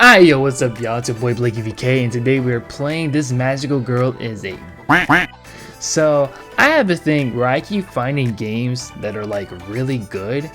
Alright, yo, what's up, y'all? It's your boy Blakeevk, and today we're playing This Magical Girl is a So, I have a thing where I keep finding games that are like really good,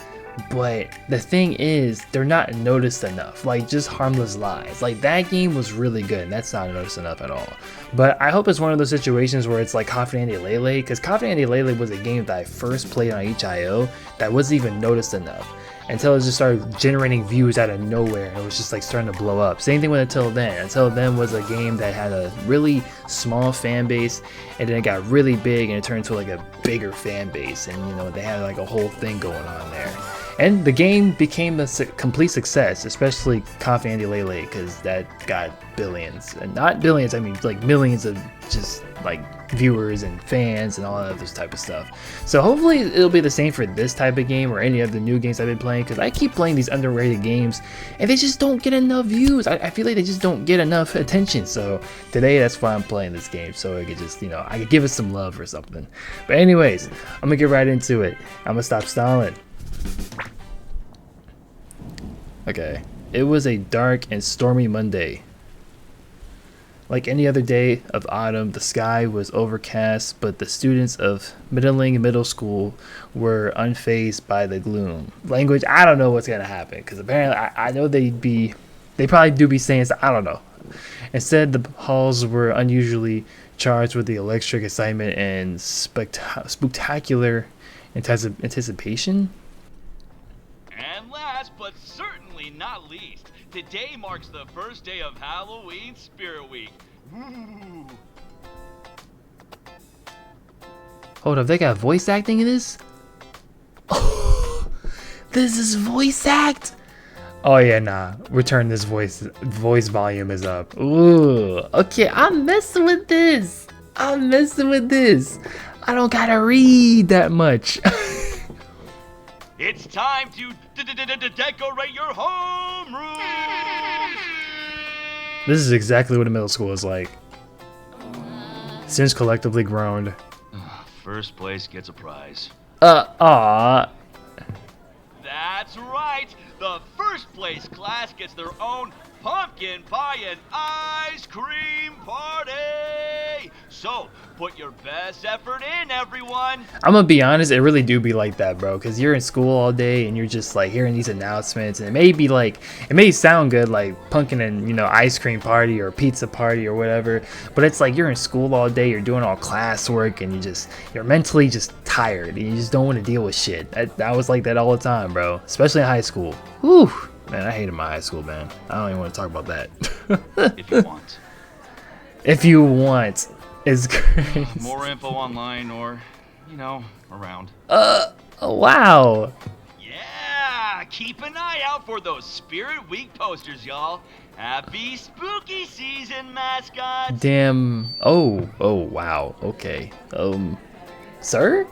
but the thing is, they're not noticed enough. Like, just Harmless Lies. Like, that game was really good, and that's not noticed enough at all. But I hope it's one of those situations where it's like Confidante Lele, because Confidante Lele was a game that I first played on HIO that wasn't even noticed enough until it just started generating views out of nowhere, and it was just like starting to blow up. Same thing with Until Then. Until Then was a game that had a really small fan base, and then it got really big and it turned into like a bigger fan base, and you know, they had like a whole thing going on there. And the game became a complete success, especially Confidante Lele, because that got billions, and not billions, I mean like millions of just like viewers and fans and all that other type of stuff. So hopefully it'll be the same for this type of game or any of the new games I've been playing, because I keep playing these underrated games and they just don't get enough views. I feel like they just don't get enough attention. So today that's why I'm playing this game, so I could just, you know, I could give it some love or something. But anyways, I'm gonna get right into it. I'm gonna stop stalling. Okay, it was a dark and stormy Monday. Like any other day of autumn, the sky was overcast, but the students of Middling Middle School were unfazed by the gloom. Language, I don't know what's gonna happen, because apparently I know they probably do be saying stuff, I don't know. Instead, the halls were unusually charged with the electric excitement and spectacular anticipation. And last but certainly not least, today marks the first day of Halloween Spirit Week. Ooh. Hold up, they got voice acting in this? Oh, this is voice act? Oh yeah, nah. Return this voice volume is up. Ooh, okay, I'm messing with this. I don't gotta read that much. It's time to decorate your homeroom. This is exactly what a middle school is like. Since collectively groaned. First place gets a prize. Aw. That's right. The first place class gets their own pumpkin pie and ice cream party. So, put your best effort in, everyone. I'm gonna be honest, it really do be like that, bro, because you're in school all day and you're just like hearing these announcements, and it may be like, it may sound good like pumpkin and, you know, ice cream party or pizza party or whatever, but it's like you're in school all day, you're doing all classwork, and you're mentally just tired and you just don't want to deal with shit. I was like that all the time, bro, especially in high school. Whew, man, I hated my high school, man. I don't even want to talk about that. If you want. If you want. It's crazy. More info online or, you know, around. Wow. Yeah, keep an eye out for those Spirit Week posters, y'all. Happy spooky season, mascots. Damn. Oh, wow. Okay. Sir?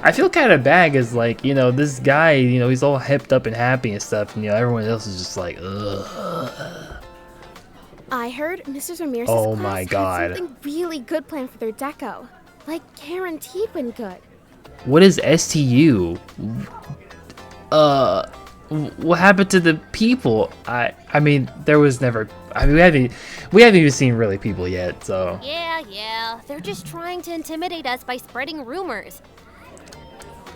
I feel kind of bad as, like, you know, this guy, you know, he's all hipped up and happy and stuff, and, you know, everyone else is just like, ugh. I heard Mrs. Ramirez's Oh class my had God. something really good planned for their deco. Like guaranteed when good. What is STU? What happened to the people? I mean, there was never. I mean, we haven't even seen really people yet. So. Yeah. They're just trying to intimidate us by spreading rumors.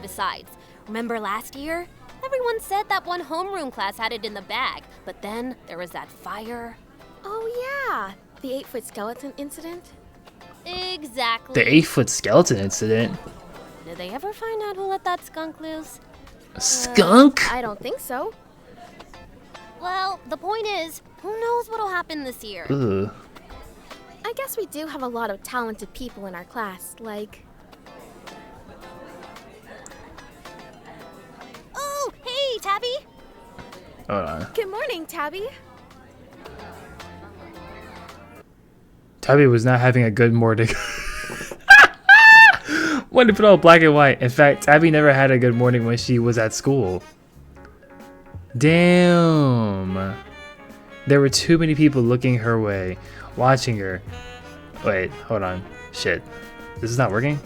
Besides, remember last year? Everyone said that one homeroom class had it in the bag, but then there was that fire. Oh yeah, the 8-foot skeleton incident. Exactly. The 8-foot skeleton incident. Did they ever find out who let that skunk loose? Skunk? I don't think so. Well, the point is, who knows what'll happen this year? Ugh. I guess we do have a lot of talented people in our class, like... Oh, hey, Tabby! Hold on. Good morning, Tabby. Tabby was not having a good morning. When to put all black and white. In fact, Tabby never had a good morning when she was at school. Damn. There were too many people looking her way, watching her. Wait, hold on. Shit. This is not working?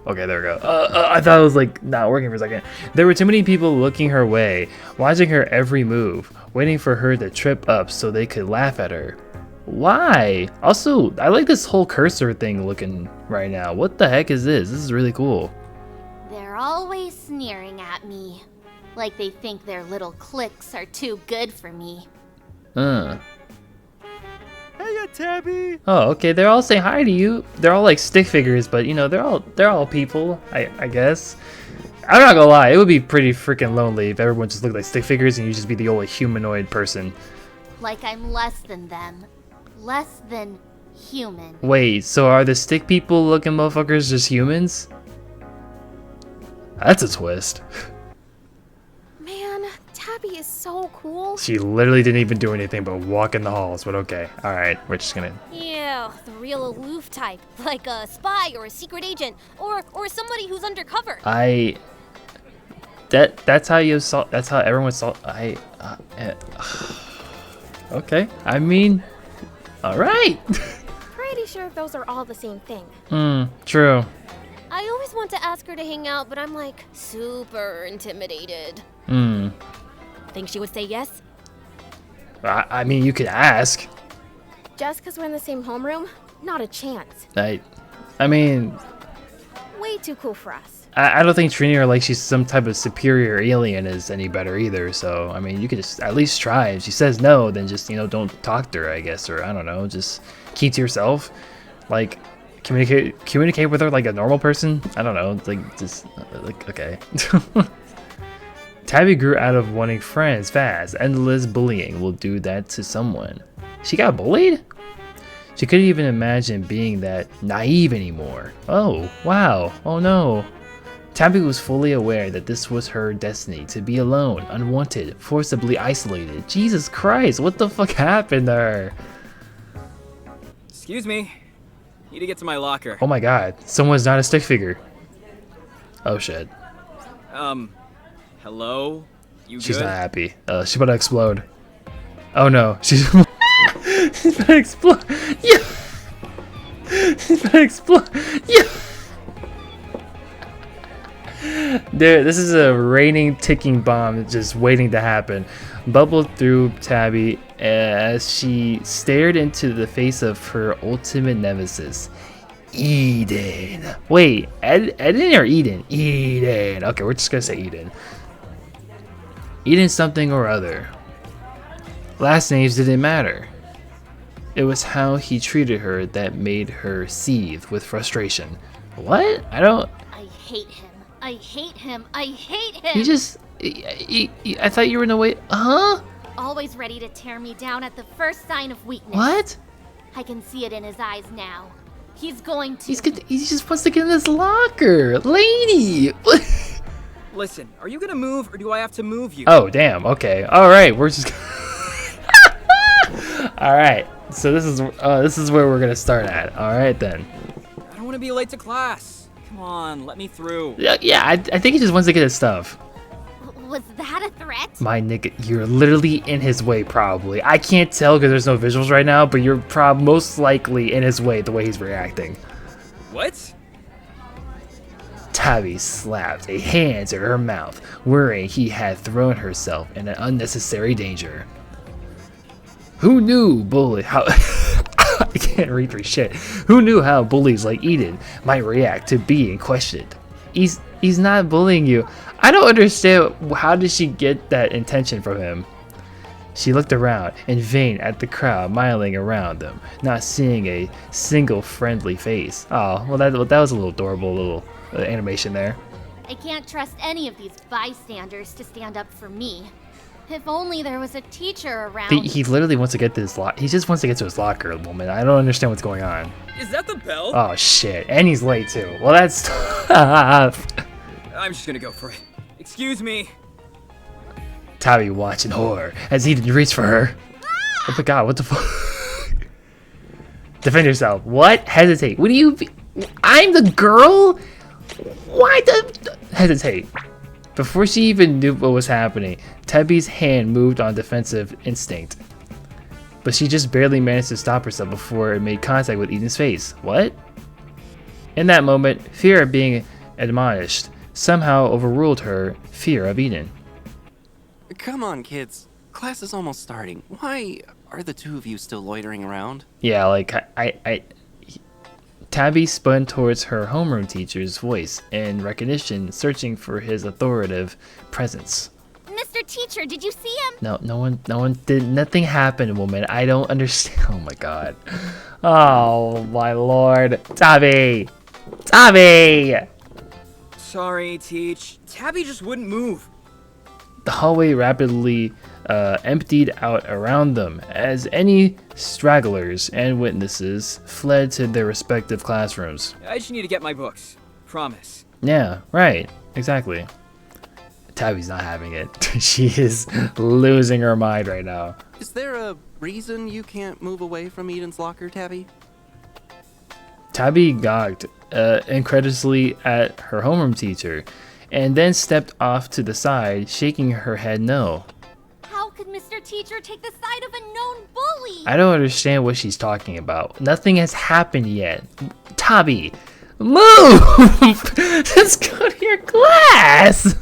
Okay, there we go. I thought it was like not working for a second. There were too many people looking her way, watching her every move, waiting for her to trip up so they could laugh at her. Why? Also, I like this whole cursor thing looking right now. What the heck is this? This is really cool. They're always sneering at me. Like they think their little cliques are too good for me. Hey, Tabby. Oh, okay. They're all saying hi to you. They're all like stick figures, but you know, they're all people, I guess. I'm not gonna lie, it would be pretty freaking lonely if everyone just looked like stick figures and you just be the only humanoid person. Like I'm less than them. Less than human. Wait, so are the stick people looking motherfuckers just humans? That's a twist. Man, Tabby is so cool. She literally didn't even do anything but walk in the halls, but okay. Alright, we're just gonna... Yeah, the real aloof type, like a spy or a secret agent, or somebody who's undercover. That's how you saw. That's how everyone saw. Okay. I mean, all right. Pretty sure those are all the same thing. True. I always want to ask her to hang out, but I'm like super intimidated. Think she would say yes? I mean, you could ask. Just because we're in the same homeroom? Not a chance. I mean, Way too cool for us. I don't think treating her like she's some type of superior alien is any better either. So, I mean, you could just at least try. If she says no, then just, you know, don't talk to her, I guess. Or, I don't know, just keep to yourself. Like, communicate with her like a normal person. I don't know, like, just, like, okay. Tabby grew out of wanting friends fast. Endless bullying will do that to someone. She got bullied? She couldn't even imagine being that naive anymore. Oh, wow. Oh no. Tabby was fully aware that this was her destiny, to be alone, unwanted, forcibly isolated. Jesus Christ, what the fuck happened to her? Excuse me. Need to get to my locker. Oh my god, someone's not a stick figure. Oh shit. Hello? You She's good? not happy. She's about to explode. Oh no, she's she's about to explode. Yeah. She's about to explode. Yeah. Dude, this is a raining ticking bomb just waiting to happen. Bubbled through Tabby as she stared into the face of her ultimate nemesis, Eden. Wait, Eden or Eden? Eden. Okay, we're just gonna say Eden. Eden something or other. Last names didn't matter. It was how he treated her that made her seethe with frustration. What? I hate him. I hate him. I hate him. He just... I thought you were in the way... Huh? Always ready to tear me down at the first sign of weakness. What? I can see it in his eyes now. He's going to... He just wants to get in this locker. Lady! Listen, are you gonna move or do I have to move you? Oh, damn. Okay. Alright, we're just... Alright. So this is where we're gonna start at. Alright then. I don't want to be late to class. Come on, let me through. Yeah, I think he just wants to get his stuff. Was that a threat? My nigga, you're literally in his way probably. I can't tell because there's no visuals right now, but you're most likely in his way the way he's reacting. What? Tabby slapped a hand to her mouth, worrying he had thrown herself in an unnecessary danger. Who knew how I can't read through shit. Who knew how bullies like Eden might react to being questioned? He's not bullying you. I don't understand, how did she get that intention from him? She looked around in vain at the crowd miling around them, not seeing a single friendly face. Oh, well that was a little adorable little animation there. I can't trust any of these bystanders to stand up for me. If only there was a teacher around. He literally wants to get to his he just wants to get to his locker, woman. I don't understand what's going on. Is that the bell? Oh shit, and he's late too. Well, that's tough. I'm just gonna go for it. Excuse me. Tabby watched in horror as Eden reached for her. Oh my god, what the fuck? Defend yourself. What? Hesitate. What do you... I'm the girl? Why the... Hesitate. Before she even knew what was happening, Tabby's hand moved on defensive instinct. But she just barely managed to stop herself before it made contact with Eden's face. What? In that moment, fear of being admonished, somehow overruled her fear of Eden. Come on, kids. Class is almost starting. Why are the two of you still loitering around? Yeah, like, Tabby spun towards her homeroom teacher's voice in recognition, searching for his authoritative presence. Mr. Teacher, did you see him? No one did, nothing happened, woman. I don't understand. Oh my god. Oh my lord. Tabby! Tabby! Sorry, Teach. Tabby just wouldn't move. The hallway rapidly emptied out around them as any stragglers and witnesses fled to their respective classrooms. I just need to get my books. Promise. Yeah, right. Exactly. Tabby's not having it. She is losing her mind right now. Is there a reason you can't move away from Eden's locker, Tabby? Tabby gawked incredulously at her homeroom teacher and then stepped off to the side, shaking her head no. How could Mr. Teacher take the side of a known bully? I don't understand what she's talking about. Nothing has happened yet. Tabby, move! Let's go to your class!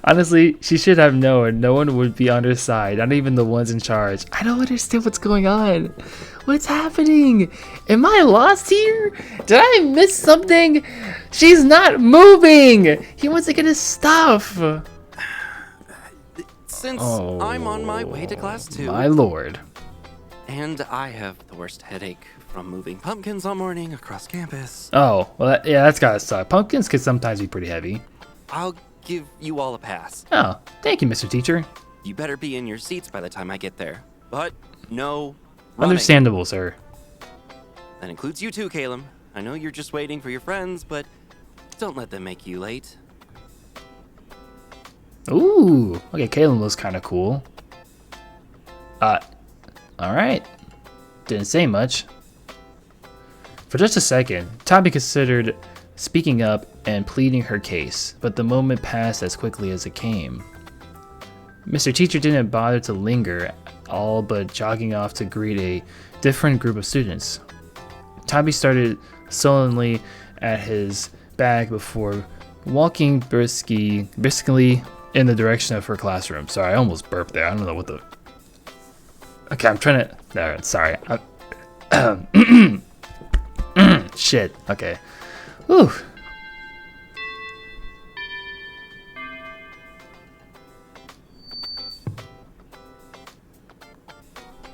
Honestly, she should have known no one would be on her side, not even the ones in charge. I don't understand what's going on. What's happening? Am I lost here? Did I miss something? She's not moving! He wants to get his stuff! Since I'm on my way to class too. My lord. And I have the worst headache from moving pumpkins all morning across campus. Oh, well, that's gotta suck. Pumpkins can sometimes be pretty heavy. I'll give you all a pass. Oh, thank you, Mr. Teacher. You better be in your seats by the time I get there. But no running. Understandable, sir. That includes you too, Caleb. I know you're just waiting for your friends, but don't let them make you late. Ooh, okay, Caleb looks kind of cool. Alright. Didn't say much. For just a second, Tabby considered speaking up and pleading her case, but the moment passed as quickly as it came. Mr. Teacher didn't bother to linger, all but jogging off to greet a different group of students. Tabby started sullenly at his bag before walking briskly in the direction of her classroom. Sorry, I almost burped there. I don't know what the... Okay, I'm trying to... There, sorry. Shit, okay. Whew.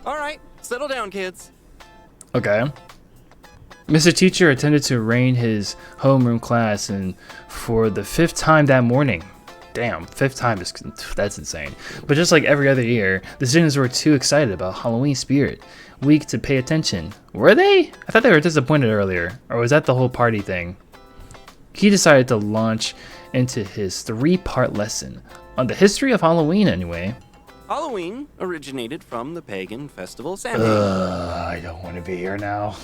Alright, settle down, kids. Okay. Mr. Teacher attended to arraign his homeroom class and for the 5th time that morning. Damn, 5th time that's insane. But just like every other year, the students were too excited about Halloween Spirit Week to pay attention. Were they? I thought they were disappointed earlier. Or was that the whole party thing? He decided to launch into his 3-part lesson on the history of Halloween anyway. Halloween originated from the pagan festival Samhain. I don't want to be here now.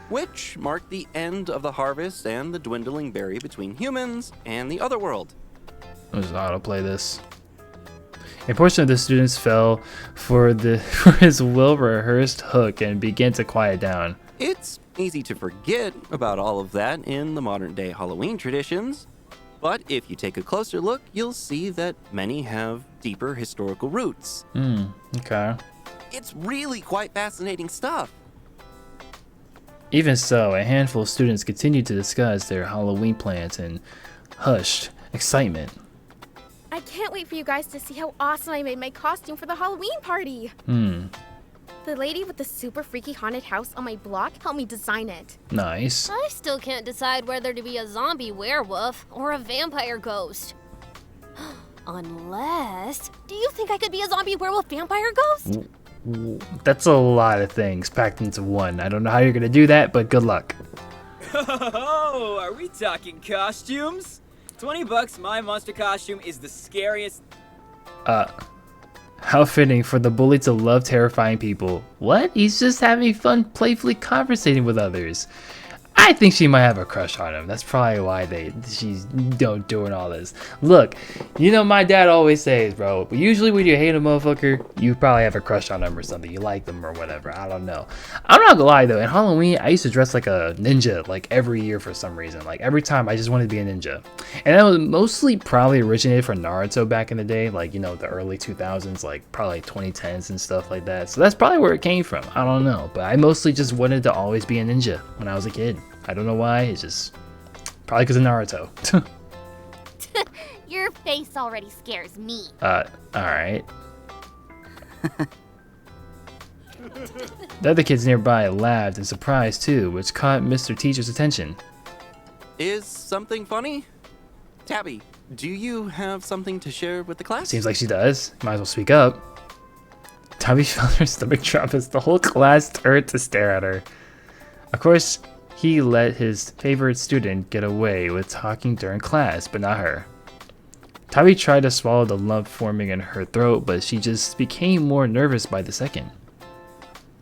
Which marked the end of the harvest and the dwindling barrier between humans and the other world. I'll just autoplay this. A portion of the students fell for his well-rehearsed hook and began to quiet down. It's easy to forget about all of that in the modern-day Halloween traditions, but if you take a closer look, you'll see that many have deeper historical roots. Okay. It's really quite fascinating stuff. Even so, a handful of students continued to discuss their Halloween plans in hushed excitement. I can't wait for you guys to see how awesome I made my costume for the Halloween party. The lady with the super freaky haunted house on my block helped me design it. Nice. I still can't decide whether to be a zombie werewolf or a vampire ghost. Unless... Do you think I could be a zombie werewolf vampire ghost? That's a lot of things packed into one. I don't know how you're gonna do that, but good luck. Oh, are we talking costumes? $20, my monster costume is the scariest. How fitting for the bully to love terrifying people. What? He's just having fun playfully conversating with others. I think she might have a crush on him. That's probably why she's doing all this. Look, you know my dad always says, bro, usually when you hate a motherfucker, you probably have a crush on them or something. You like them or whatever. I don't know. I'm not gonna lie though. In Halloween, I used to dress like a ninja like every year for some reason. Like every time, I just wanted to be a ninja. And that was mostly probably originated from Naruto back in the day, like you know the early 2000s, like probably 2010s and stuff like that. So that's probably where it came from. I don't know, but I mostly just wanted to always be a ninja when I was a kid. I don't know why, it's just probably because of Naruto. Your face already scares me. Alright. The other kids nearby laughed in surprise too, which caught Mr. Teacher's attention. Is something funny? Tabby, do you have something to share with the class? Seems like she does. Might as well speak up. Tabby felt her stomach drop as the whole class turned to stare at her. Of course, he let his favorite student get away with talking during class, but not her. Tabby tried to swallow the lump forming in her throat, but she just became more nervous by the second.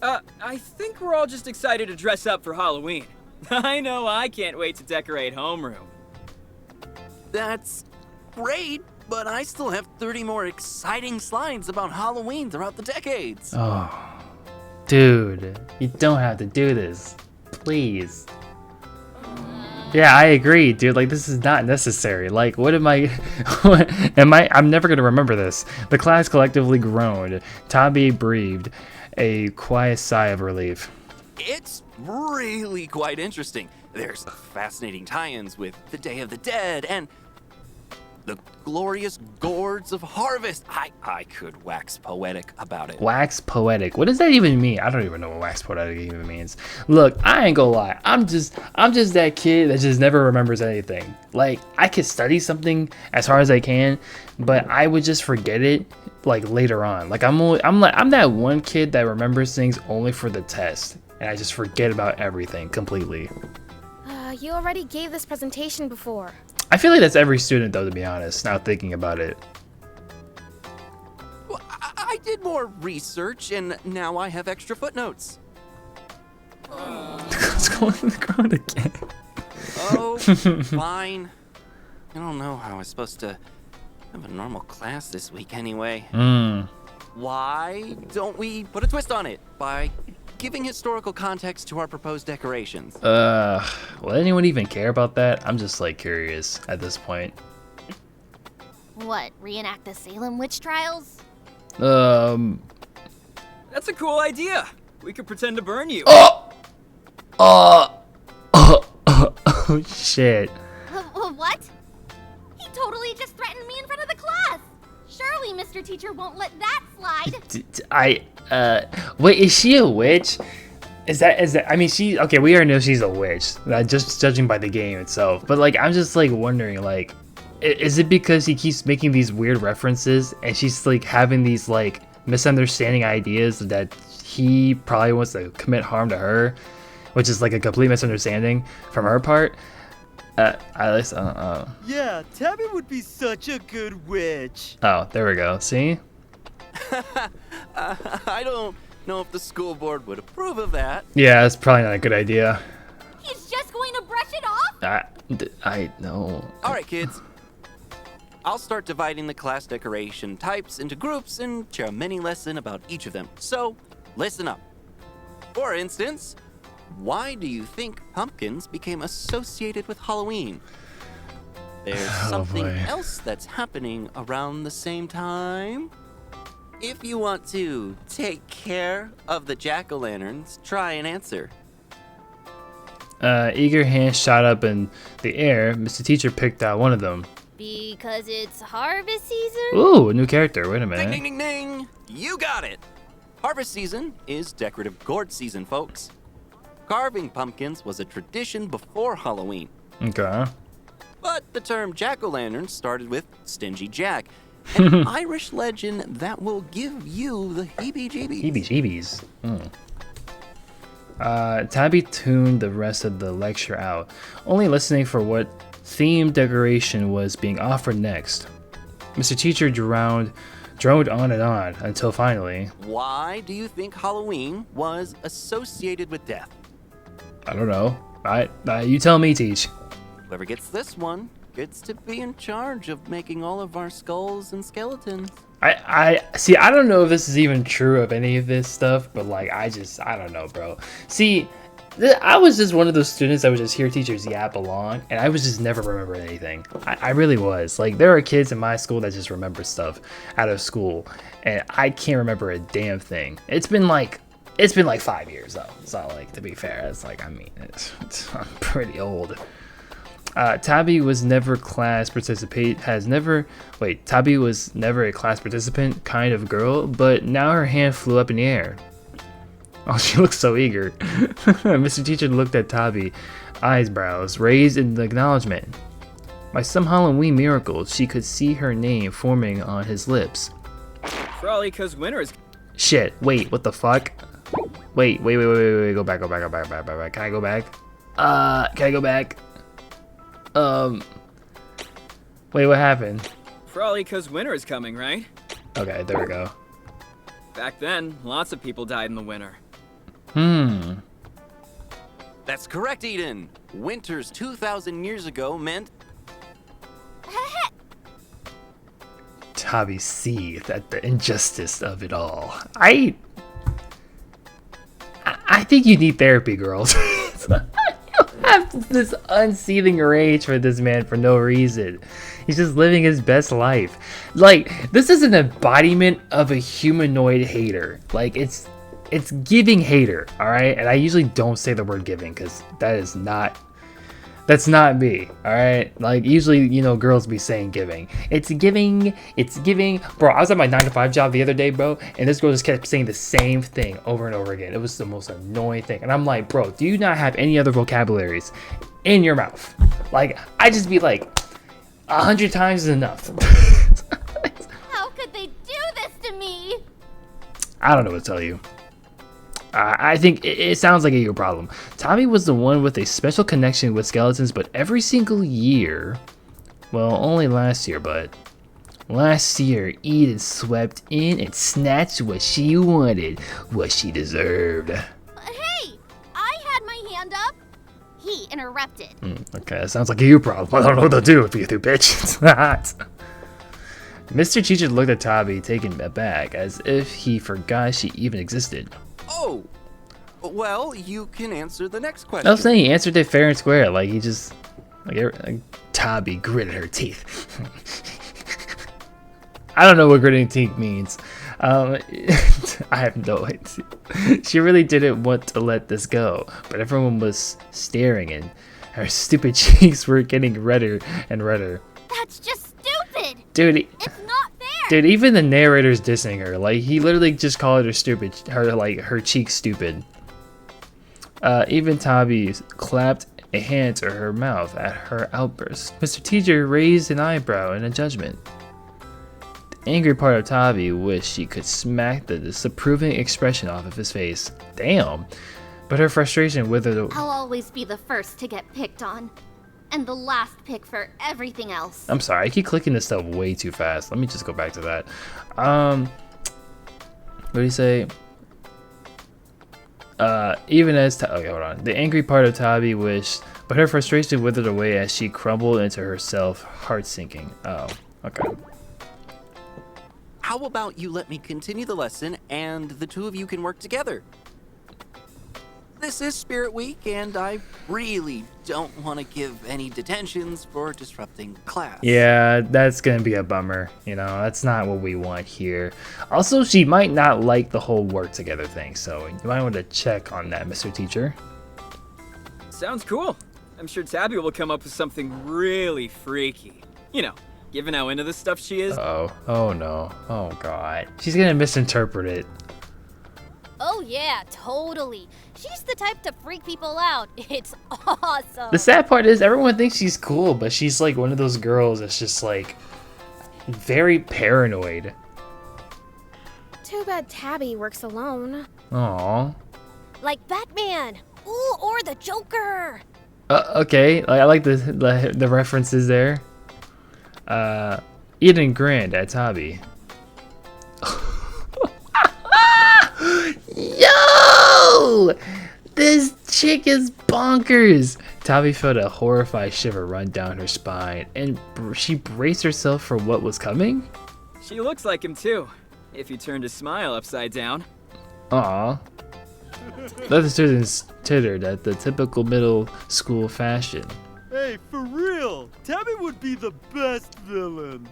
I think we're all just excited to dress up for Halloween. I know I can't wait to decorate homeroom. That's great, but I still have 30 more exciting slides about Halloween throughout the decades. Oh, dude, you don't have to do this. Please. Yeah, I agree, dude. Like, this is not necessary. Like, what am I... I'm never going to remember this. The class collectively groaned. Tabby breathed a quiet sigh of relief. It's really quite interesting. There's fascinating tie-ins with the Day of the Dead and the glorious gourds of harvest. I could wax poetic about it. Wax poetic. What does that even mean? I don't even know what wax poetic even means. Look, I ain't gonna lie. I'm just that kid that just never remembers anything. Like, I could study something as hard as I can, but I would just forget it like later on. Like I'm that one kid that remembers things only for the test, and I just forget about everything completely. You already gave this presentation before. I feel like that's every student though, to be honest, now thinking about it. Well, I did more research, and now I have extra footnotes. Let's go in the ground again. Oh, fine. I don't know how I was supposed to have a normal class this week anyway. Why don't we put a twist on it by giving historical context to our proposed decorations? Will anyone even care about that? I'm just like curious at this point. What, reenact the Salem witch trials? That's a cool idea. We could pretend to burn you. Oh shit. What? He totally just threatened me in front of the class. Surely Mr. Teacher won't let that slide. Wait, is she a witch? Is that, I mean, okay, we already know she's a witch, just judging by the game itself, but like, I'm just like wondering, like, is it because he keeps making these weird references and she's like having these like misunderstanding ideas that he probably wants to commit harm to her, which is like a complete misunderstanding from her part? Yeah, Tabby would be such a good witch. Oh, there we go. See? I don't know if the school board would approve of that. Yeah, that's probably not a good idea. He's just going to brush it off? I know. All right, kids. I'll start dividing the class decoration types into groups and share a mini lesson about each of them. So, listen up. For instance, why do you think pumpkins became associated with Halloween? There's something else that's happening around the same time. If you want to take care of the jack-o'-lanterns, try and answer. Eager hands shot up in the air. Mr. Teacher picked out one of them. Because it's harvest season? Ooh, a new character. Wait a minute. Ding, ding, ding, ding! You got it! Harvest season is decorative gourd season, folks. Carving pumpkins was a tradition before Halloween. Okay. But the term jack-o'-lantern started with Stingy Jack, an Irish legend that will give you the heebie-jeebies. Heebie-jeebies. Tabby tuned the rest of the lecture out, only listening for what theme decoration was being offered next. Mr. Teacher droned on and on until finally... Why do you think Halloween was associated with death? I don't know. Alright, you tell me, Teach. Whoever gets this one gets to be in charge of making all of our skulls and skeletons. I see, I don't know if this is even true of any of this stuff, but like, I don't know, bro. See, I was just one of those students that would just hear teachers yap along, and I was just never remember anything. I really was. Like, there are kids in my school that just remember stuff out of school, and I can't remember a damn thing. It's been like 5 years though. So like, to be fair, it's like, I mean, I'm pretty old. Tabby was never a class participant kind of girl, but now her hand flew up in the air. Oh, she looks so eager. Mr. Teacher looked at Tabby, eyebrows raised in acknowledgement. By some Halloween miracle, she could see her name forming on his lips. Probably because winter is. Shit, wait, what the fuck? Wait, go back. Can I go back? Can I go back? Wait, what happened? Probably because winter is coming, right? Okay, there we go. Back then, lots of people died in the winter. That's correct, Eden. Winters 2,000 years ago meant... Tabby seethed at the injustice of it all. I think you need therapy, girls. You have this unseething rage for this man for no reason. He's just living his best life. Like, this is an embodiment of a humanoid hater. Like, it's giving hater, all right? And I usually don't say the word giving because that's not me, all right? Like, usually, you know, girls be saying giving. It's giving. Bro, I was at my 9-to-5 job the other day, bro, and this girl just kept saying the same thing over and over again. It was the most annoying thing. And I'm like, bro, do you not have any other vocabularies in your mouth? Like, I just be like, 100 times is enough. How could they do this to me? I don't know what to tell you. I think it sounds like a you problem. Tommy was the one with a special connection with skeletons, but every single year, well, only last year, but last year, Eden swept in and snatched what she wanted, what she deserved. Hey, I had my hand up. He interrupted. Okay, that sounds like a you problem. I don't know what to do with you, bitch. It's not. Mr. Teacher looked at Tabby, taken aback, as if he forgot she even existed. Oh, well, you can answer the next question. I was saying he answered it fair and square. Like, he just, like Tabby gritted her teeth. I don't know what gritting teeth means. I have no idea. She really didn't want to let this go, but everyone was staring and her stupid cheeks were getting redder and redder. That's just stupid. Dude, It's not fair. dude, even the narrator's dissing her. Like, he literally just called her stupid. Her cheeks stupid. Even Tabby clapped a hand to her mouth at her outburst. Mr. Teacher raised an eyebrow in a judgment. The angry part of Tabby wished she could smack the disapproving expression off of his face. Damn. But her frustration withered. I'll always be the first to get picked on. And the last pick for everything else. I'm sorry, I keep clicking this stuff way too fast. Let me just go back to that. What do you say? Even as okay, hold on. The angry part of Tabby wished, but her frustration withered away as she crumbled into herself, heart sinking. Oh, okay. How about you let me continue the lesson and the two of you can work together? This is Spirit Week, and I really don't want to give any detentions for disrupting class. Yeah, that's gonna be a bummer. You know, that's not what we want here. Also, she might not like the whole work together thing, so you might want to check on that, Mr. Teacher. Sounds cool. I'm sure Tabby will come up with something really freaky. You know, given how into this stuff she is. Oh no. Oh god. She's gonna misinterpret it. Oh yeah, totally. She's the type to freak people out. It's awesome. The sad part is everyone thinks she's cool, but she's like one of those girls that's just like very paranoid. Too bad Tabby works alone. Aww. Like Batman. Ooh, or the Joker. Okay, I like the references there. Eden grinned at Tabby. Yo! This chick is bonkers. Tabby felt a horrified shiver run down her spine, and she braced herself for what was coming. She looks like him too, if you turned his smile upside down. Aw. The other students tittered at the typical middle school fashion. Hey, for real, Tabby would be the best villain.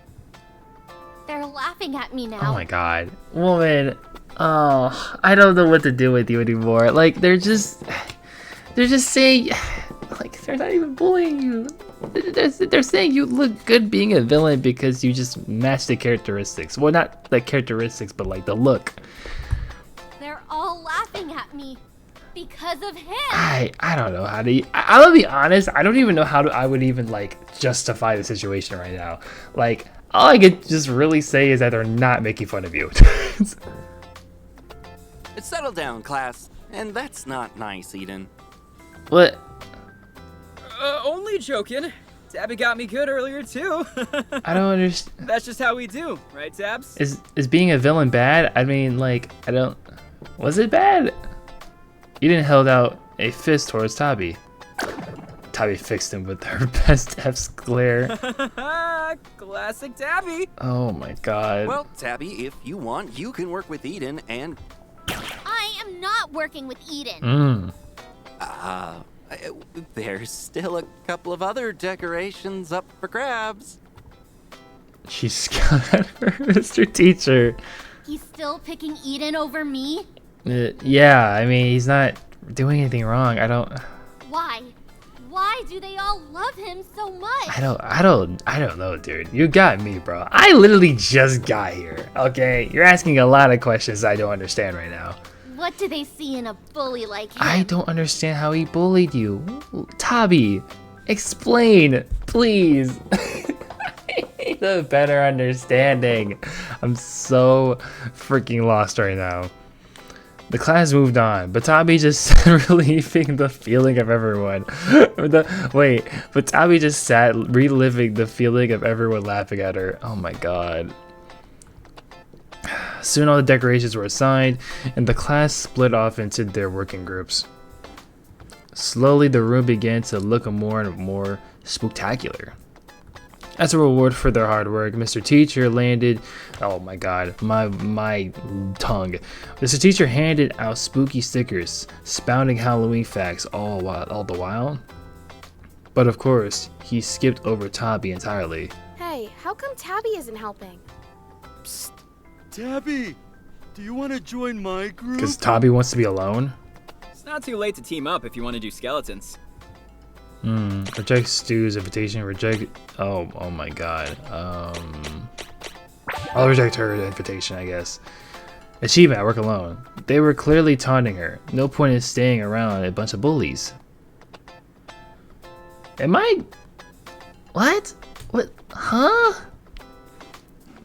They're laughing at me now. Oh my god. Woman, oh, I don't know what to do with you anymore. Like, they're just saying, like, they're not even bullying you. They're saying you look good being a villain because you just match the characteristics. Well, not the characteristics, but like the look. They're all laughing at me because of him. I don't know how to. I'll be honest. I don't even know how I would even like justify the situation right now. Like, all I could just really say is that they're not making fun of you. Settle down, class. And that's not nice, Eden. What? Only joking. Tabby got me good earlier too. I don't understand. That's just how we do, right, Tabs? Is being a villain bad? I mean, like, I don't. Was it bad? Eden held out a fist towards Tabby. Tabby fixed him with her best F's glare. Classic Tabby. Oh my god. Well, Tabby, if you want, you can work with Eden and... I am not working with Eden. There's still a couple of other decorations up for grabs. She scowled at her, Mr. Teacher. He's still picking Eden over me? Yeah, I mean, he's not doing anything wrong. I don't. Why? Why do they all love him so much? I don't know, dude. You got me, bro. I literally just got here. Okay, you're asking a lot of questions I don't understand right now. What do they see in a bully like him? I don't understand how he bullied you. Tabby, explain, please. I need a better understanding. I'm so freaking lost right now. The class moved on, but Tabby just sat relieving the feeling of everyone. But Tabby just sat reliving the feeling of everyone laughing at her. Oh my god. Soon all the decorations were assigned, and the class split off into their working groups. Slowly the room began to look more and more spectacular. As a reward for their hard work, Mr. Teacher landed, oh my god, my tongue. Mr. Teacher handed out spooky stickers, spouting Halloween facts all the while. But of course, he skipped over Tabby entirely. Hey, how come Tabby isn't helping? Psst. Tabby, do you want to join my group? Because Tabby wants to be alone? It's not too late to team up if you want to do skeletons. Reject Stu's invitation. Oh my god. I'll reject her invitation, I guess. Achievement, I work alone. They were clearly taunting her. No point in staying around a bunch of bullies. Am I... What? What? Huh?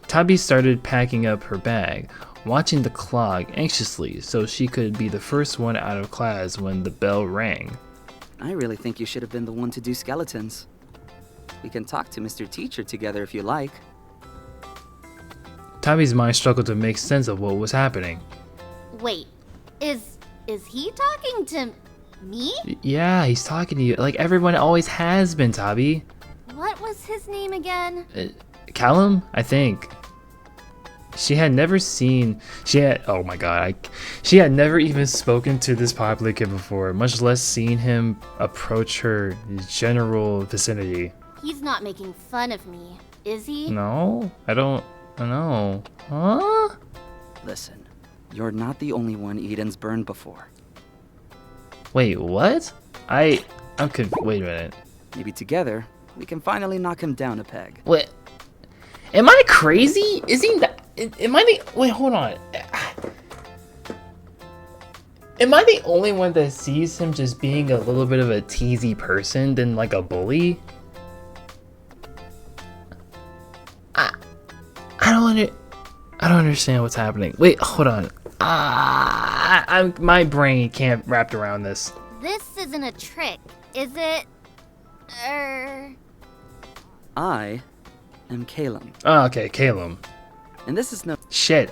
Tabby started packing up her bag, watching the clock anxiously so she could be the first one out of class when the bell rang. I really think you should have been the one to do skeletons. We can talk to Mr. Teacher together if you like. Tabby's mind struggled to make sense of what was happening. Wait, is he talking to me? Yeah, he's talking to you, like everyone always has been, Tabby. What was his name again? Callum, I think. She had never seen, she had never even spoken to this popular kid before, much less seen him approach her general vicinity. He's not making fun of me, is he? No, I don't know. Huh? Listen, you're not the only one Eden's burned before. Wait, what? Wait a minute. Maybe together, we can finally knock him down a peg. What? Am I crazy? Wait, hold on. Am I the only one that sees him just being a little bit of a teasy person than like a bully? I don't understand what's happening. Wait, hold on. My brain can't wrap around this. This isn't a trick, is it? I am Calum. Oh, okay, Calum. And this is no... Shit,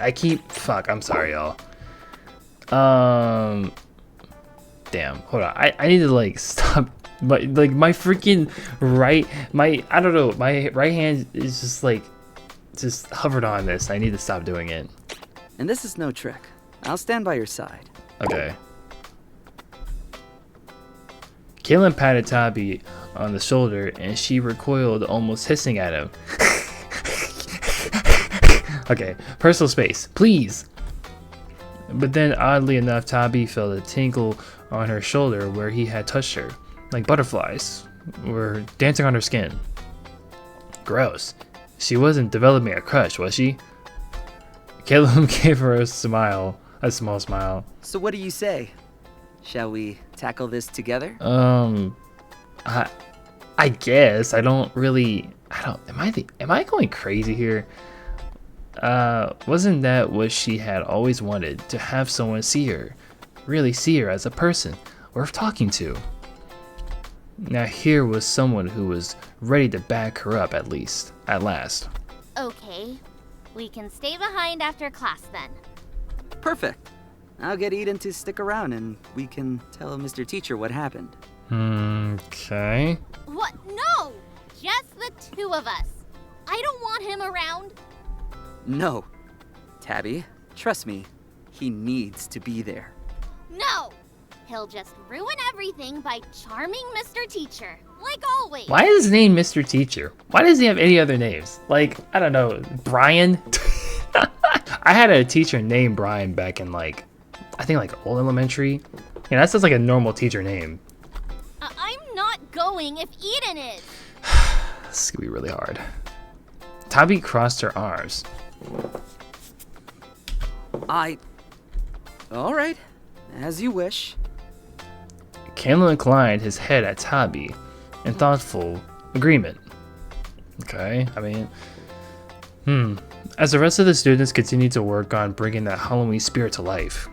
fuck, I'm sorry, y'all. Damn, hold on. I need to like stop. But like my freaking I don't know, my right hand is just hovered on this. I need to stop doing it. And this is no trick. I'll stand by your side. Okay. Kaylin patted Tabby on the shoulder and she recoiled, almost hissing at him. Okay, personal space, please. But then, oddly enough, Tabby felt a tinkle on her shoulder where he had touched her, like butterflies were dancing on her skin. Gross. She wasn't developing a crush, was she? Caleb gave her a small smile. So what do you say? Shall we tackle this together? I guess. Am I going crazy here? Wasn't that what she had always wanted, to have someone really see her as a person worth talking to? Now here was someone who was ready to back her up at last. Okay, we can stay behind after class then. Perfect. I'll get Eden to stick around and we can tell Mr. Teacher what happened. Okay. What? No! Just the two of us. I don't want him around. No. Tabby, trust me, he needs to be there. No! He'll just ruin everything by charming Mr. Teacher, like always. Why is his name Mr. Teacher? Why does he have any other names? Like, I don't know, Brian? I had a teacher named Brian back in I think old elementary. Yeah, that sounds like a normal teacher name. I'm not going if Eden is. This is gonna be really hard. Tabby crossed her arms. All right, as you wish. Caleb inclined his head at Tabby in thoughtful agreement. Okay, I mean, As the rest of the students continued to work on bringing that Halloween spirit to life,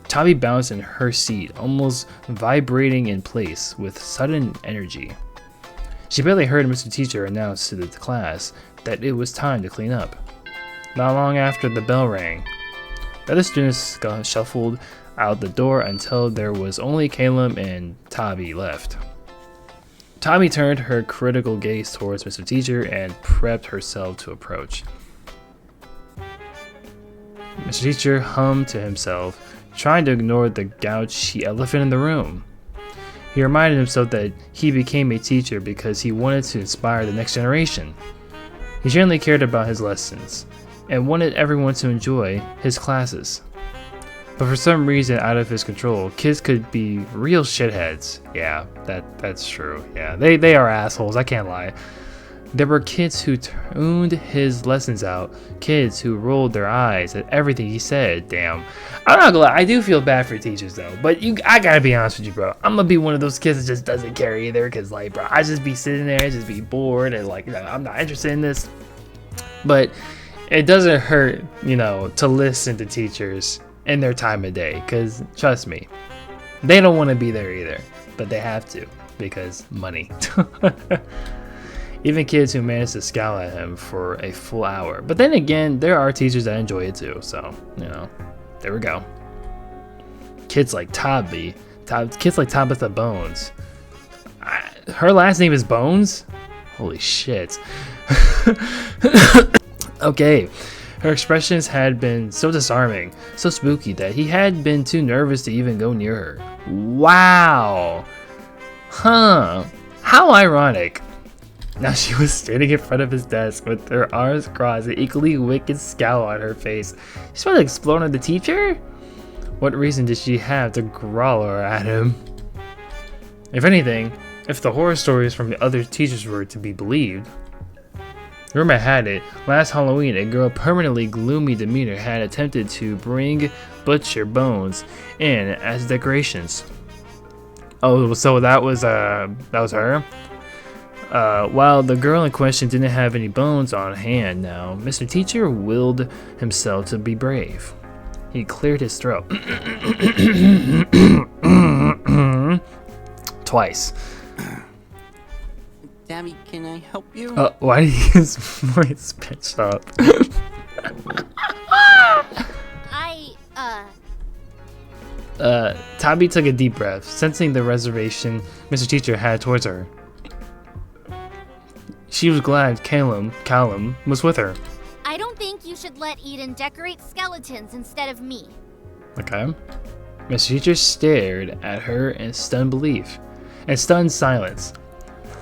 Tabby bounced in her seat, almost vibrating in place with sudden energy. She barely heard Mr. Teacher announce to the class that it was time to clean up. Not long after the bell rang, the other students shuffled out the door until there was only Caleb and Tabby left. Tabby turned her critical gaze towards Mr. Teacher and prepped herself to approach. Mr. Teacher hummed to himself, trying to ignore the gouchy elephant in the room. He reminded himself that he became a teacher because he wanted to inspire the next generation. He genuinely cared about his lessons and wanted everyone to enjoy his classes. But for some reason out of his control, kids could be real shitheads. Yeah, that's true. Yeah, they are assholes, I can't lie. There were kids who tuned his lessons out, kids who rolled their eyes at everything he said. Damn. I'm not gonna lie, I do feel bad for teachers though, but I gotta be honest with you, bro. I'm gonna be one of those kids that just doesn't care either, cause bro, I just be sitting there, just be bored, and I'm not interested in this. But it doesn't hurt, to listen to teachers in their time of day, cause trust me, they don't want to be there either, but they have to because money. Even kids who manage to scowl at him for a full hour. But then again, there are teachers that enjoy it too, so there we go. Kids like Tabitha Bones. Her last name is Bones? Holy shit. Okay. Her expressions had been so disarming, so spooky that he had been too nervous to even go near her. Wow. Huh. How ironic. Now she was standing in front of his desk with her arms crossed, an equally wicked scowl on her face. She's about to explode on the teacher? What reason did she have to growl at him? If anything, if the horror stories from the other teachers were to be believed, rumor had it, last Halloween a girl permanently gloomy demeanor had attempted to bring Butcher Bones in as decorations. Oh, so that was her? While the girl in question didn't have any bones on hand now, Mr. Teacher willed himself to be brave. He cleared his throat. Twice. Tabby, can I help you? Why did his voice pitch up? Tabby took a deep breath, sensing the reservation Mr. Teacher had towards her. She was glad Callum was with her. I don't think you should let Eden decorate skeletons instead of me. Okay. Mr. Teacher stared at her in stunned silence.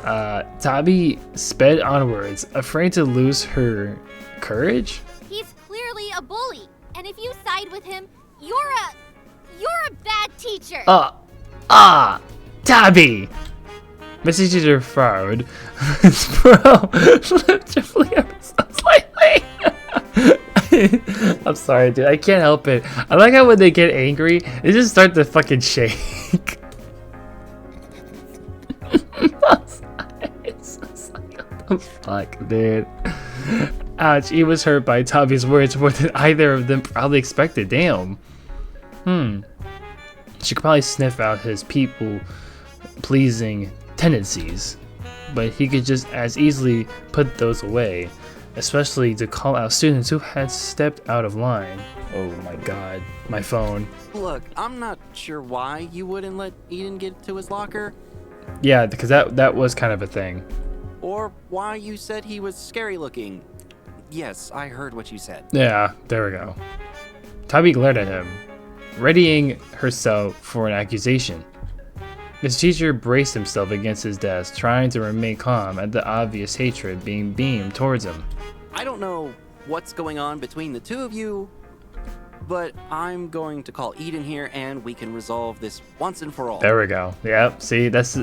Tabby sped onwards, afraid to lose her courage. He's clearly a bully, and if you side with him, you're a bad teacher. Tabby! Mr. Teacher frowned. His brow flipped gently ever so slightly. I'm sorry, dude. I can't help it. I like how when they get angry, they just start to fucking shake. What the fuck, dude? Ouch, he was hurt by Tabby's words more than either of them probably expected. Damn. She could probably sniff out his people-pleasing tendencies, but he could just as easily put those away, especially to call out students who had stepped out of line. Oh my god, my phone. Look, I'm not sure why you wouldn't let Eden get to his locker. Yeah, because that was kind of a thing. Or why you said he was scary looking. Yes, I heard what you said. Yeah, there we go. Tabby glared at him, readying herself for an accusation. Mr. Teacher braced himself against his desk, trying to remain calm at the obvious hatred being beamed towards him. I don't know what's going on between the two of you, but I'm going to call Eden here and we can resolve this once and for all. There we go. Yep. See, that's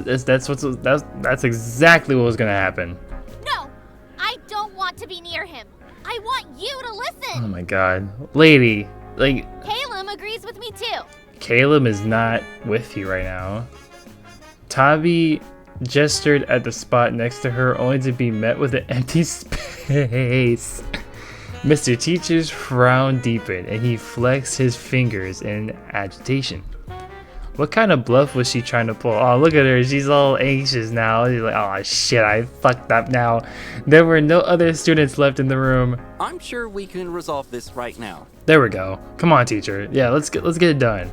exactly what was gonna happen. No, I don't want to be near him. I want you to listen. Oh my god, lady, like. Caleb agrees with me too. Caleb is not with you right now. Tabby gestured at the spot next to her, only to be met with an empty space. Mr. Teacher's frown deepened, and he flexed his fingers in agitation. What kind of bluff was she trying to pull? Oh, look at her. She's all anxious now. She's like, oh shit, I fucked up now. There were no other students left in the room. I'm sure we can resolve this right now. There we go. Come on, teacher. Yeah, let's get it done.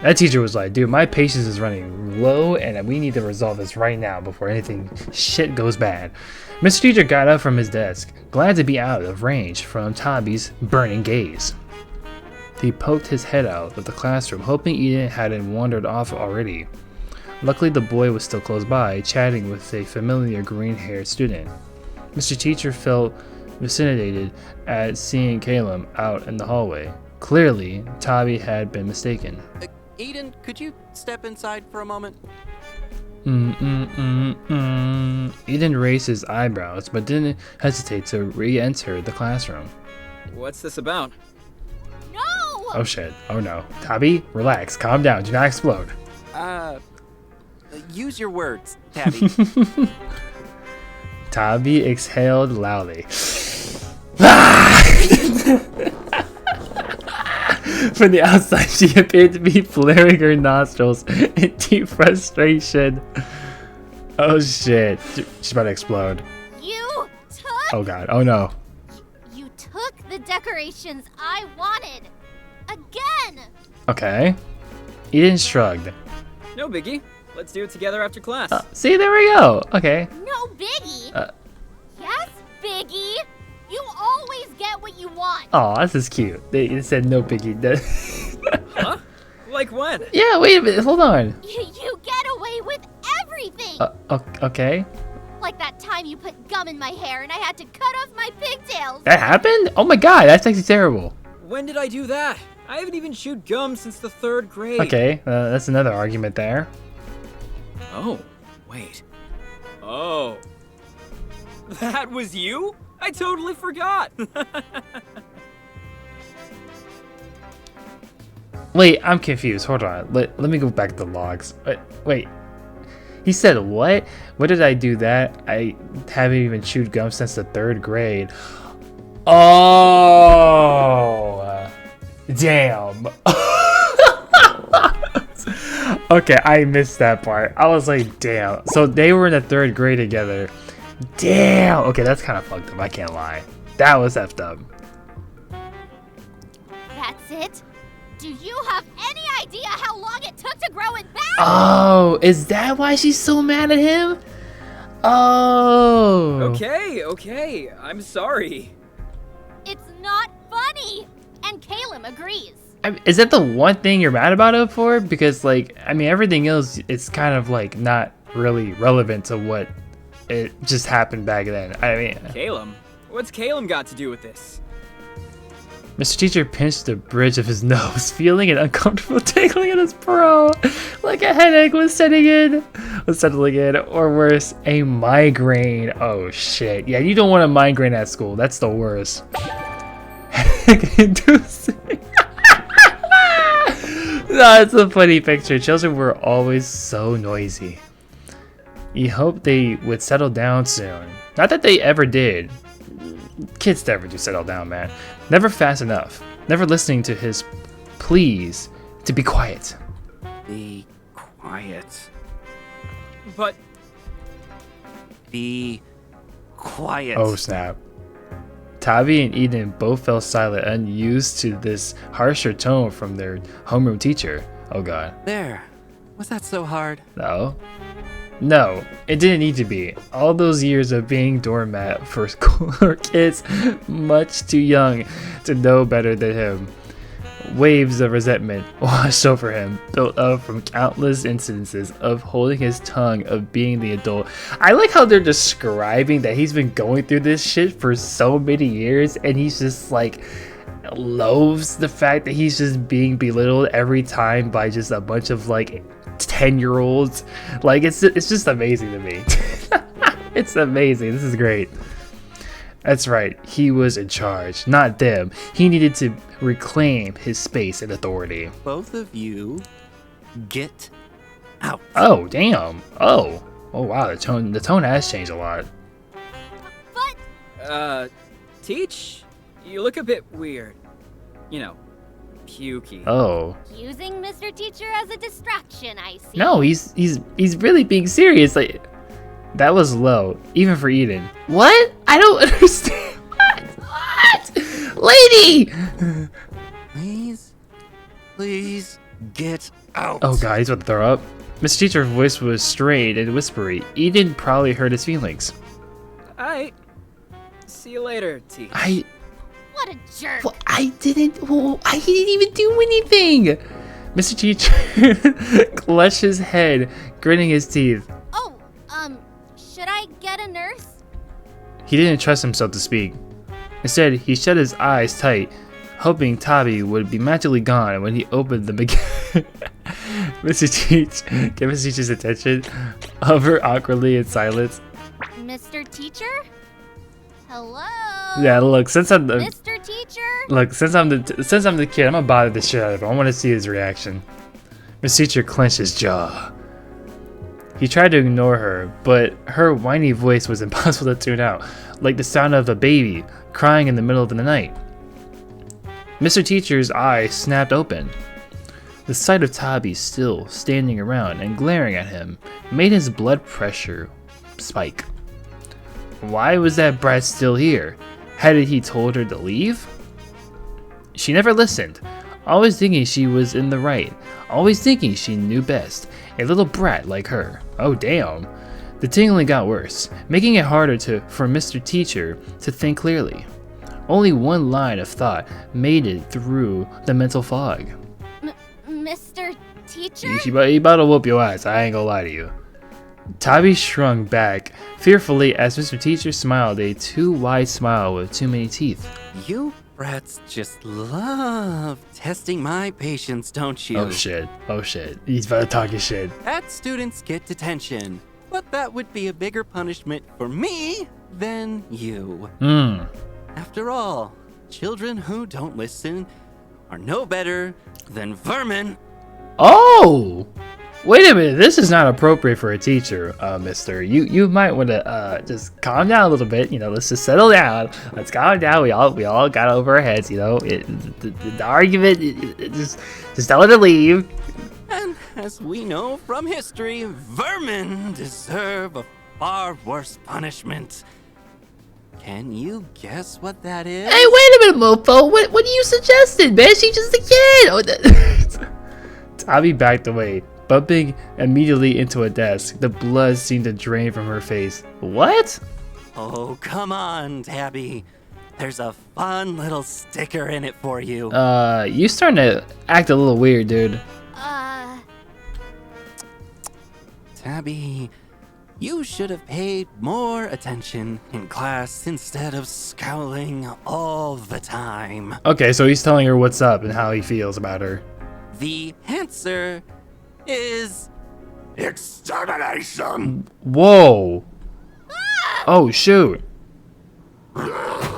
That teacher was like, dude, my patience is running low and we need to resolve this right now before anything shit goes bad. Mr. Teacher got up from his desk, glad to be out of range from Tabby's burning gaze. He poked his head out of the classroom, hoping Eden hadn't wandered off already. Luckily, the boy was still close by, chatting with a familiar green-haired student. Mr. Teacher felt fascinated at seeing Caleb out in the hallway. Clearly, Tabby had been mistaken. Eden, could you step inside for a moment? Eden raised his eyebrows, but didn't hesitate to re-enter the classroom. What's this about? No! Oh shit. Oh no. Tabby, relax. Calm down. Do not explode. Use your words, Tabby. Tabby exhaled loudly. From the outside, she appeared to be flaring her nostrils in deep frustration. Oh shit. She's about to explode. You took... Oh god. Oh no. You took the decorations I wanted. Again! Okay. Eden shrugged. No biggie. Let's do it together after class. See, there we go. Okay. No biggie. Yes, biggie. You always get what you want. Oh, this is cute. They said no biggie. Huh? Like when? Yeah, wait a minute. Hold on. You get away with everything. Okay. Like that time you put gum in my hair and I had to cut off my pigtails. That happened? Oh my god, that's actually terrible. When did I do that? I haven't even chewed gum since the 3rd grade. Okay, that's another argument there. Oh, wait. Oh. That was you? I totally forgot. Wait, I'm confused. Hold on. Let me go back to the logs. Wait. He said what? What did I do that? I haven't even chewed gum since the 3rd grade. Oh. Damn. Okay, I missed that part. I was like, damn. So they were in the 3rd grade together. Damn. Okay, that's kind of fucked up. I can't lie. That was effed up. That's it? Do you have any idea how long it took to grow it back? Oh, is that why she's so mad at him? Oh. Okay, I'm sorry. It's not funny. And Caleb agrees. Is that the one thing you're mad about it for? Because, like, I mean, everything else, it's kind of, like, not really relevant to what it just happened back then. I mean... Caleb? What's Caleb got to do with this? Mr. Teacher pinched the bridge of his nose, feeling an uncomfortable tingling in his brow, like a headache was settling in, or worse, a migraine. Oh shit! Yeah, you don't want a migraine at school. That's the worst. Headache-inducing. No, it's a funny picture. Children were always so noisy. He hoped they would settle down soon. Not that they ever did. Kids never do settle down, man. Never fast enough. Never listening to his pleas to be quiet. Be quiet. But... Be quiet. Oh snap. Tavi and Eden both fell silent, unused to this harsher tone from their homeroom teacher. Oh god. There. Was that so hard? No. No, it didn't need to be. All those years of being doormat for school or kids much too young to know better than him. Waves of resentment washed over him, built up from countless incidences of holding his tongue, of being the adult. I like how they're describing that he's been going through this shit for so many years, and he's just like loathes the fact that he's just being belittled every time by just a bunch of like 10-year-olds. Like it's just amazing to me. It's amazing. This is great. That's right. He was in charge, not them. He needed to reclaim his space and authority. Both of you, get out. Oh damn. Oh wow. The tone has changed a lot. But Teach, you look a bit weird. You know, pukey. Oh. using Mr. Teacher as a distraction, I see. No, he's really being serious. Like that was low, even for Eden. What? I don't understand. What? Lady! Please get out. Oh god, he's about to throw up. Mr. Teacher's voice was strained and whispery. Eden probably hurt his feelings. Alright. See you later, Teach. What a jerk. Well, he didn't even do anything. Mr. Teacher clutched his head, gritting his teeth. Oh, should I get a nurse? He didn't trust himself to speak. Instead, he shut his eyes tight, hoping Tabi would be magically gone when he opened them again. Mr. Teach, get Mr. Teacher's attention, hover awkwardly in silence. Mr. Teacher? Hello? Yeah, look, since I'm the Mr. Teacher? Look, since I'm the kid, I'm gonna bother the shit out of him. I want to see his reaction. Mr. Teacher clenched his jaw. He tried to ignore her, but her whiny voice was impossible to tune out, like the sound of a baby crying in the middle of the night. Mr. Teacher's eyes snapped open. The sight of Tabi still standing around and glaring at him made his blood pressure spike. Why was that brat still here? Hadn't he told her to leave? She never listened, always thinking she was in the right, always thinking she knew best. A little brat like her. Oh damn. The tingling got worse, making it harder for Mr. Teacher to think clearly. Only one line of thought made it through the mental fog. Mr. Teacher? He about to whoop your ass, I ain't gonna lie to you. Tabi shrunk back fearfully as Mr. Teacher smiled a too wide smile with too many teeth. You brats just love testing my patience, don't you? Oh shit. He's about to talk his shit. Bad students get detention, but that would be a bigger punishment for me than you. After all, children who don't listen are no better than vermin. Oh! Wait a minute, this is not appropriate for a teacher, mister. You might want to just calm down a little bit, you know, let's just settle down. Let's calm down, we all got over our heads, you know. The argument, just tell her to leave. And as we know from history, vermin deserve a far worse punishment. Can you guess what that is? Hey, wait a minute, mofo. What you suggested, man? She's just a kid. Oh, Tabby backed away, bumping immediately into a desk. The blood seemed to drain from her face. What? Oh, come on, Tabby. There's a fun little sticker in it for you. You starting to act a little weird, dude. Tabby, you should have paid more attention in class instead of scowling all the time. Okay, so he's telling her what's up and how he feels about her. The answer is extermination. Whoa. Oh, shoot.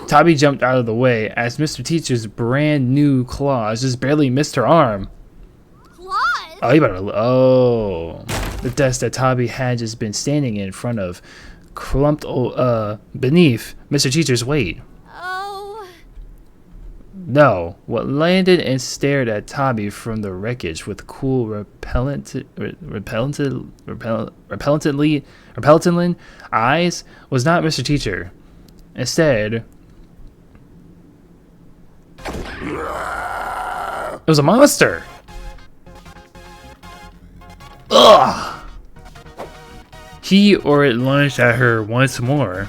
Tabby jumped out of the way as Mr. Teacher's brand new claws just barely missed her arm. Claws? Oh, you better. Oh. The desk that Tabby had just been standing in front of clumped beneath Mr. Teacher's weight. Oh. No, what landed and stared at Tabby from the wreckage with cool repellently eyes was not Mr. Teacher. Instead, it was a monster. Ugh! He or it lunged at her once more.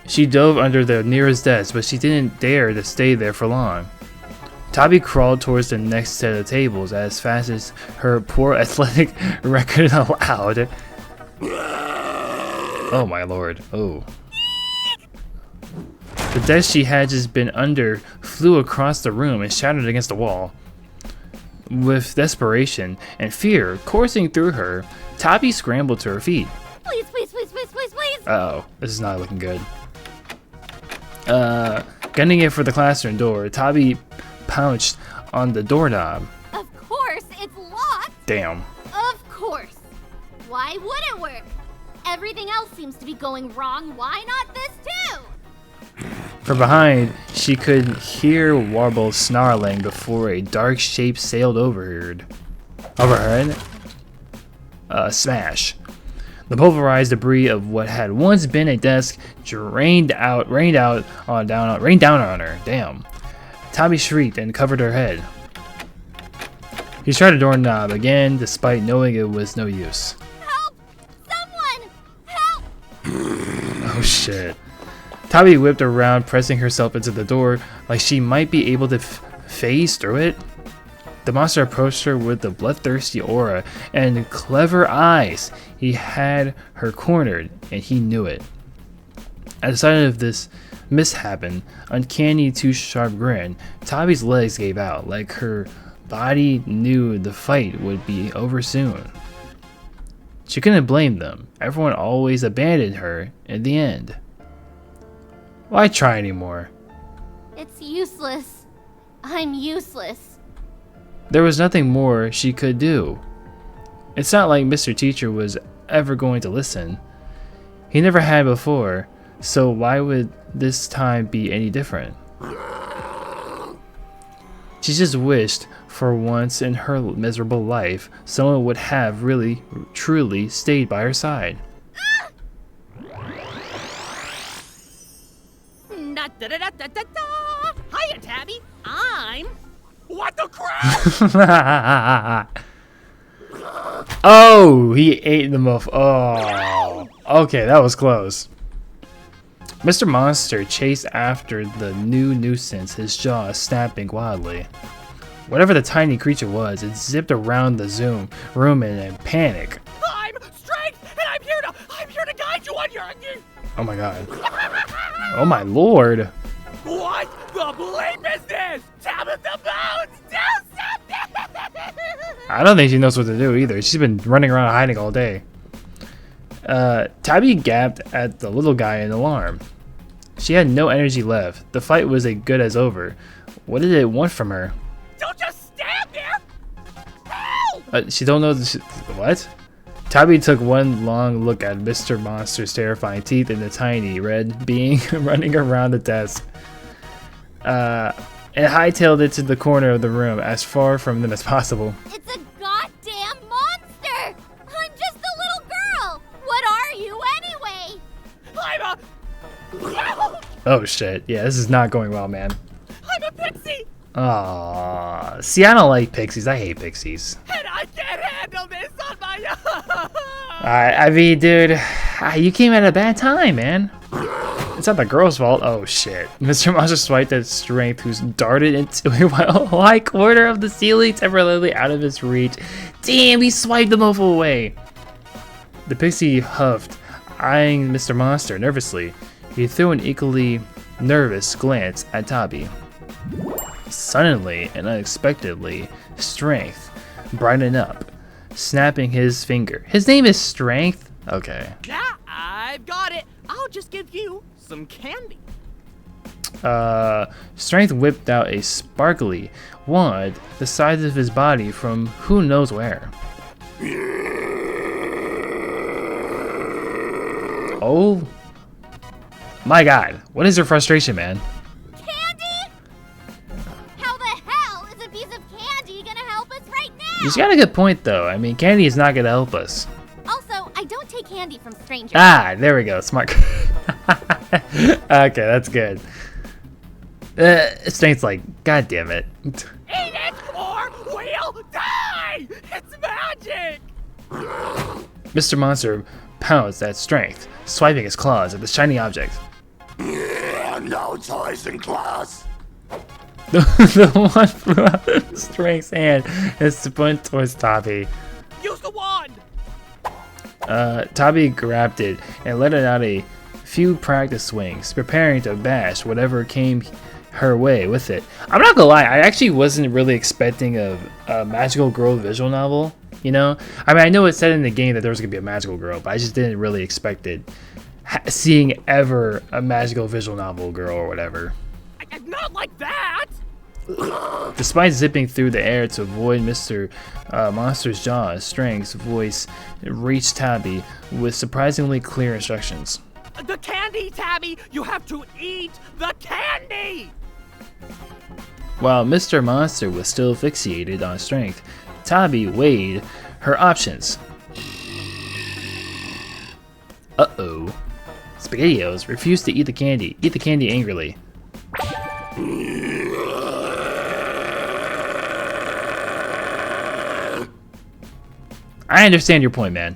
She dove under the nearest desk, but she didn't dare to stay there for long. Tabby crawled towards the next set of tables as fast as her poor athletic record allowed. Oh my lord. Oh. The desk she had just been under flew across the room and shattered against the wall. With desperation and fear coursing through her, Tabby scrambled to her feet. Please, please, please, please, please, please. Uh-oh, this is not looking good. Gunning it for the classroom door, Tabby pounced on the doorknob. Of course, it's locked. Damn. Of course. Why would it work? Everything else seems to be going wrong. Why not this too? From behind, she could hear Warble snarling before a dark shape sailed overhead. Smash. The pulverized debris of what had once been a desk rained down on her. Damn. Tabby shrieked and covered her head. He tried the doorknob again, despite knowing it was no use. Help! Someone! Help! Oh shit. Tabby whipped around, pressing herself into the door like she might be able to phase through it. The monster approached her with a bloodthirsty aura and clever eyes. He had her cornered, and he knew it. At the sight of this mishappen, uncanny too-sharp grin, Tabby's legs gave out, like her body knew the fight would be over soon. She couldn't blame them. Everyone always abandoned her in the end. Why try anymore? It's useless. I'm useless. There was nothing more she could do. It's not like Mr. Teacher was ever going to listen. He never had before, so why would this time be any different? She just wished, for once in her miserable life, someone would have really, truly stayed by her side. Hiya, Tabby. I'm... What the crap? Oh, he ate the muff. Oh, okay, that was close. Mr. Monster chased after the new nuisance, his jaws snapping wildly. Whatever the tiny creature was, it zipped around the room in a panic. I'm strength, and I'm here to guide you on your... Oh my god. Oh my lord. What the bleep is this? Tabitha Bones, do something! I don't think she knows what to do either. She's been running around hiding all day. Tabby gaped at the little guy in alarm. She had no energy left. The fight was as good as over. What did it want from her? Don't just stand there! Help! She don't know what? Tabby took one long look at Mr. Monster's terrifying teeth and the tiny red being running around the desk. And hightailed it to the corner of the room, as far from them as possible. It's a goddamn monster! I'm just a little girl! What are you anyway? Oh shit, yeah, this is not going well, man. I'm a pixie! Aww. See, I don't like pixies. I hate pixies. And I can't handle this on my own! I mean, dude, you came at a bad time, man. It's not the girl's fault. Oh shit. Mr. Monster swiped at Strength, who's darted into a high corner of the ceiling, temporarily out of his reach. Damn, he swiped the mofo away. The pixie huffed, eyeing Mr. Monster nervously. He threw an equally nervous glance at Tabi. Suddenly and unexpectedly, Strength brightened up, snapping his finger. His name is Strength? Okay. Yeah, I've got it. I'll just give you some candy. Strength whipped out a sparkly wand the size of his body from who knows where. Oh my god, what is your frustration, man? Candy? How the hell is a piece of candy gonna help us right now? He's got a good point though. I mean, candy is not gonna help us. Also, I don't take candy from strangers. Ah, there we go, smart. Okay, that's good. Strength's like, god damn it. Eat it or we'll die! It's magic! Mr. Monster pounced at Strength, swiping his claws at the shiny object. No toys in class. The one flew out of Strength's hand and spun towards Tabi. Use the wand! Tabi grabbed it and let it out a few practice swings, preparing to bash whatever came her way with it. I'm not gonna lie, I actually wasn't really expecting a magical girl visual novel, you know? I mean, I know it said in the game that there was gonna be a magical girl, but I just didn't really expect it. Seeing ever a magical visual novel girl or whatever. Not like that! Despite zipping through the air to avoid Mr. Monster's jaws, Strength's voice reached Tabi with surprisingly clear instructions. The candy, Tabi! You have to eat the candy! While Mr. Monster was still fixated on Strength, Tabi weighed her options. Uh-oh. SpaghettiOs refused to eat the candy. Eat the candy angrily. I understand your point, man.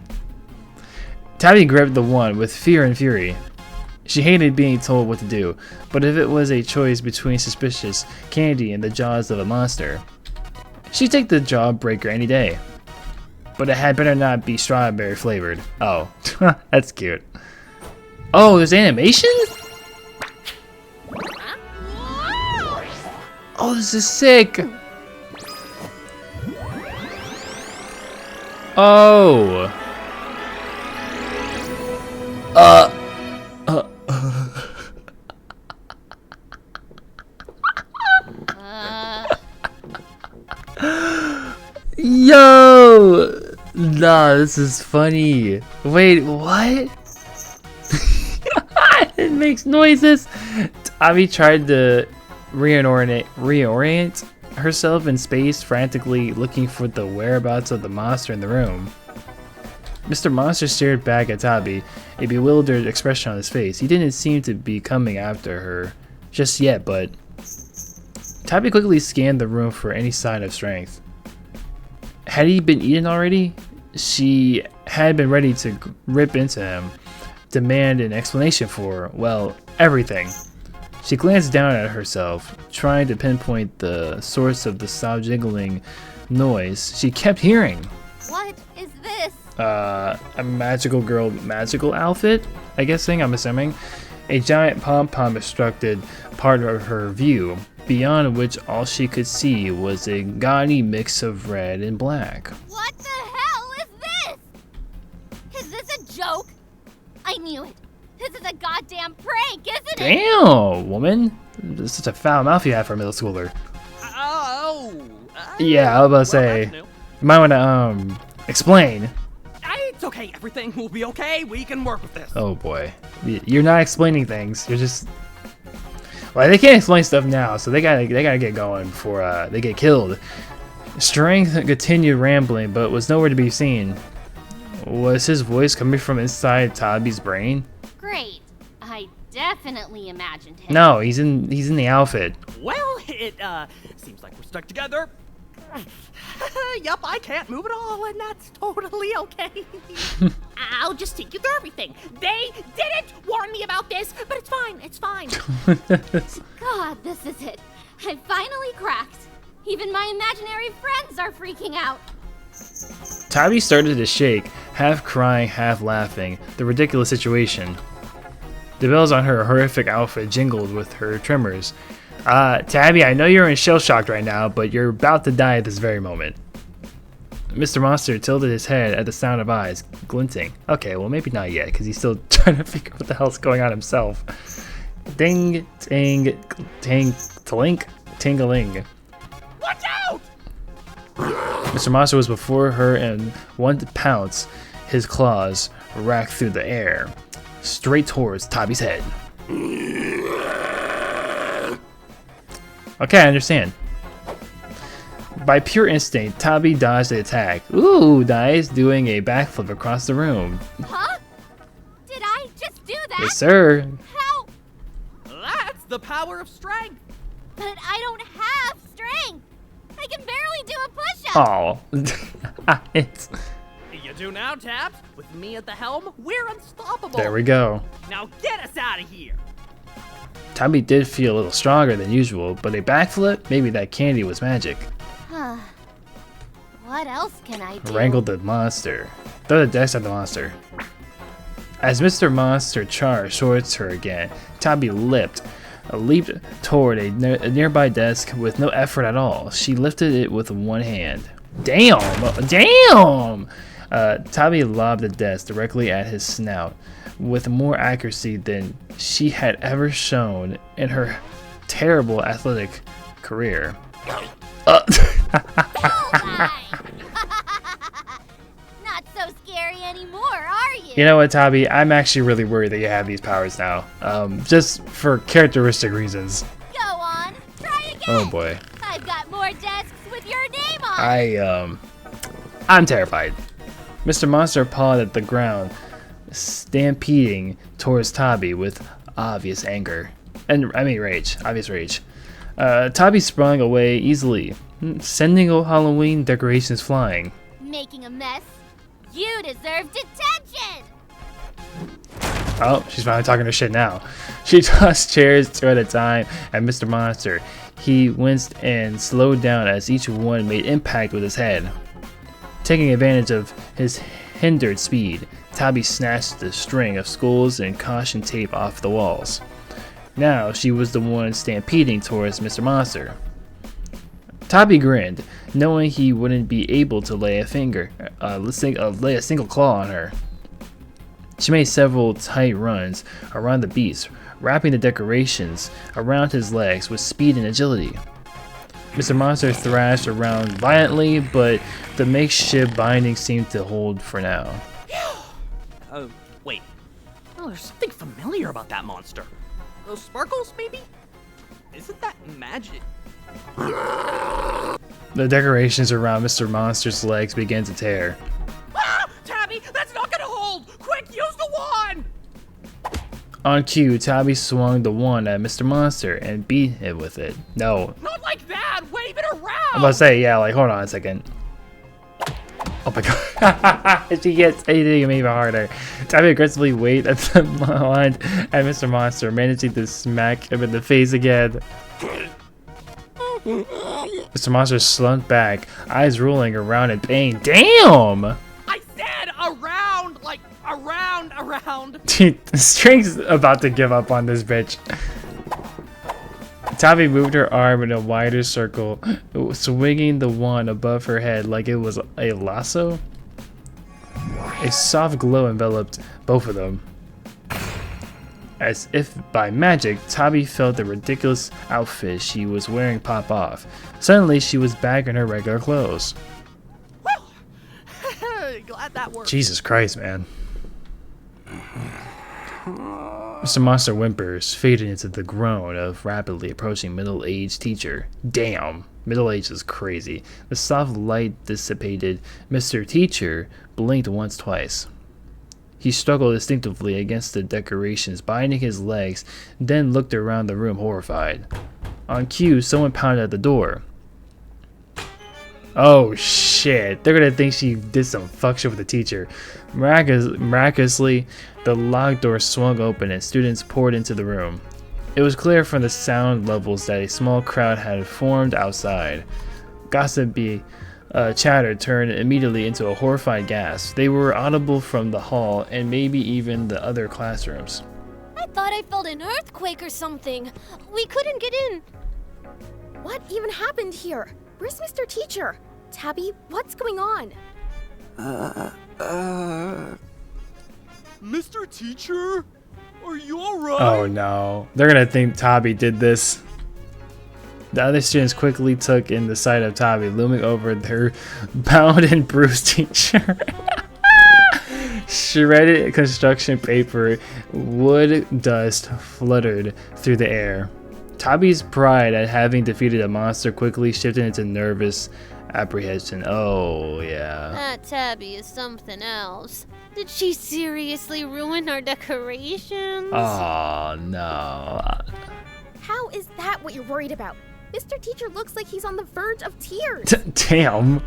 Tabi grabbed the wand with fear and fury. She hated being told what to do, but if it was a choice between suspicious candy and the jaws of a monster, she'd take the jawbreaker any day. But it had better not be strawberry flavored. Oh, that's cute. Oh, there's animation? Oh, this is sick! Oh! Yo! Nah, this is funny. Wait, what? It makes noises. Tabi tried to reorient herself in space, frantically looking for the whereabouts of the monster in the room. Mr. Monster stared back at Tabi, a bewildered expression on his face. He didn't seem to be coming after her just yet, but Tabi quickly scanned the room for any sign of Strength. Had he been eaten already? She had been ready to rip into him, demand an explanation for, well, everything. She glanced down at herself, trying to pinpoint the source of the soft jiggling noise she kept hearing. What is this? A magical girl magical outfit, I'm assuming. A giant pom-pom obstructed part of her view, beyond which all she could see was a gaudy mix of red and black. What the hell is this? Is this a joke? I knew it. This is a goddamn prank, isn't it? Damn, woman. This is such a foul mouth you have for a middle schooler. Yeah, I was about to say, you might want to, explain. It's okay, everything will be okay. We can work with this. Oh boy. You're not explaining things. You're just... Well, they can't explain stuff now, so they gotta get going before they get killed. Strength continued rambling, but was nowhere to be seen. Was his voice coming from inside Tabi's brain? Great. I definitely imagined him. No, he's in the outfit. Well, it seems like we're stuck together. Yup, I can't move at all, and that's totally okay. I'll just take you through everything. They didn't warn me about this, but it's fine, it's fine. God, this is it. I finally cracked. Even my imaginary friends are freaking out. Tabby started to shake, half crying, half laughing. The ridiculous situation. The bells on her horrific outfit jingled with her tremors. Tabby, I know you're in shell shock right now, but you're about to die at this very moment. Mr. Monster tilted his head at the sound of eyes glinting. Okay, well maybe not yet, because he's still trying to figure out what the hell's going on himself. Ding, ting, ting, tlink, tingling. Watch out! Mr. Monster was before her and one pounce, his claws racked through the air, straight towards Tabby's head. Okay, I understand. By pure instinct, Tabby dodged the attack. Ooh, nice, doing a backflip across the room. Huh? Did I just do that? Yes, sir. How? That's the power of strength. But I don't have strength. I can barely do a push-up. Oh, it's You do now, Tabs. With me at the helm, we're unstoppable. there we go. Now get us out of here. Tabby did feel a little stronger than usual, but a backflip? Maybe that candy was magic. Huh. What else can I do? Wrangled the monster. Throw the desk at the monster. As Mr. Monster charged towards her again, Tabby leaped toward a nearby desk with no effort at all. She lifted it with one hand. Damn! Damn! Tabby lobbed the desk directly at his snout with more accuracy than she had ever shown in her terrible athletic career. Not so scary anymore, are you? You know what, Tabby? I'm actually really worried that you have these powers now. Just for characteristic reasons. Go on, try again. Oh boy. I've got more desks with your name on. I'm terrified. Mr. Monster pawed at the ground, stampeding towards Tabby with obvious anger. Obvious rage. Tabby sprung away easily, sending Halloween decorations flying. Making a mess? You deserve detention! Oh, she's finally talking her shit now. She tossed chairs two at a time at Mr. Monster. He winced and slowed down as each one made impact with his head. Taking advantage of his hindered speed, Tabby snatched the string of skulls and caution tape off the walls. Now she was the one stampeding towards Mr. Monster. Tabby grinned, knowing he wouldn't be able to lay a single claw on her. She made several tight runs around the beast, wrapping the decorations around his legs with speed and agility. Mr. Monster thrashed around violently, but the makeshift binding seemed to hold for now. Wait. Oh, there's something familiar about that monster. Those sparkles, maybe? Isn't that magic? The decorations around Mr. Monster's legs began to tear. Ah! Tabby, that's not gonna hold! Quick, use the wand! On cue, Tabby swung the wand at Mr. Monster and beat it with it. No. Not like that! Wave it around! I'm about to say, yeah, like, hold on a second. Oh my god. She gets anything even harder. Tabby aggressively waved at the wand at Mr. Monster, managing to smack him in the face again. Mr. Monster slumped back, eyes rolling around in pain. Damn! I said around! Like, around! The string's about to give up on this bitch. Tabby moved her arm in a wider circle, swinging the wand above her head like it was a lasso. A soft glow enveloped both of them. As if by magic, Tabby felt the ridiculous outfit she was wearing pop off. Suddenly, she was back in her regular clothes. Well, glad that worked. Jesus Christ, man. Mr. Monster whimpers, fading into the groan of rapidly approaching middle-aged teacher. Damn, middle-aged is crazy. The soft light dissipated. Mr. Teacher blinked once, twice. He struggled instinctively against the decorations, binding his legs, then looked around the room horrified. On cue, someone pounded at the door. Oh shit, they're gonna think she did some fuck shit with the teacher. Miraculously, the locked door swung open and students poured into the room. It was clear from the sound levels that a small crowd had formed outside. Gossipy chatter turned immediately into a horrified gasp. They were audible from the hall and maybe even the other classrooms. I thought I felt an earthquake or something. We couldn't get in. What even happened here? Where's Mr. Teacher? Tabby, what's going on? Mr. Teacher? Are you alright? Oh no. They're gonna think Tabby did this. The other students quickly took in the sight of Tabby looming over their bound and bruised teacher. Shredded construction paper, wood dust fluttered through the air. Tabby's pride at having defeated a monster quickly shifted into nervous apprehension. Oh, yeah. That Tabby is something else. Did she seriously ruin our decorations? Oh, no. How is that what you're worried about? Mr. Teacher looks like he's on the verge of tears. Damn.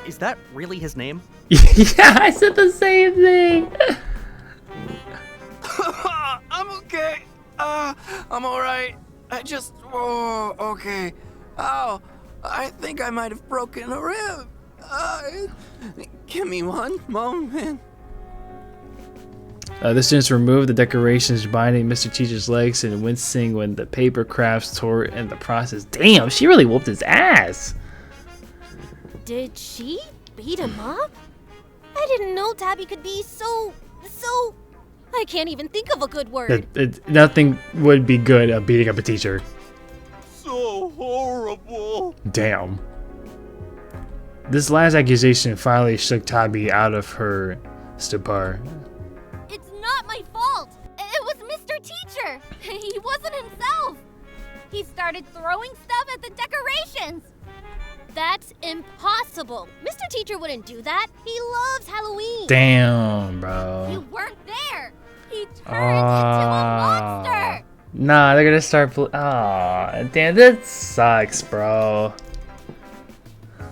Is that really his name? Yeah, I said the same thing. I'm okay. I'm alright. Okay. Oh, I think I might have broken a rib. Give me one moment. The students removed the decorations binding Mr. Teacher's legs and wincing when the paper crafts tore in the process. Damn, she really whooped his ass. Did she beat him up? I didn't know Tabby could be so... I can't even think of a good word. Nothing would be good at beating up a teacher. So horrible. Damn. This last accusation finally shook Tabby out of her stupor. It's not my fault. It was Mr. Teacher. He wasn't himself. He started throwing stuff at the decorations. That's impossible. Mr. Teacher wouldn't do that. He loves Halloween. Damn, bro. You weren't there. He turned into a monster. Nah, they're gonna start. Damn, that sucks, bro.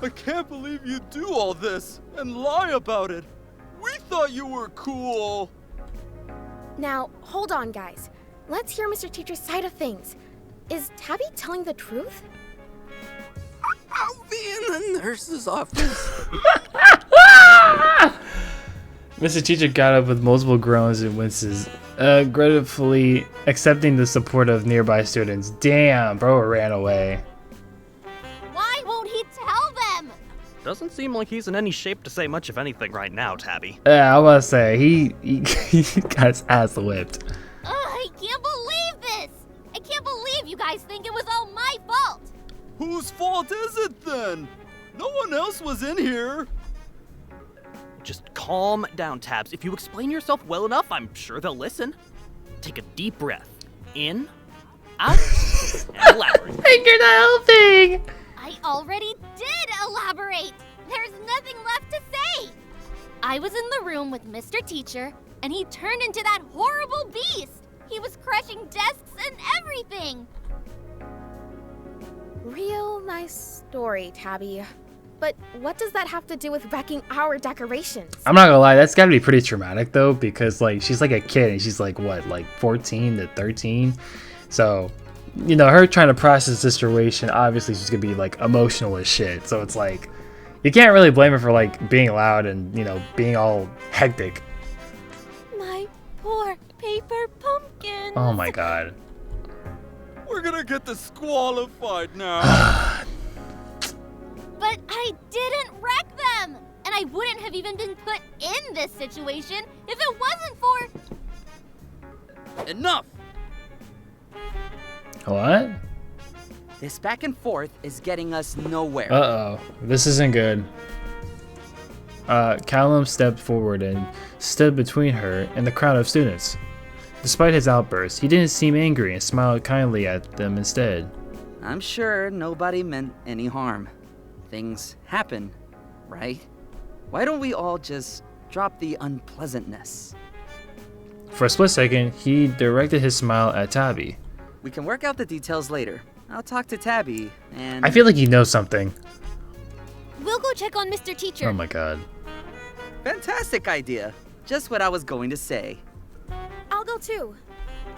I can't believe you do all this and lie about it. We thought you were cool. Now, hold on, guys. Let's hear Mr. Teacher's side of things. Is Tabby telling the truth? I'll be in the nurse's office. Mr. Teacher got up with multiple groans and winces, gratefully accepting the support of nearby students. Damn, bro ran away. Why won't he tell them? Doesn't seem like he's in any shape to say much of anything right now, Tabby. Yeah, I was to say, he got his ass whipped. I can't believe this. I can't believe you guys think it was all my fault. Whose fault is it then? No one else was in here. Just calm down, Tabs. If you explain yourself well enough, I'm sure they'll listen. Take a deep breath. In, out, and elaborate. You're not helping! I already did elaborate. There's nothing left to say. I was in the room with Mr. Teacher, and he turned into that horrible beast. He was crushing desks and everything. Real nice story, Tabby. But what does that have to do with wrecking our decorations? I'm not gonna lie, that's gotta be pretty traumatic though, because like she's like a kid and she's like what, like 14 to 13? So, you know, her trying to process the situation, obviously she's gonna be like emotional as shit. So it's like, you can't really blame her for like being loud and, you know, being all hectic. My poor paper pumpkin. Oh my god. We're gonna get disqualified now. But I didn't wreck them. And I wouldn't have even been put in this situation if it wasn't for... Enough! What? This back and forth is getting us nowhere. Uh-oh. This isn't good. Callum stepped forward and stood between her and the crowd of students. Despite his outburst, he didn't seem angry and smiled kindly at them instead. I'm sure nobody meant any harm. Things happen, right? Why don't we all just Drop the unpleasantness. For a split second, he directed his smile at Tabby. We can work out the details later. I'll talk to Tabby and... I feel like he knows something. We'll go check on Mr. Teacher. Oh my god. Fantastic idea. Just what I was going to say. I'll go too.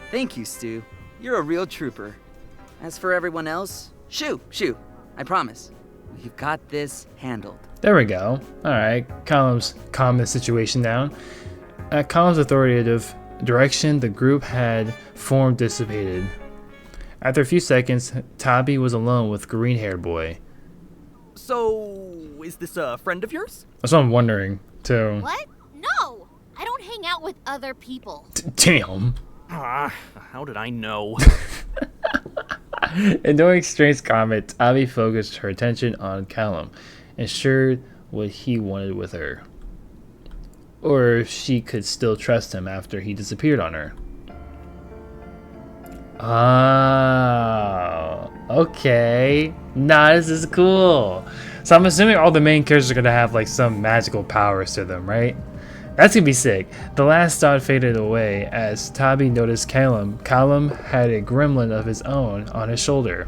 Thank you, Stu. You're a real trooper. As for everyone else, shoo. I promise. We've got this handled. There we go. Alright, Callum's calmed the situation down. At Callum's authoritative direction, the group had form dissipated. After a few seconds, Tabby was alone with green-haired boy. So, is this a friend of yours? That's what I'm wondering, too. What? No! I don't hang out with other people. Damn. How did I know? Ignoring Strange's comment, Tabby focused her attention on Callum, ensured what he wanted with her. Or if she could still trust him after he disappeared on her. Oh, okay. Nah, this is cool. So I'm assuming all the main characters are gonna have like some magical powers to them, right? That's gonna be sick. The last thought faded away as Tabby noticed Callum. Callum had a gremlin of his own on his shoulder.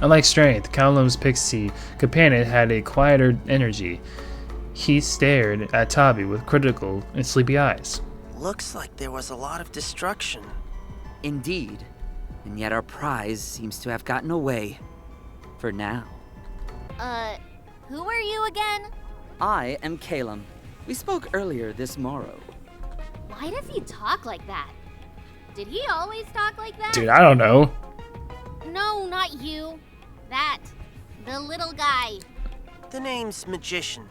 Unlike Strength, Callum's pixie companion had a quieter energy. He stared at Tabby with critical and sleepy eyes. Looks like there was a lot of destruction. Indeed. And yet our prize seems to have gotten away. For now. Who are you again? I am Calum. We spoke earlier this morrow. Why does he talk like that? Did he always talk like that? Dude, I don't know. No, not you. That. The little guy. The name's Magician.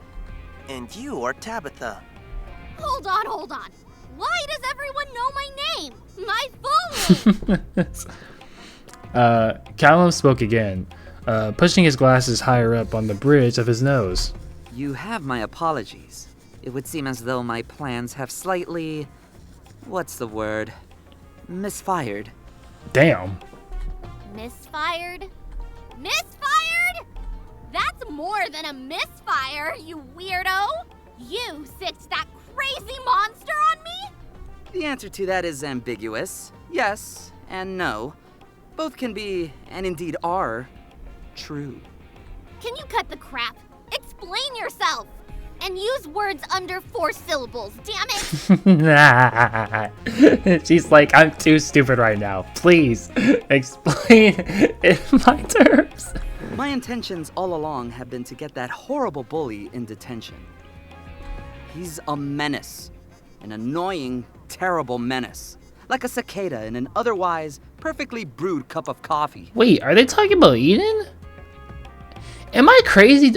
And you are Tabitha. Hold on. Why does everyone know my name? My full name! Callum spoke again, pushing his glasses higher up on the bridge of his nose. You have my apologies. It would seem as though my plans have slightly... what's the word? Misfired. Damn. Misfired? Misfired? That's more than a misfire, you weirdo! You sicked that crazy monster on me? The answer to that is ambiguous. Yes and no. Both can be, and indeed are, true. Can you cut the crap? Explain yourself! And use words under 4 syllables, damn it! She's like, I'm too stupid right now. Please, explain in my terms. My intentions all along have been to get that horrible bully in detention. He's a menace. An annoying, terrible menace. Like a cicada in an otherwise perfectly brewed cup of coffee. Wait, are they talking about Eden? Am I crazy?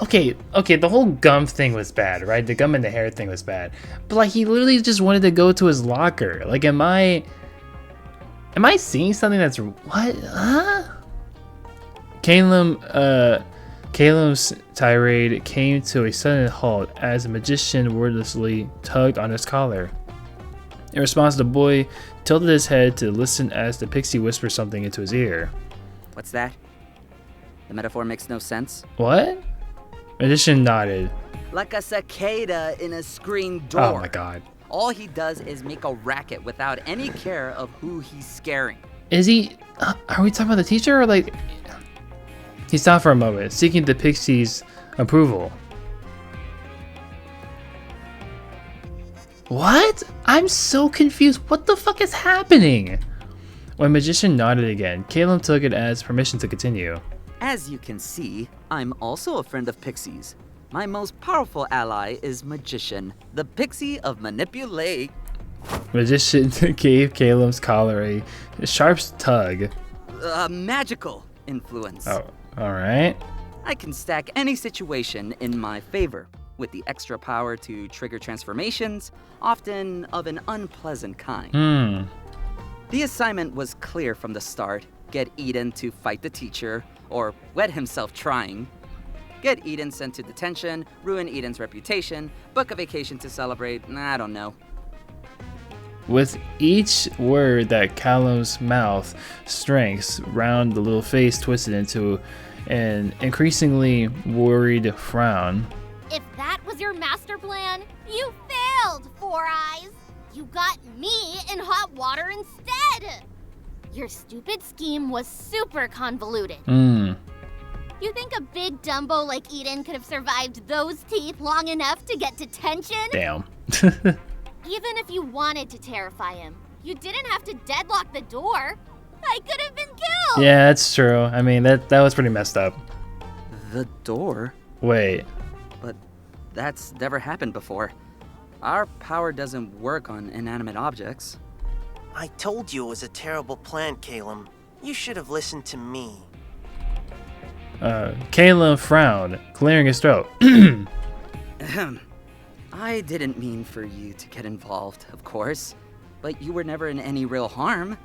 Okay, the whole gum thing was bad, right? The gum and the hair thing was bad. But like, he literally just wanted to go to his locker. Like, am I seeing something that's, what? Huh? Caleb's tirade came to a sudden halt as the magician wordlessly tugged on his collar. In response, the boy tilted his head to listen as the pixie whispered something into his ear. What's that? The metaphor makes no sense. What? Magician nodded. Like a cicada in a screen door. Oh my god. All he does is make a racket without any care of who he's scaring. Is he... are we talking about the teacher or like... He stopped for a moment, seeking the pixie's approval. What? I'm so confused. What the fuck is happening? When Magician nodded again, Caleb took it as permission to continue. As you can see, I'm also a friend of Pixie's. My most powerful ally is Magician, the Pixie of Manipulate. Magician gave Caleb's collar a sharp tug. Magical influence. Oh, alright. I can stack any situation in my favor, with the extra power to trigger transformations, often of an unpleasant kind. The assignment was clear from the start. Get Eden to fight the teacher, or wet himself trying. Get Eden sent to detention, ruin Eden's reputation, book a vacation to celebrate, I don't know. With each word that Callum's mouth strengths round the little face twisted into an increasingly worried frown. If that was your master plan? You failed, Four Eyes! You got me in hot water instead! Your stupid scheme was super convoluted. You think a big Dumbo like Eden could have survived those teeth long enough to get detention? Damn. Even if you wanted to terrify him, you didn't have to deadlock the door. I could have been killed! Yeah, that's true. I mean, that was pretty messed up. The door? Wait. But that's never happened before. Our power doesn't work on inanimate objects. I told you it was a terrible plan, Caleb. You should have listened to me. Caleb frowned, clearing his throat. I didn't mean for you to get involved, of course. But you were never in any real harm.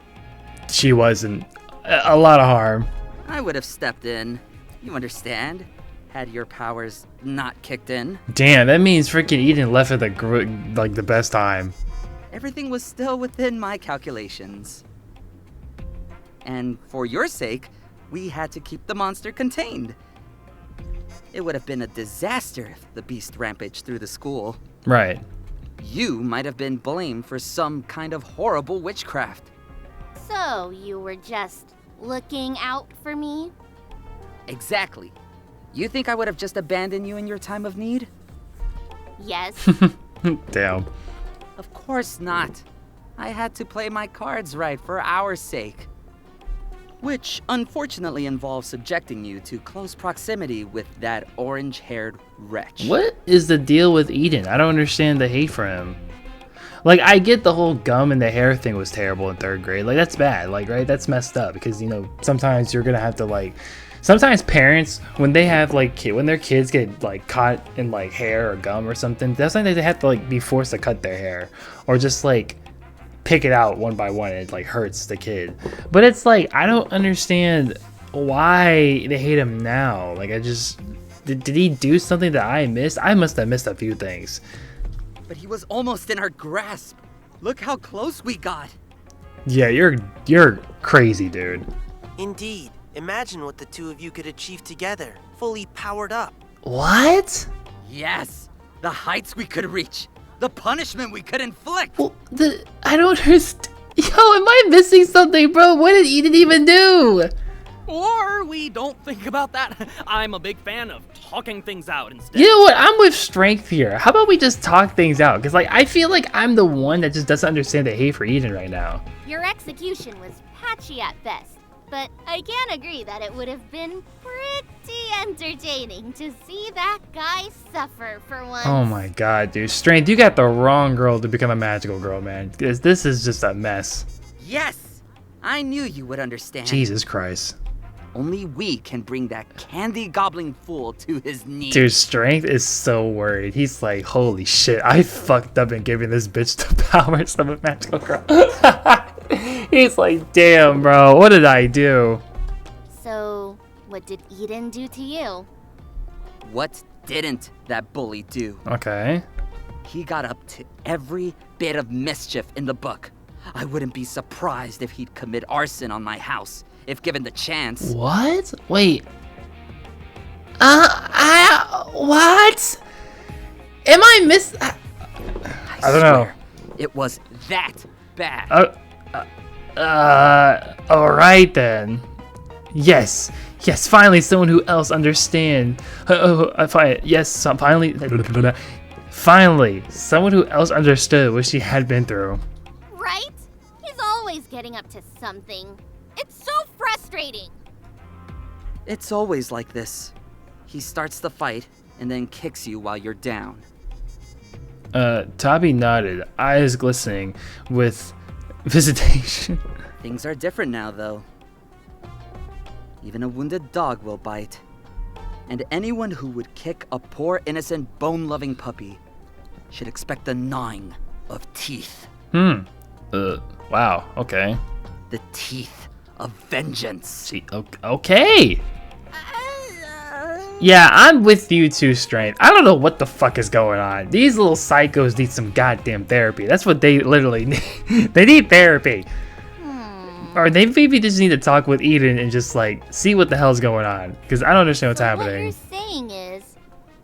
She wasn't. A lot of harm. I would have stepped in. You understand? Had your powers not kicked in. Damn, that means freaking Eden left at the best time. Everything was still within my calculations. And for your sake, we had to keep the monster contained. It would have been a disaster if the beast rampaged through the school. Right. You might have been blamed for some kind of horrible witchcraft. So, you were just looking out for me? Exactly. You think I would have just abandoned you in your time of need? Yes. Damn. Of course not. I had to play my cards right for our sake. Which unfortunately involves subjecting you to close proximity with that orange-haired wretch. What is the deal with Eden? I don't understand the hate for him. Like, I get the whole gum and the hair thing was terrible in 3rd grade. Like, that's bad. Like, right? That's messed up because, you know, sometimes you're gonna have to, like... Sometimes parents, when they have, like, when their kids get, like, caught in, like, hair or gum or something, that's like they have to, like, be forced to cut their hair. Or just, like, pick it out one by one and it, like, hurts the kid. But it's, like, I don't understand why they hate him now. Like, I just... Did he do something that I missed? I must have missed a few things. But he was almost in our grasp. Look how close we got. Yeah, you're crazy, dude. Indeed. Imagine what the two of you could achieve together, fully powered up. What? Yes. The heights we could reach. The punishment we could inflict. Well, I don't understand. Yo, am I missing something, bro? What did Eden even do? Or we don't think about that. I'm a big fan of talking things out instead. You know what? I'm with Strength here. How about we just talk things out? Because, like, I feel like I'm the one that just doesn't understand the hate for Eden right now. Your execution was patchy at best, but I can agree that it would have been pretty entertaining to see that guy suffer for once. Oh my god, dude. Strength, you got the wrong girl to become a magical girl, man. This is just a mess. Yes. I knew you would understand. Jesus Christ. Only we can bring that candy gobbling fool to his knees. Dude, Strength is so worried. He's like, holy shit, I fucked up in giving this bitch the powers of a magical girl. He's like, damn, bro, what did I do? So, what did Eden do to you? What didn't that bully do? Okay. He got up to every bit of mischief in the book. I wouldn't be surprised if he'd commit arson on my house, if given the chance. What? Wait. What? Am I I don't know. It was that bad. Alright then. Yes, finally someone who else understands. Finally, someone who else understood what she had been through. Right? He's always getting up to something. It's so frustrating. It's always like this. He starts the fight and then kicks you while you're down. Tabi nodded, eyes glistening with visitation. Things are different now, though. Even a wounded dog will bite. And anyone who would kick a poor, innocent, bone-loving puppy should expect a gnawing of teeth. Wow, okay. The teeth of vengeance. See, okay. Yeah, I'm with you too, Strength. I don't know what the fuck is going on. These little psychos need some goddamn therapy. That's what they literally need. They need therapy. Or they maybe just need to talk with Eden and just like see what the hell's going on. Because I don't understand what's happening. What you're saying is,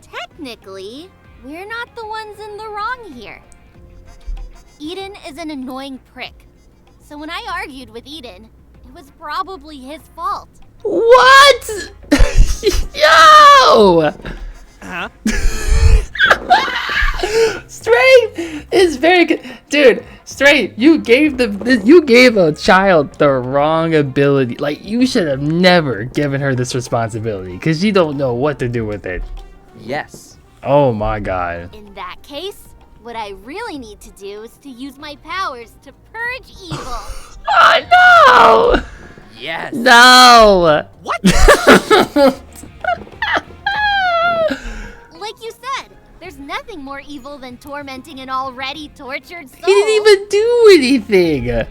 technically, We're not the ones in the wrong here. Eden is an annoying prick. So when I argued with Eden, it was probably his fault. What? Yo! Huh? Straight is very good, dude. Straight, you gave a child the wrong ability. Like, you should have never given her this responsibility because you don't know what to do with it. Yes. Oh my god. In that case, what I really need to do is to use my powers to purge evil. Oh no! Yes. No! What? Like you said, there's nothing more evil than tormenting an already tortured soul. He didn't even do anything!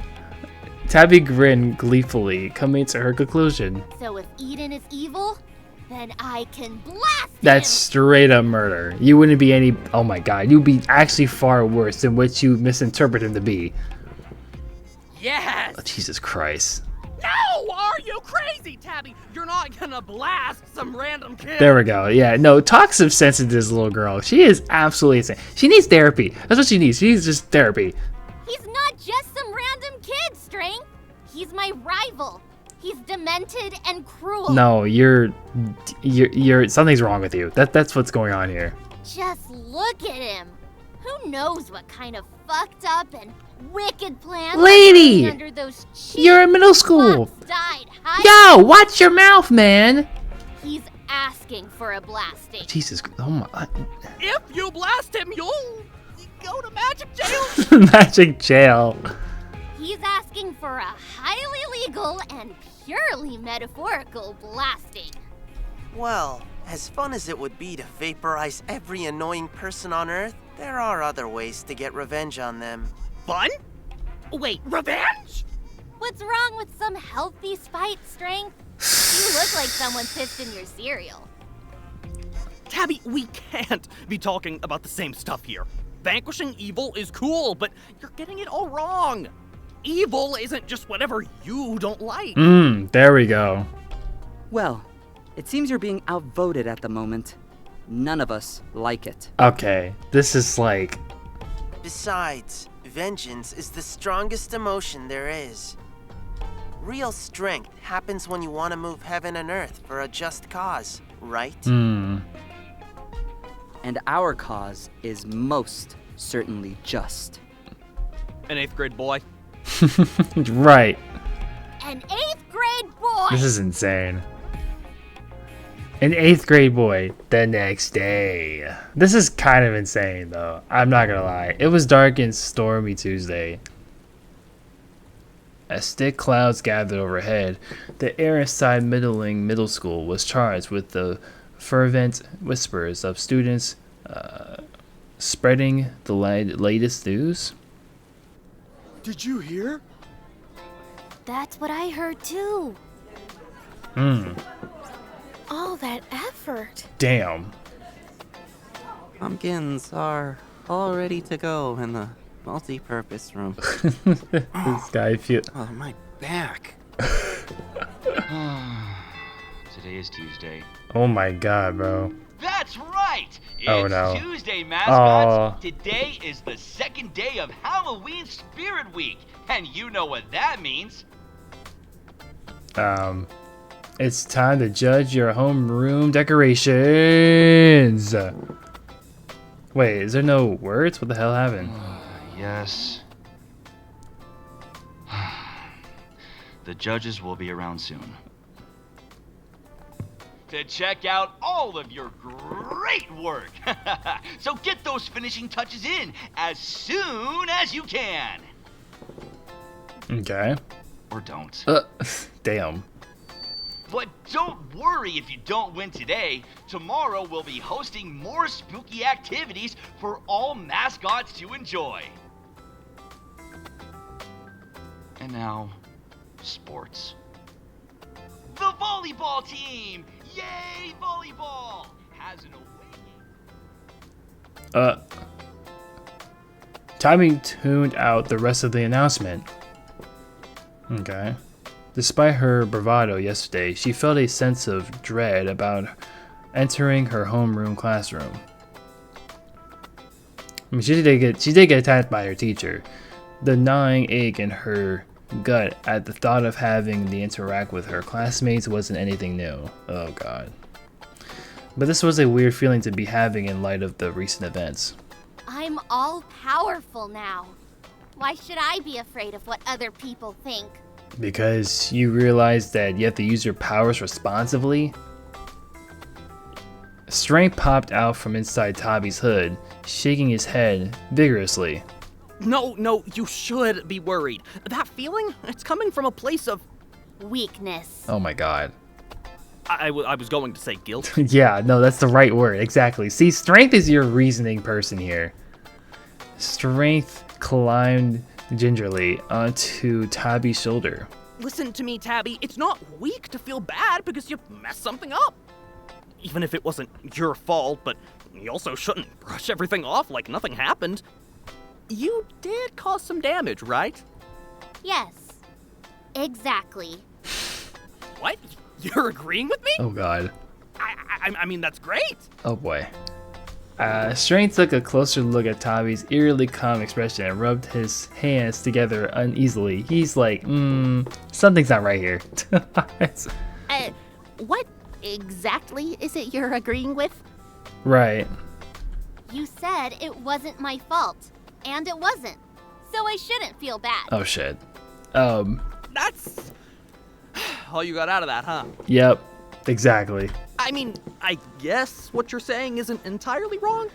Tabby grinned gleefully, coming to her conclusion. So if Eden is evil, then I can blast That's him. straight up murder. You wouldn't be any. Oh my god, you'd be actually far worse than what you misinterpret him to be. Yes. Oh, Jesus Christ. No, are you crazy, Tabby? You're not gonna blast some random kid. There we go. Yeah, no, talk some sense into this little girl. She is absolutely insane. She needs therapy. That's what she needs. She needs just therapy. He's not just some random kid, Strength. He's my rival. He's demented and cruel. No, you're something's wrong with you. That's what's going on here. Just look at him. Who knows what kind of fucked up and wicked plans Lady! under those cheap You're in middle school. box-dyed high. Yo, watch your mouth, man. He's asking for a blasting. Jesus. Oh my. If you blast him, you'll go to magic jail. Magic jail. He's asking for a highly legal and purely metaphorical blasting. Well, as fun as it would be to vaporize every annoying person on Earth, there are other ways to get revenge on them. Fun? Wait, revenge? What's wrong with some healthy spite, Strength? You look like someone pissed in your cereal. Tabby, we can't be talking about the same stuff here. Vanquishing evil is cool, but you're getting it all wrong. Evil isn't just whatever you don't like. There we go. Well, it seems you're being outvoted at the moment. None of us like it. Okay, this is like. Besides, vengeance is the strongest emotion there is. Real strength happens when you want to move heaven and earth for a just cause, right? And our cause is most certainly just. An 8th grade boy. Right. An 8th grade boy! This is insane. An 8th grade boy the next day. This is kind of insane, though. I'm not gonna lie. It was dark and stormy Tuesday. As thick clouds gathered overhead, the air inside Middle School was charged with the fervent whispers of students spreading the latest news. Did you hear? That's what I heard too. All that effort. Damn. Pumpkins are all ready to go in the multi-purpose room. This guy feel. Oh, my back. Today is Tuesday. Oh my god, bro. That's right! It's Oh, no. Tuesday, mascots. Aw. Today is the second day of Halloween Spirit Week. And you know what that means. It's time to judge your homeroom decorations. Wait, is there no words? What the hell happened? Yes. The judges will be around soon. To check out all of your great work. So get those finishing touches in as soon as you can. Okay. Or don't. Damn. But don't worry if you don't win today. Tomorrow we'll be hosting more spooky activities for all mascots to enjoy. And now, sports. The volleyball team! Yay, volleyball! Has an away game. Tommy tuned out the rest of the announcement. Okay. Despite her bravado yesterday, she felt a sense of dread about entering her homeroom classroom. I mean, she did get attacked by her teacher. The gnawing ache in her gut at the thought of having to interact with her classmates wasn't anything new. Oh god. But this was a weird feeling to be having in light of the recent events. I'm all powerful now. Why should I be afraid of what other people think? Because you realize that you have to use your powers responsibly? Strength popped out from inside Tabby's hood, shaking his head vigorously. No, you should be worried. That feeling, it's coming from a place of weakness. Oh my god. I was going to say guilt. Yeah, no, that's the right word, exactly. See, Strength is your reasoning person here. Strength climbed gingerly onto Tabby's shoulder. Listen to me, Tabby. It's not weak to feel bad because you messed something up. Even if it wasn't your fault, but you also shouldn't brush everything off like nothing happened. You did cause some damage, right? Yes, exactly. What? You're agreeing with me? Oh god. I mean, that's great. Oh boy. Strength took a closer look at Tabby's eerily calm expression and rubbed his hands together uneasily. He's like, something's not right here. What exactly is it you're agreeing with? Right. You said it wasn't my fault, and it wasn't, so I shouldn't feel bad. Oh shit. That's all you got out of that, huh? Yep. Exactly. I mean, I guess what you're saying isn't entirely wrong.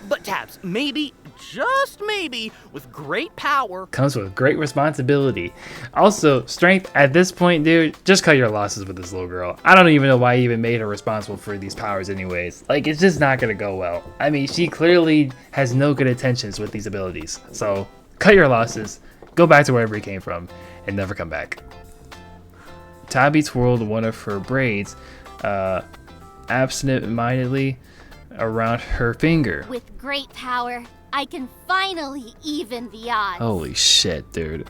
But Tabs, maybe, just maybe, with great power comes with great responsibility. Also, Strength, at this point, dude, just cut your losses with this little girl. I don't even know why you even made her responsible for these powers anyways. Like, it's just not gonna go well. I mean, she clearly has no good intentions with these abilities. So, cut your losses, go back to wherever you came from, and never come back. Tabby twirled one of her braids absent-mindedly around her finger. With great power, I can finally even the odds. Holy shit, dude.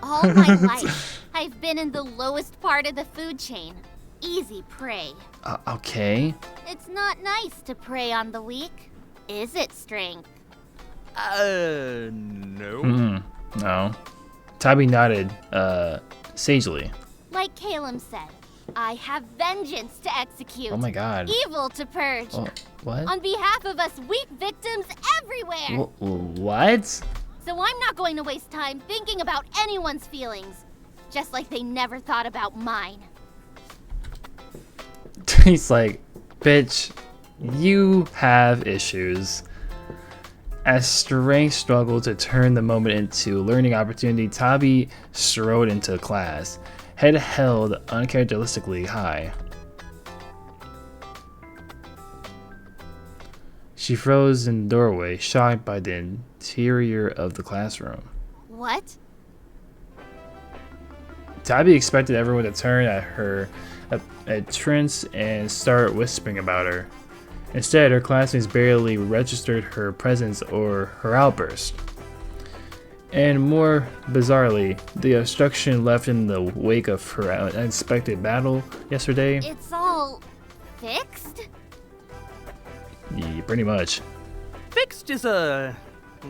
All my life, I've been in the lowest part of the food chain. Easy prey. Okay. It's not nice to prey on the weak, is it, Strength? No. No. Tabby nodded, sagely. Like Caleb said, I have vengeance to execute. Oh my god. Evil to purge. Oh, what? On behalf of us weak victims everywhere. What? So I'm not going to waste time thinking about anyone's feelings. Just like they never thought about mine. He's like, bitch, you have issues. As Strength struggled to turn the moment into a learning opportunity, Tabby strode into class, head held uncharacteristically high. She froze in the doorway, shocked by the interior of the classroom. What? Tabby expected everyone to turn at her entrance and start whispering about her. Instead, her classmates barely registered her presence or her outburst. And more bizarrely, the obstruction left in the wake of her unexpected battle yesterday. It's all fixed? Yeah, pretty much. Fixed is a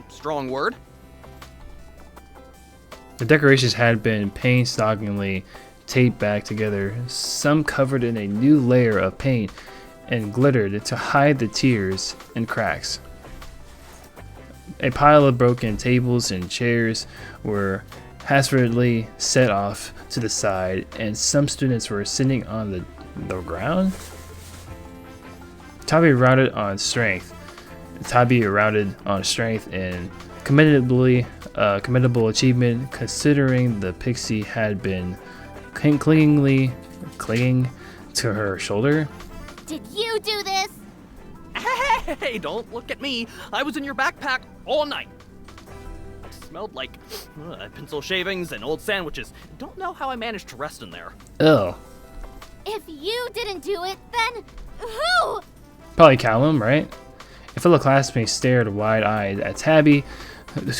strong word. The decorations had been painstakingly taped back together, some covered in a new layer of paint and glittered to hide the tears and cracks. A pile of broken tables and chairs were hastily set off to the side, and some students were sitting on the ground. Tabby rounded on strength and commendable achievement considering the pixie had been clinging to her shoulder. Did you do this? Hey, don't look at me. I was in your backpack all night. It smelled like pencil shavings and old sandwiches. Don't know how I managed to rest in there. Ugh. If you didn't do it, then who? Probably Callum, right? A fellow classmate stared wide-eyed at Tabby,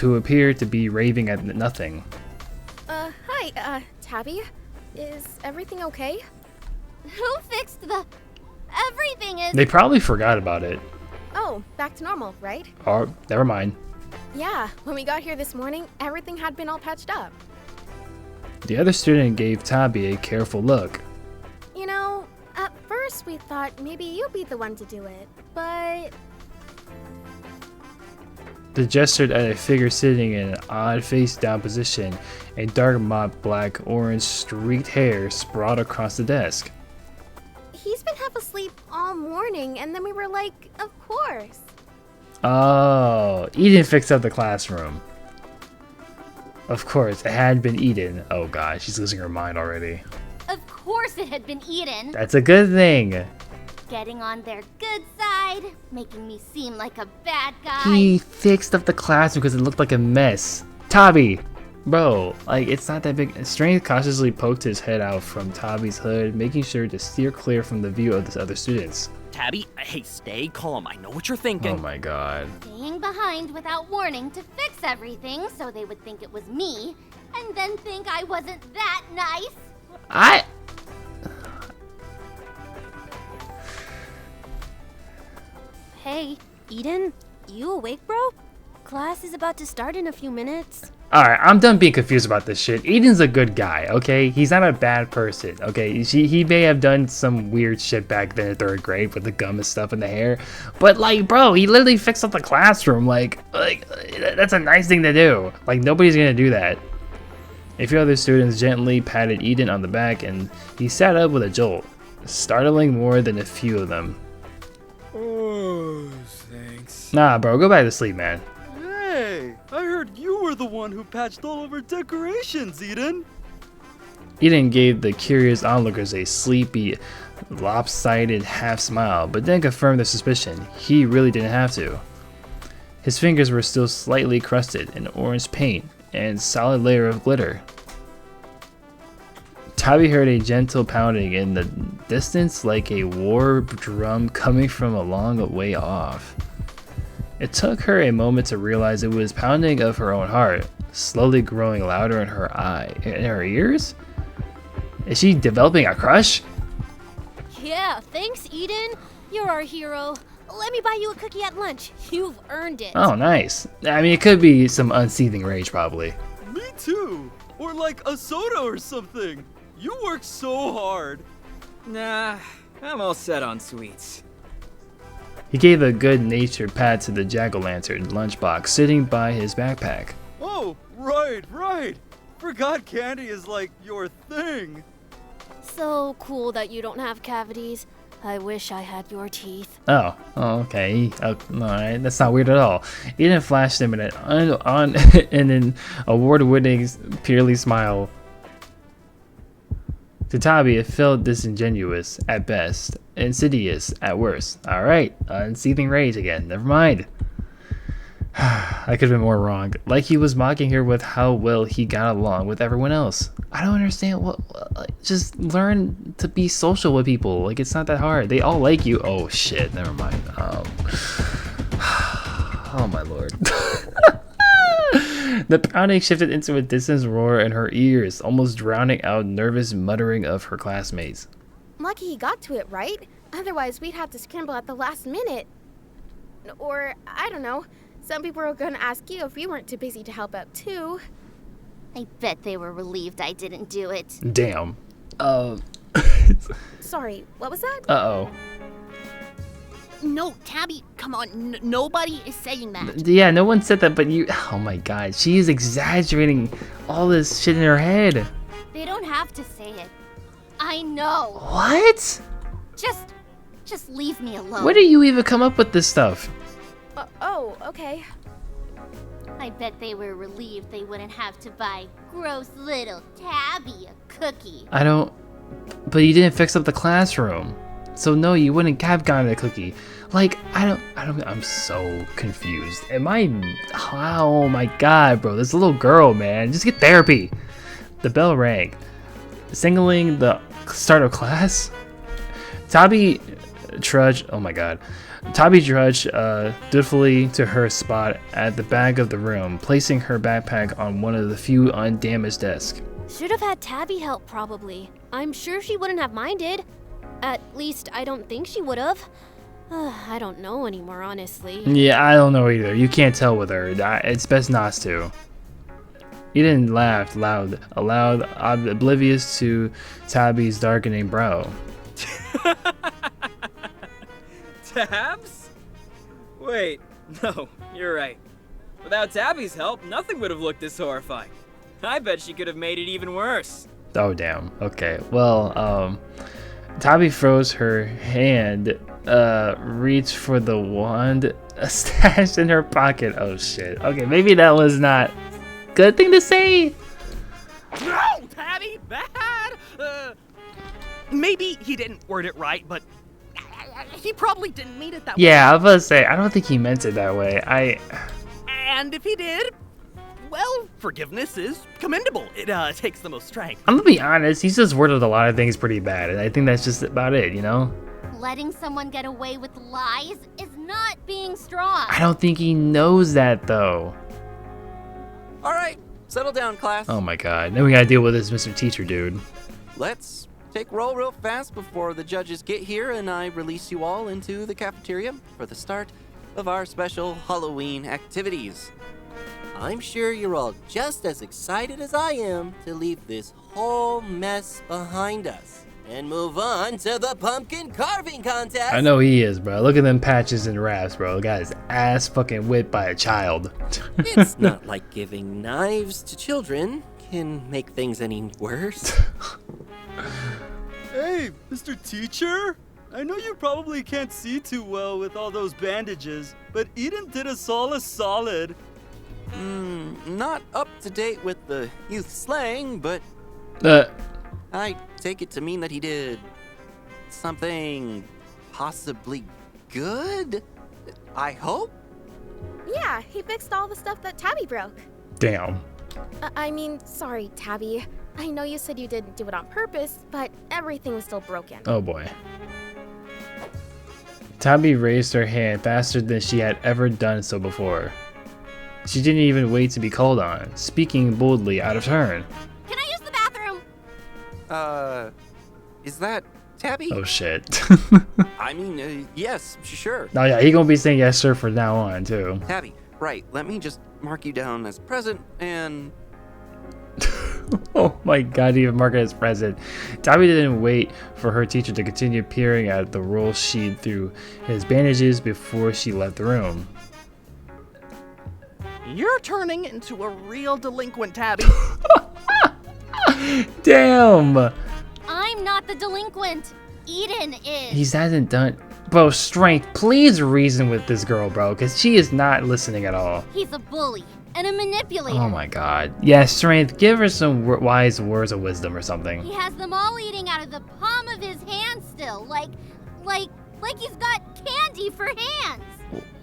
who appeared to be raving at nothing. Hi, Tabby? Is everything okay? Who fixed the... Everything is... They probably forgot about it. Oh, back to normal, right? Oh, never mind. Yeah, when we got here this morning, everything had been all patched up. The other student gave Tabby a careful look. You know, at first we thought maybe you'd be the one to do it, but... They gestured at a figure sitting in an odd face-down position, a dark mop black-orange streaked hair sprawled across the desk. He's been half asleep all morning, and then we were like, of course. Oh, Eden fixed up the classroom. Of course, it had been Eden. Oh god, she's losing her mind already. Of course it had been Eden. That's a good thing. Getting on their good side, making me seem like a bad guy. He fixed up the classroom because it looked like a mess. Tabby! Bro, like, it's not that big. Strength cautiously poked his head out from Tabby's hood, making sure to steer clear from the view of the other students. Tabby, hey, stay calm. I know what you're thinking. Oh my god. Staying behind without warning to fix everything so they would think it was me, and then think I wasn't that nice. Hey, Eden, you awake, bro? Class is about to start in a few minutes. Alright, I'm done being confused about this shit. Eden's a good guy, okay? He's not a bad person, okay? He may have done some weird shit back then in 3rd grade with the gum and stuff in the hair. But, like, bro, he literally fixed up the classroom. Like, that's a nice thing to do. Like, nobody's gonna do that. A few other students gently patted Eden on the back, and he sat up with a jolt, startling more than a few of them. Oh, thanks. Nah, bro, go back to sleep, man. Hey, I heard you were the one who patched all of our decorations, Eden. Eden gave the curious onlookers a sleepy, lopsided half smile, but then confirmed their suspicion. He really didn't have to. His fingers were still slightly crusted in orange paint and solid layer of glitter. Tabby heard a gentle pounding in the distance, like a war drum coming from a long way off. It took her a moment to realize it was pounding of her own heart, slowly growing louder in her ears. Is she developing a crush? Yeah, thanks, Eden. You're our hero. Let me buy you a cookie at lunch. You've earned it. Oh, nice. I mean, it could be some unseething rage, probably. Me too. Or like a soda or something. You work so hard. Nah, I'm all set on sweets. He gave a good-natured pat to the jack-o'-lantern lunchbox sitting by his backpack. Oh, right. Forgot candy is like your thing. So cool that you don't have cavities. I wish I had your teeth. Oh, okay. Alright, that's not weird at all. Eden flashed him in an award-winning, purely smile. To Tabby, it felt disingenuous at best, insidious at worst. Alright, unseething rage again. Never mind. I could have been more wrong. Like he was mocking her with how well he got along with everyone else. I don't understand just learn to be social with people. Like, it's not that hard. They all like you. Oh shit, never mind. Oh my lord. The pounding shifted into a distant roar in her ears, almost drowning out nervous muttering of her classmates. Lucky he got to it, right? Otherwise, we'd have to scramble at the last minute. Or, I don't know. Some people were gonna ask you if you weren't too busy to help out, too. I bet they were relieved I didn't do it. Damn. Sorry, what was that? Uh-oh. No, Tabby, come on. Nobody is saying that. Yeah, no one said that, but you... Oh my god, she is exaggerating all this shit in her head. They don't have to say it. I know. What? Just leave me alone. Where do you even come up with this stuff? Oh, okay. I bet they were relieved they wouldn't have to buy gross little Tabby a cookie. I don't... But you didn't fix up the classroom. So no, you wouldn't have gotten a cookie. Like, I'm so confused. Oh my god, bro, this little girl, man. Just get therapy. The bell rang, signaling the start of class. Tabby trudged dutifully to her spot at the back of the room, placing her backpack on one of the few undamaged desks. Should have had Tabby help, probably. I'm sure she wouldn't have minded. At least, I don't think she would have. I don't know anymore, honestly. Yeah, I don't know either. You can't tell with her. It's best not to. Eden laughed loud, oblivious to Tabby's darkening brow. Tabs? Wait, no, you're right. Without Tabby's help, nothing would have looked this horrifying. I bet she could have made it even worse. Oh, damn. Okay, well, Tabby froze her hand, reached for the wand stashed in her pocket. Oh, shit. Okay, maybe that was not a good thing to say. No, Tabby, bad. Maybe he didn't word it right, but he probably didn't mean it that way. Yeah, I was about to say, I don't think he meant it that way. And if he did, well, forgiveness is commendable. It takes the most strength. I'm gonna be honest, he's just worded a lot of things pretty bad, and I think that's just about it, you know? Letting someone get away with lies is not being strong. I don't think he knows that, though. All right, settle down, class. Oh my god, then we gotta deal with this Mr. Teacher dude. Let's take roll real fast before the judges get here and I release you all into the cafeteria for the start of our special Halloween activities. I'm sure you're all just as excited as I am to leave this whole mess behind us and move on to the pumpkin carving contest. I know he is, bro. Look at them patches and wraps, bro. The guy's ass fucking whipped by a child. It's not like giving knives to children can make things any worse. Hey, Mr. Teacher? I know you probably can't see too well with all those bandages, but Eden did us all a solid. Not up to date with the youth slang, but I take it to mean that he did something possibly good? I hope? Yeah, he fixed all the stuff that Tabby broke. Damn. I mean, sorry, Tabby. I know you said you didn't do it on purpose, but everything was still broken. Oh boy. Tabby raised her hand faster than she had ever done so before. She didn't even wait to be called on, speaking boldly out of turn. Can I use the bathroom? Is that Tabby? Oh shit. I mean, yes, sure. Oh yeah, he gonna be saying yes sir from now on too. Tabby, right, let me just mark you down as present and... Oh my god, he even marked it as present. Tabby didn't wait for her teacher to continue peering at the roll sheet through his bandages before she left the room. You're turning into a real delinquent, Tabby. Damn! I'm not the delinquent. Eden is. He hasn't done... Bro, Strength, please reason with this girl, bro, because she is not listening at all. He's a bully and a manipulator. Oh my god. Yeah, Strength, give her some wise words of wisdom or something. He has them all eating out of the palm of his hand still, like he's got candy for hands.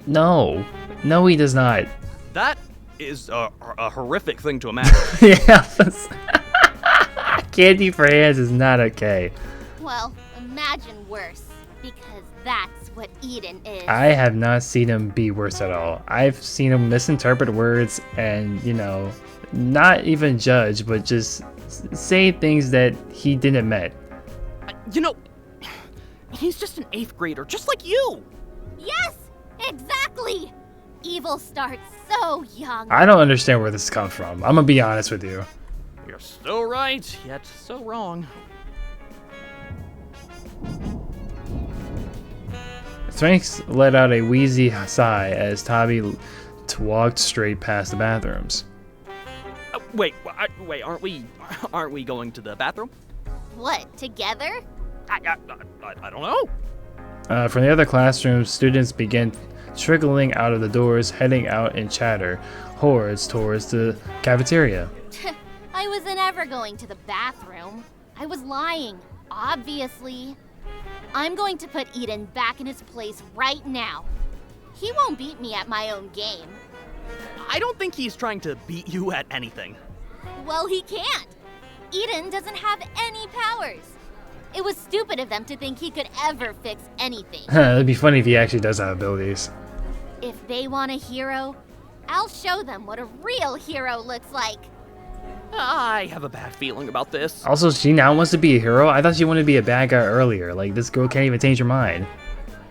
No. No, he does not. That is a horrific thing to imagine. Yeah. Candy for hands is not okay. Well, imagine worse, because that's what Eden is. I have not seen him be worse at all. I've seen him misinterpret words and, you know, not even judge, but just say things that he didn't mean. You know, he's just an 8th grader, just like you. Yes, exactly. Evil starts so young. I don't understand where this comes from. I'm gonna be honest with you. You're so right, yet so wrong. Strength let out a wheezy sigh as Tabby walked straight past the bathrooms. Wait, aren't we going to the bathroom? What, together? I don't know. From the other classrooms, students began trickling out of the doors, heading out in chatter, hordes towards the cafeteria. I wasn't ever going to the bathroom. I was lying, obviously. I'm going to put Eden back in his place right now. He won't beat me at my own game. I don't think he's trying to beat you at anything. Well, he can't. Eden doesn't have any powers. It was stupid of them to think he could ever fix anything. It'd be funny if he actually does have abilities. If they want a hero, I'll show them what a real hero looks like. I have a bad feeling about this. Also, she now wants to be a hero? I thought she wanted to be a bad guy earlier. Like, this girl can't even change her mind.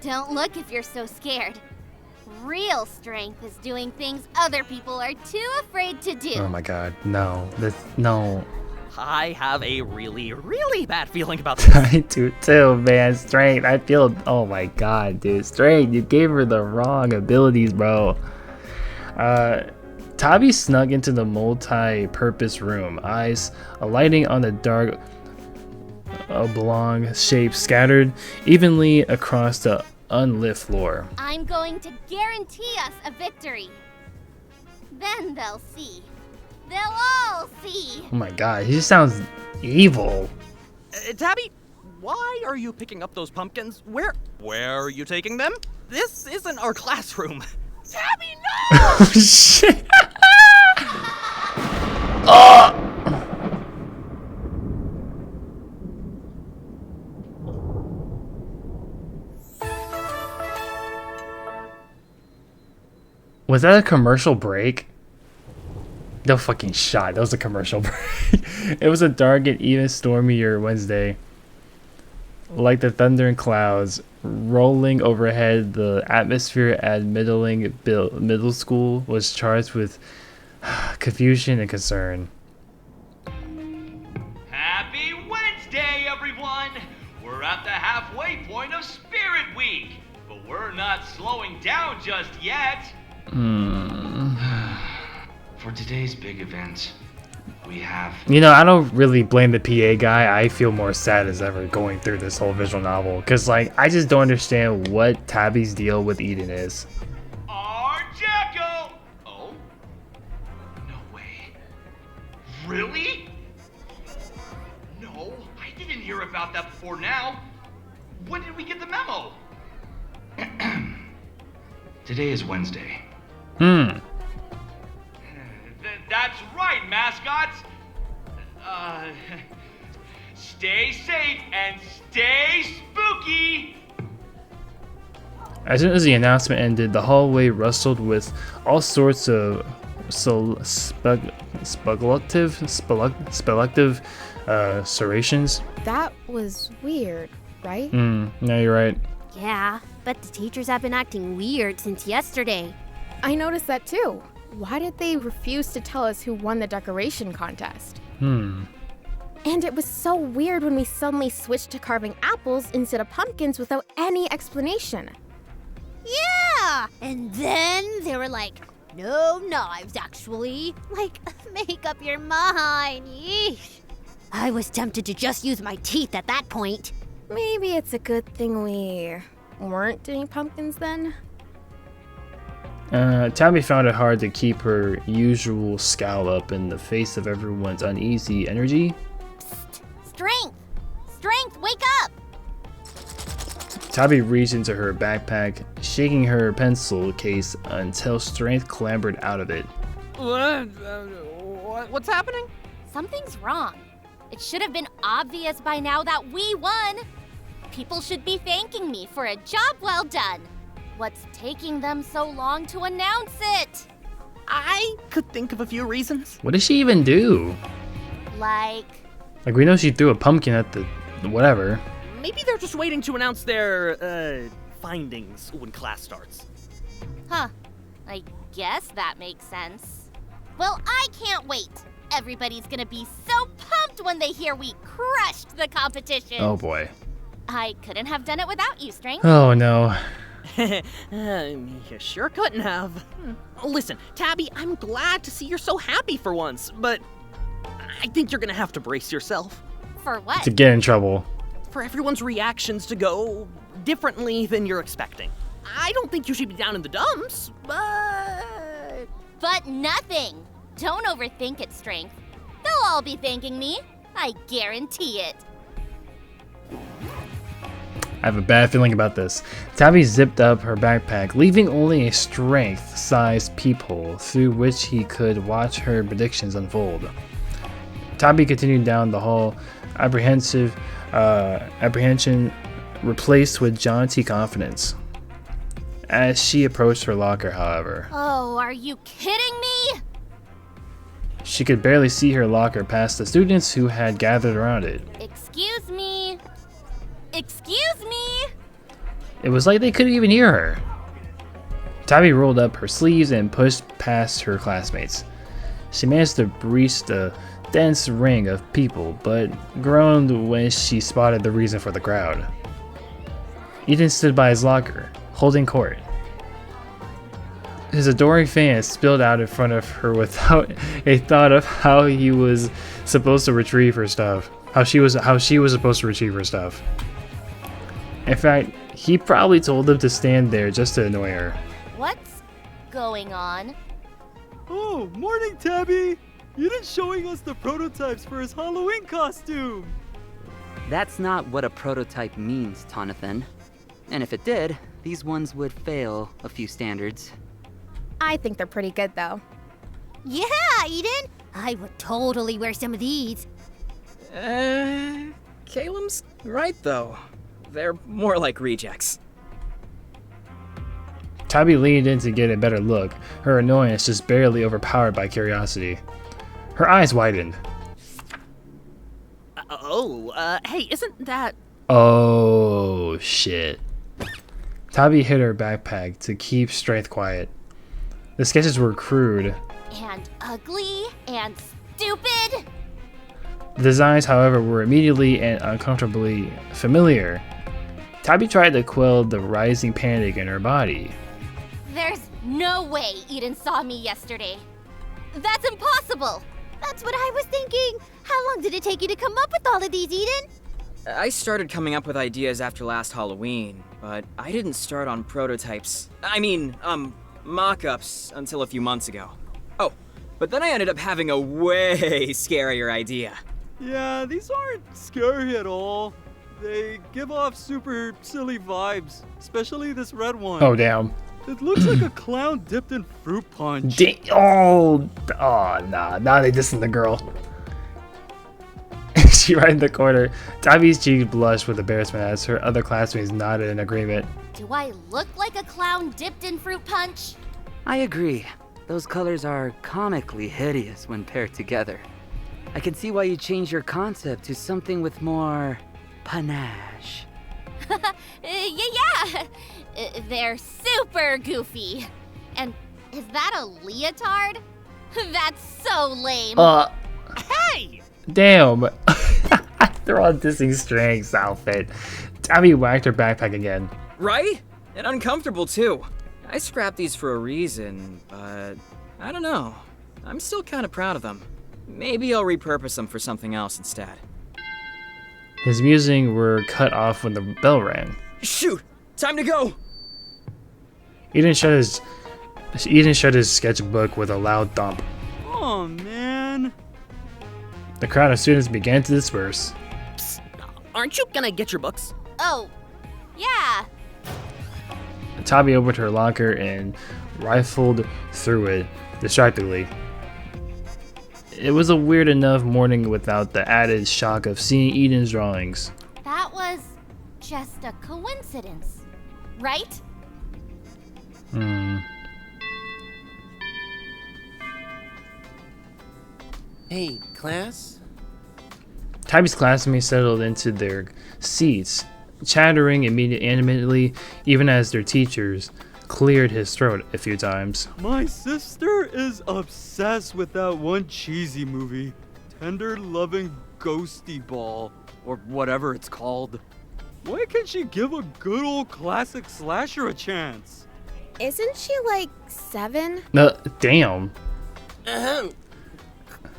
Don't look if you're so scared. Real strength is doing things other people are too afraid to do. Oh my god, no. No. I have a really, really bad feeling about this. I do too, man. Strength. I feel. Oh my god, dude. Strength. You gave her the wrong abilities, bro. Tabi snuck into the multi-purpose room, eyes alighting on the dark oblong shape scattered evenly across the unlit floor. I'm going to guarantee us a victory. Then they'll see. They'll all see. Oh my god, he just sounds evil. Tabby, why are you picking up those pumpkins? Where are you taking them? This isn't our classroom. Tabby, no! Oh shit! Oh! Was that a commercial break? No fucking shot. That was a commercial break. It was a dark and even stormier Wednesday. Like the thunder and clouds rolling overhead, the atmosphere at middle school was charged with confusion and concern. Happy Wednesday, everyone! We're at the halfway point of Spirit Week, but we're not slowing down just yet. For today's big event, we have... You know, I don't really blame the PA guy. I feel more sad as ever going through this whole visual novel. Because, like, I just don't understand what Tabby's deal with Eden is. Our Jacko! Oh? No way. Really? No, I didn't hear about that before now. When did we get the memo? Today is Wednesday. That's right, mascots. Stay safe and stay spooky. As soon as the announcement ended, the hallway rustled with all sorts of speculative serrations. That was weird, right? No, you're right. Yeah, but the teachers have been acting weird since yesterday. I noticed that too. Why did they refuse to tell us who won the decoration contest? And it was so weird when we suddenly switched to carving apples instead of pumpkins without any explanation. Yeah! And then they were like, no knives, actually. Like, make up your mind. Yeesh. I was tempted to just use my teeth at that point. Maybe it's a good thing we weren't doing pumpkins then? Tabby found it hard to keep her usual scowl up in the face of everyone's uneasy energy. Psst. Strength! Strength, wake up! Tabby reached into her backpack, shaking her pencil case until Strength clambered out of it. What's happening? Something's wrong. It should have been obvious by now that we won. People should be thanking me for a job well done. What's taking them so long to announce it? I could think of a few reasons. What did she even do? Like, we know she threw a pumpkin at the whatever. Maybe they're just waiting to announce their, findings when class starts. huh, I guess that makes sense. Well, I can't wait. Everybody's gonna be so pumped when they hear we crushed the competition. Oh boy. I couldn't have done it without you, Strength. Oh no. You sure couldn't have. Listen, Tabby, I'm glad to see you're so happy for once, but I think you're gonna have to brace yourself. For what? To get in trouble. For everyone's reactions to go differently than you're expecting. I don't think you should be down in the dumps, but... But nothing. Don't overthink it, Strength. They'll all be thanking me. I guarantee it. I have a bad feeling about this. Tabby zipped up her backpack, leaving only a strength-sized peephole through which he could watch her predictions unfold. Tabby continued down the hall, apprehension replaced with jaunty confidence. As she approached her locker, however, Oh, are you kidding me? she could barely see her locker past the students who had gathered around it. Excuse me. Excuse me. It was like they couldn't even hear her. Tabby rolled up her sleeves and pushed past her classmates. She managed to breach the dense ring of people, but groaned when she spotted the reason for the crowd. Eden stood by his locker, holding court. His adoring fans spilled out in front of her without a thought of how he was supposed to retrieve her stuff. How she was supposed to retrieve her stuff. In fact, he probably told them to stand there just to annoy her. What's going on? Oh, morning, Tabby! Eden's showing us the prototypes for his Halloween costume! That's not what a prototype means, Tonathan. And if it did, these ones would fail a few standards. I think they're pretty good though. Yeah, Eden! I would totally wear some of these. Caleb's right though. They're more like rejects. Tabby leaned in to get a better look, her annoyance just barely overpowered by curiosity. Her eyes widened. Hey, isn't that... Oh, shit. Tabby hid her backpack to keep strength quiet. The sketches were crude. And ugly and stupid. The designs, however, were immediately and uncomfortably familiar. Tabby tried to quell the rising panic in her body. There's no way Eden saw me yesterday. That's impossible. That's what I was thinking. How long did it take you to come up with all of these, Eden? I started coming up with ideas after last Halloween, but I didn't start on prototypes. Mock-ups until a few months ago. Oh, but then I ended up having a way scarier idea. Yeah, these aren't scary at all. They give off super silly vibes, especially this red one. Oh, damn. It looks like a clown dipped in fruit punch. Oh, nah. Now they dissing the girl. She right in the corner. Tabby's cheeks blushed with embarrassment as her other classmates nodded in agreement. Do I look like a clown dipped in fruit punch? I agree. Those colors are comically hideous when paired together. I can see why you changed your concept to something with more panache. Yeah. They're super goofy. And is that a leotard? That's so lame. Hey! Damn. They're all dissing Strength's outfit. Tabby whacked her backpack again. Right? And uncomfortable too. I scrapped these for a reason, but I don't know. I'm still kind of proud of them. Maybe I'll repurpose them for something else instead. His musings were cut off when the bell rang. Shoot! Time to go! Eden shut his sketchbook with a loud thump. Oh, man. The crowd of students began to disperse. Psst, aren't you gonna get your books? Oh, yeah. Tabby opened her locker and rifled through it distractedly. It was a weird enough morning without the added shock of seeing Eden's drawings. That was just a coincidence, right? Hey, class? Tabby's classmates settled into their seats, chattering animatedly, even as their teachers cleared his throat a few times. My sister is obsessed with that one cheesy movie, Tender Loving Ghosty Ball, or whatever it's called. Why can't she give a good old classic slasher a chance? Isn't she like 7? Damn.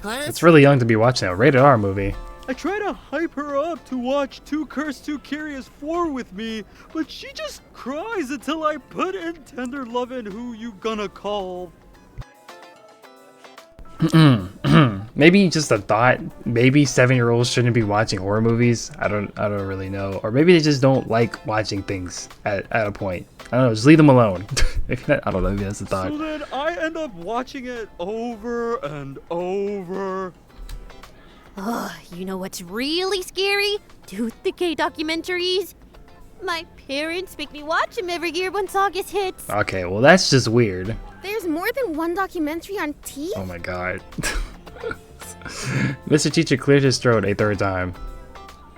Class? It's really young to be watching a rated R movie. I try to hype her up to watch Too Cursed Too Curious 4 with me, but she just cries until I put in Tender Lovin' Who You Gonna Call. Maybe just a thought. Maybe 7-year-olds shouldn't be watching horror movies. I don't really know. Or maybe they just don't like watching things at a point. I don't know. Just leave them alone. I don't know. Maybe that's a thought. So then I end up watching it over and over. Ugh, you know what's really scary? Tooth Decay documentaries. My parents make me watch them every year once August hits. Okay, well that's just weird. There's more than one documentary on teeth? Oh my god. Mr. Teacher cleared his throat a third time.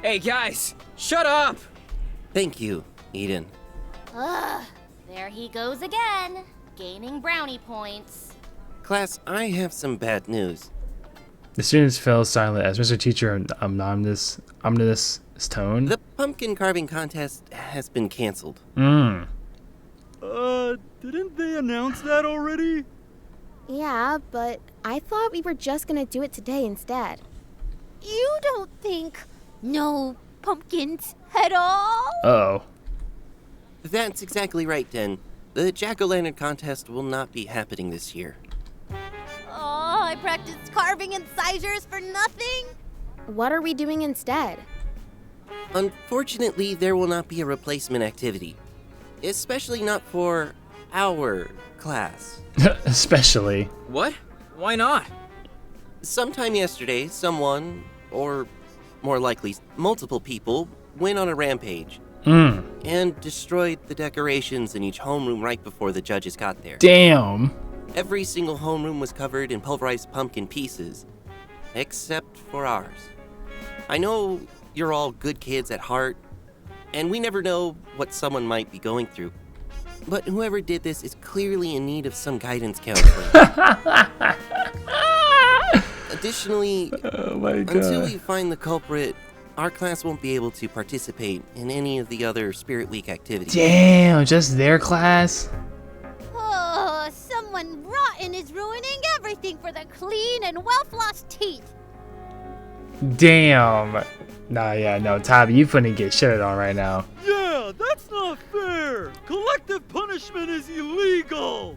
Hey guys, shut up! Thank you, Eden. Ugh, there he goes again, gaining brownie points. Class, I have some bad news. The students fell silent as Mr. Teacher ominous tone. The pumpkin carving contest has been canceled. Didn't they announce that already? Yeah, but I thought we were just gonna do it today instead. You don't think no pumpkins at all? Uh-oh. That's exactly right, Den. The jack-o'-lantern contest will not be happening this year. Oh, I practiced carving incisors for nothing? What are we doing instead? Unfortunately, there will not be a replacement activity. Especially not for our class. Especially. What? Why not? Sometime yesterday, someone, or more likely multiple people, went on a rampage. And destroyed the decorations in each homeroom right before the judges got there. Damn. Every single homeroom was covered in pulverized pumpkin pieces, except for ours. I know you're all good kids at heart, and we never know what someone might be going through. But whoever did this is clearly in need of some guidance counseling. Additionally, Oh my god. until we find the culprit, our class won't be able to participate in any of the other Spirit Week activities. Damn, just their class? Oh, someone rotten is ruining everything for the clean and well-flossed teeth. Damn. No, Tabby, you finna get shitted on right now. Yeah, that's not fair. Collective punishment is illegal.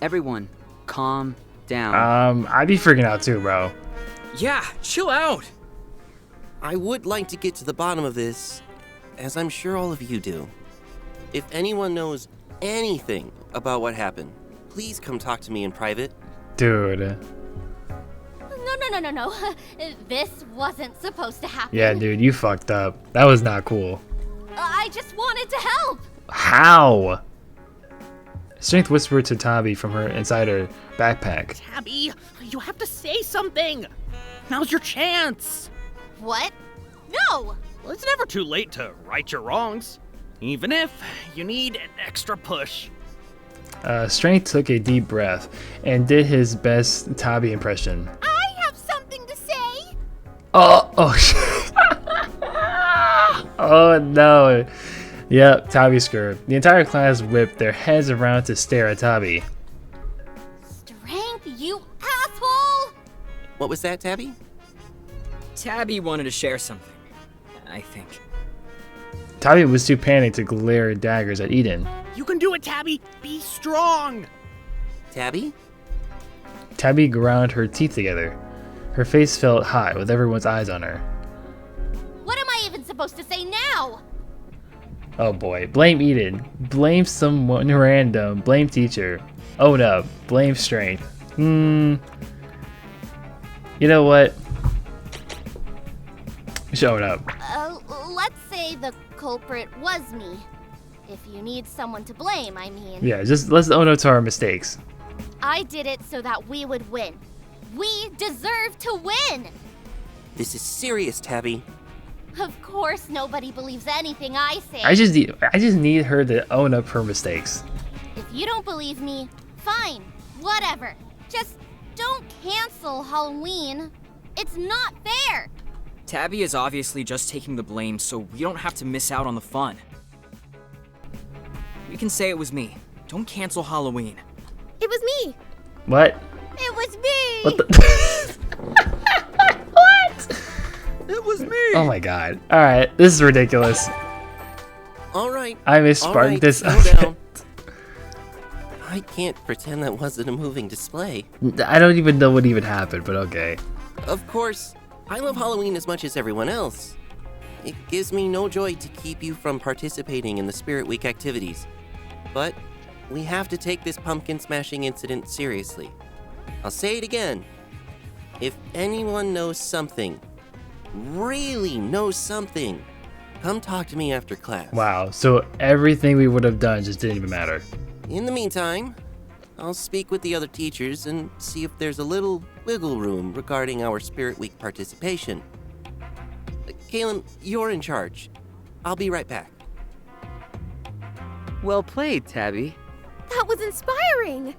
Everyone, calm down. I'd be freaking out too, bro. Yeah, chill out. I would like to get to the bottom of this, as I'm sure all of you do. If anyone knows anything about what happened, please come talk to me in private. Dude. No. This wasn't supposed to happen. Yeah, dude, you fucked up. That was not cool. I just wanted to help. How? Strength whispered to Tabby from her inside her backpack. Tabby, you have to say something. Now's your chance. What? No! Well, it's never too late to right your wrongs, even if you need an extra push. Strength took a deep breath and did his best Tabby impression. I have something to say. Oh shit. Oh no. Yep, Tabby scurred. The entire class whipped their heads around to stare at Tabby. Strength, you asshole! What was that, Tabby? Tabby wanted to share something, I think. Tabby was too panicked to glare daggers at Eden. You can do it, Tabby. Be strong. Tabby? Tabby ground her teeth together. Her face felt hot with everyone's eyes on her. What am I even supposed to say now? Oh boy, blame Eden. Blame someone random. Blame teacher. Own up. Blame strength. You know what? We should own up. Let's say the culprit was me. If you need someone to blame, I mean. Yeah, just let's own up to our mistakes. I did it so that we would win. We deserve to win! This is serious, Tabby. Of course nobody believes anything I say. I just need her to own up her mistakes. If you don't believe me, fine. Whatever. Just don't cancel Halloween. It's not fair. Tabby is obviously just taking the blame so we don't have to miss out on the fun. We can say it was me. Don't cancel Halloween. It was me. What? It was me! What the? What? It was me. Oh my god. Alright, this is ridiculous. All right. I missparked this. Slow down. I can't pretend that wasn't a moving display. I don't even know what even happened, but okay. Of course, I love Halloween as much as everyone else. It gives me no joy to keep you from participating in the Spirit Week activities. But we have to take this pumpkin smashing incident seriously. I'll say it again. If anyone knows something, really knows something, come talk to me after class. Wow, so everything we would have done just didn't even matter. In the meantime, I'll speak with the other teachers and see if there's a little wiggle room regarding our Spirit Week participation. Caleb, you're in charge. I'll be right back. Well played, Tabby. That was inspiring.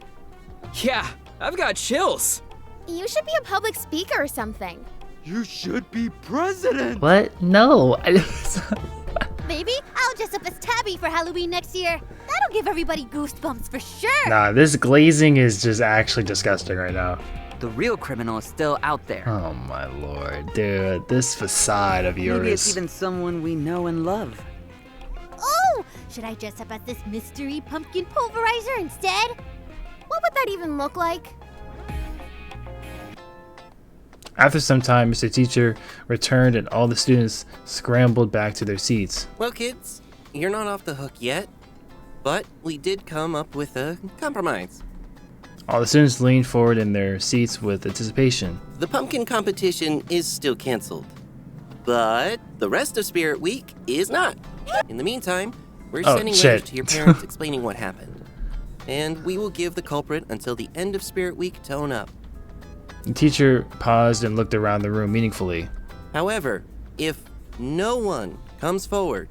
Yeah, I've got chills. You should be a public speaker or something. You should be president. What? No. Maybe I'll dress up as Tabby for Halloween next year. That'll give everybody goosebumps for sure. Nah, this glazing is just actually disgusting right now. The real criminal is still out there. Oh my lord, dude, this facade of yours. Maybe it's even someone we know and love. Oh, should I dress up as this mystery pumpkin pulverizer instead? What would that even look like? After some time, Mr. Teacher returned and all the students scrambled back to their seats. Well, kids, you're not off the hook yet, but we did come up with a compromise. All the students leaned forward in their seats with anticipation. The pumpkin competition is still canceled, but the rest of Spirit Week is not. In the meantime, we're sending letters to your parents explaining what happened, and we will give the culprit until the end of Spirit Week to own up. The teacher paused and looked around the room meaningfully. However, if no one comes forward,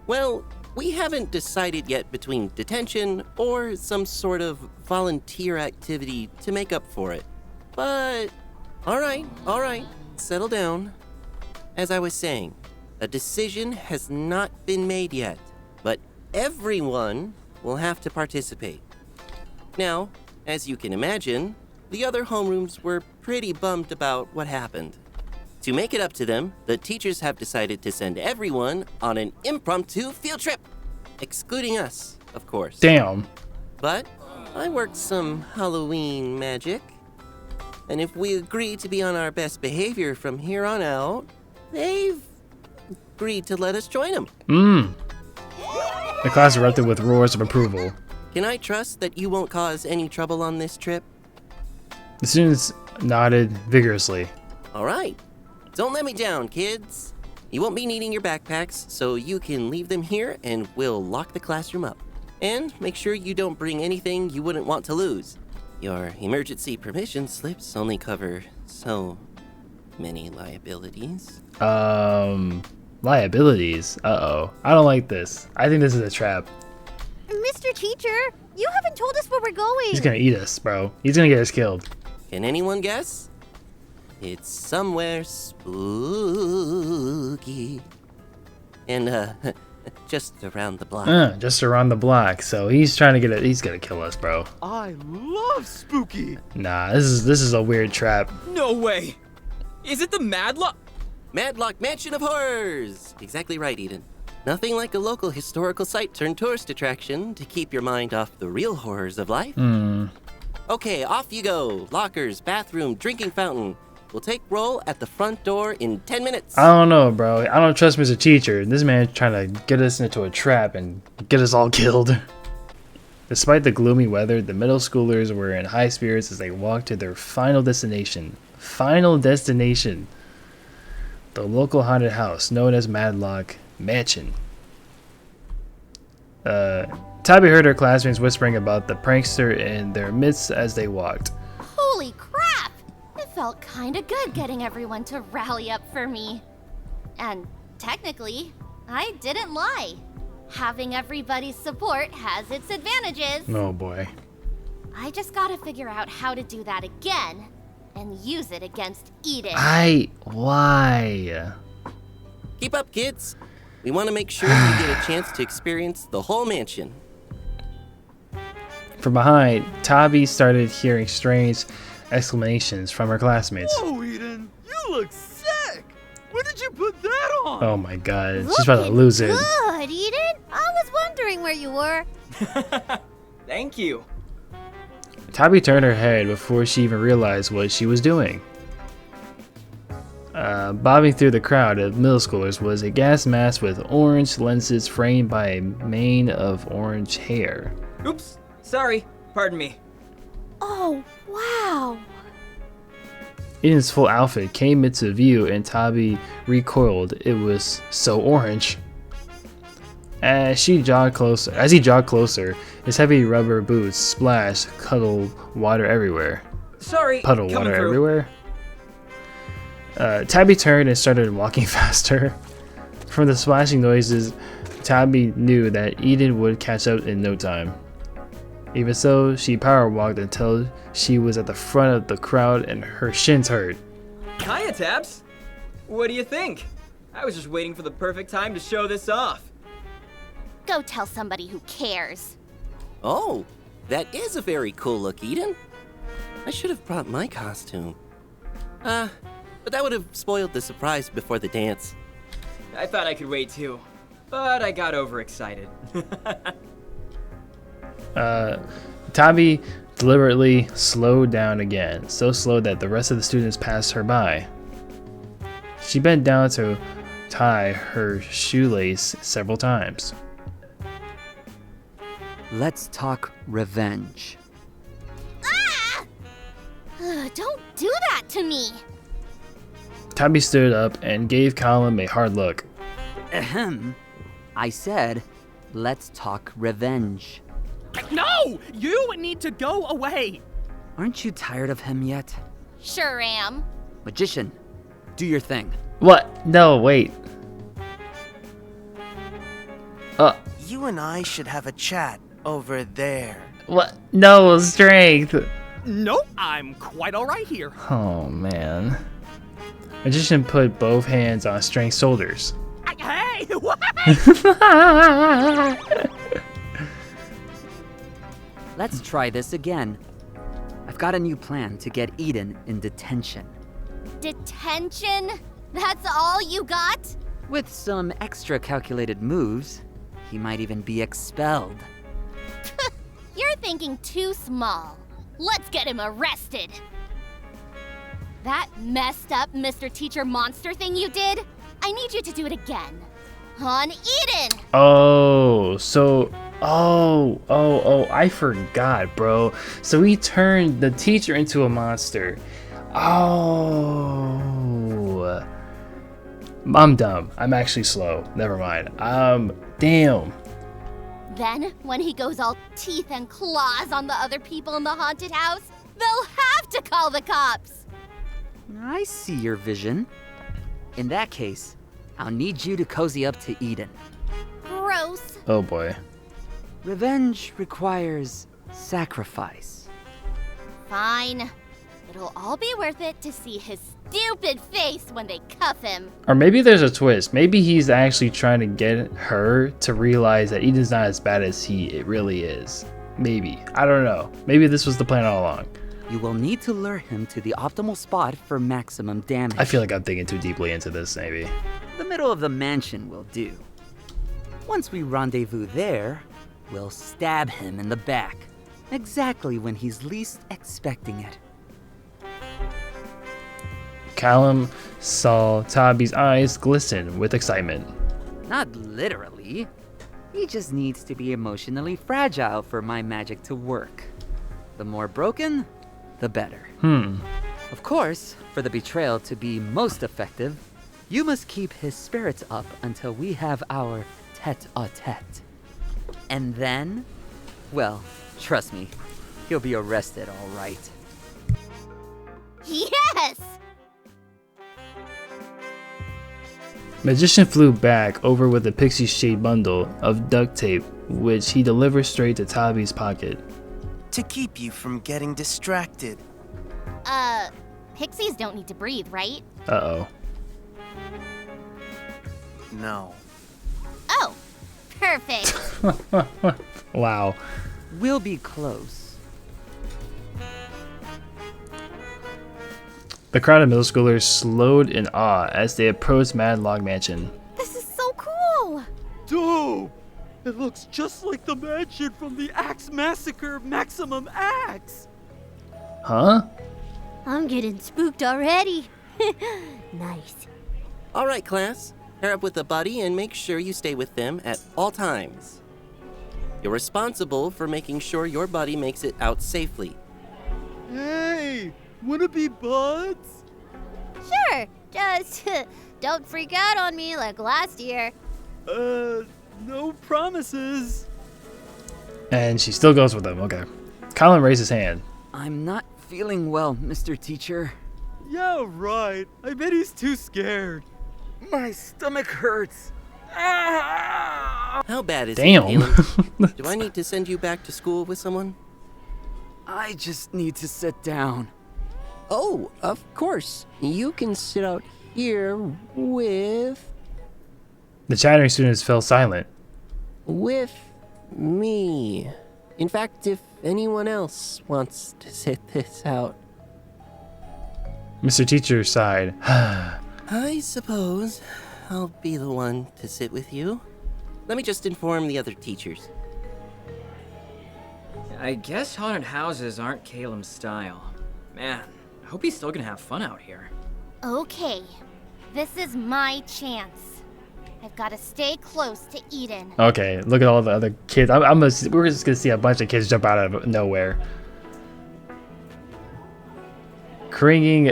well, we haven't decided yet between detention or some sort of volunteer activity to make up for it. But, all right, settle down. As I was saying, a decision has not been made yet, but everyone will have to participate. Now, as you can imagine, the other homerooms were pretty bummed about what happened. To make it up to them, the teachers have decided to send everyone on an impromptu field trip, excluding us, of course. Damn. But I worked some Halloween magic, and if we agree to be on our best behavior from here on out, they've agreed to let us join them. The class erupted with roars of approval. Can I trust that you won't cause any trouble on this trip? The students nodded vigorously. All right. Don't let me down, kids. You won't be needing your backpacks, so you can leave them here and we'll lock the classroom up. And make sure you don't bring anything you wouldn't want to lose. Your emergency permission slips only cover so many liabilities. Liabilities? Uh-oh. I don't like this. I think this is a trap. Mr. Teacher, you haven't told us where we're going. He's gonna eat us, bro. He's gonna get us killed. Can anyone guess? It's somewhere spooky. And, just around the block. Just around the block. So he's trying to get it. He's gonna kill us, bro. I love spooky. Nah, this is a weird trap. No way. Is it the Madlock? Madlock Mansion of Horrors! Exactly right, Eden. Nothing like a local historical site turned tourist attraction to keep your mind off the real horrors of life. Okay, off you go. Lockers, bathroom, drinking fountain. We'll take roll at the front door in 10 minutes. I don't know, bro. I don't trust Mr. Teacher. This man's trying to get us into a trap and get us all killed. Despite the gloomy weather, the middle schoolers were in high spirits as they walked to their final destination. The local haunted house known as Madlock Mansion. Tabby heard her classmates whispering about the prankster in their midst as they walked. Holy crap! It felt kinda good getting everyone to rally up for me. And technically, I didn't lie. Having everybody's support has its advantages. Oh boy. I just gotta figure out how to do that again and use it against Eden. Why? Keep up, kids. We want to make sure you get a chance to experience the whole mansion. From behind, Tabby started hearing strange exclamations from her classmates. Whoa, Eden, you look sick. When did you put that on? Oh my god, she's about to lose it. Good, Eden. I was wondering where you were. Thank you. Tabby turned her head before she even realized what she was doing. Bobbing through the crowd of middle schoolers was a gas mask with orange lenses framed by a mane of orange hair. Oops, sorry. Pardon me. Oh, wow. Eden's full outfit came into view and Tabby recoiled. It was so orange. As he jogged closer, his heavy rubber boots splashed puddle water everywhere. Sorry. Puddle water everywhere. Tabby turned and started walking faster. From the splashing noises, Tabby knew that Eden would catch up in no time. Even so, she power walked until she was at the front of the crowd and her shins hurt. Hiya, Tabs. What do you think? I was just waiting for the perfect time to show this off. Go tell somebody who cares. Oh, that is a very cool look, Eden. I should have brought my costume. But that would have spoiled the surprise before the dance. I thought I could wait too, but I got overexcited. Tabby deliberately slowed down again, so slow that the rest of the students passed her by. She bent down to tie her shoelace several times. Let's talk revenge. Ah! Don't do that to me. Tabby stood up and gave Callum a hard look. Ahem. I said, let's talk revenge. No! You need to go away! Aren't you tired of him yet? Sure am. Magician, do your thing. What? No, wait. You and I should have a chat over there. What? No, strength. Nope, I'm quite alright here. Oh, man. Magician put both hands on Strength's shoulders. Hey, what? Let's try this again. I've got a new plan to get Eden in detention. Detention? That's all you got? With some extra calculated moves, he might even be expelled. You're thinking too small. Let's get him arrested. That messed up Mr. Teacher Monster thing you did, I need you to do it again. On Eden! Oh, so... Oh, I forgot, bro. So he turned the teacher into a monster. Oh. I'm dumb. I'm actually slow. Never mind. Damn. Then, when he goes all teeth and claws on the other people in the haunted house, they'll have to call the cops! I see your vision. In that case, I'll need you to cozy up to Eden. Gross. Oh boy. Revenge requires sacrifice. Fine. It'll all be worth it to see his stupid face when they cuff him. Or maybe there's a twist. Maybe he's actually trying to get her to realize that Eden's not as bad as it really is. Maybe. I don't know. Maybe this was the plan all along. You will need to lure him to the optimal spot for maximum damage. I feel like I'm thinking too deeply into this, maybe. The middle of the mansion will do. Once we rendezvous there, we'll stab him in the back, exactly when he's least expecting it. Callum saw Tabby's eyes glisten with excitement. Not literally. He just needs to be emotionally fragile for my magic to work. The more broken, the better. Of course, for the betrayal to be most effective, you must keep his spirits up until we have our tete-a-tete. And then, well, trust me, he'll be arrested all right. Yes! Magician flew back over with a pixie-shaped bundle of duct tape, which he delivered straight to Tabby's pocket. To keep you from getting distracted. Pixies don't need to breathe, right? Uh-oh. No. Oh, perfect. Wow. We'll be close. The crowd of middle schoolers slowed in awe as they approached Madlog Mansion. This is so cool! Dope! It looks just like the mansion from the Axe Massacre Maximum Axe! Huh? I'm getting spooked already. Nice. All right, class. Pair up with a buddy and make sure you stay with them at all times. You're responsible for making sure your buddy makes it out safely. Hey! Wanna be buds? Sure, just don't freak out on me like last year. No promises. And she still goes with them, okay. Colin raised his hand. I'm not feeling well, Mr. Teacher. Yeah, right. I bet he's too scared. My stomach hurts. Ah! How bad is Damn. it, Caleb? Do I need to send you back to school with someone? I just need to sit down. Oh, of course. You can sit out here with The chattering students fell silent. me. In fact, if anyone else wants to sit this out, Mr. Teacher sighed. I suppose I'll be the one to sit with you. Let me just inform the other teachers. I guess haunted houses aren't Caleb's style. Man, I hope he's still gonna have fun out here. Okay, this is my chance. I've got to stay close to Eden. Okay, look at all the other kids. We're just gonna see a bunch of kids jump out of nowhere. Cringing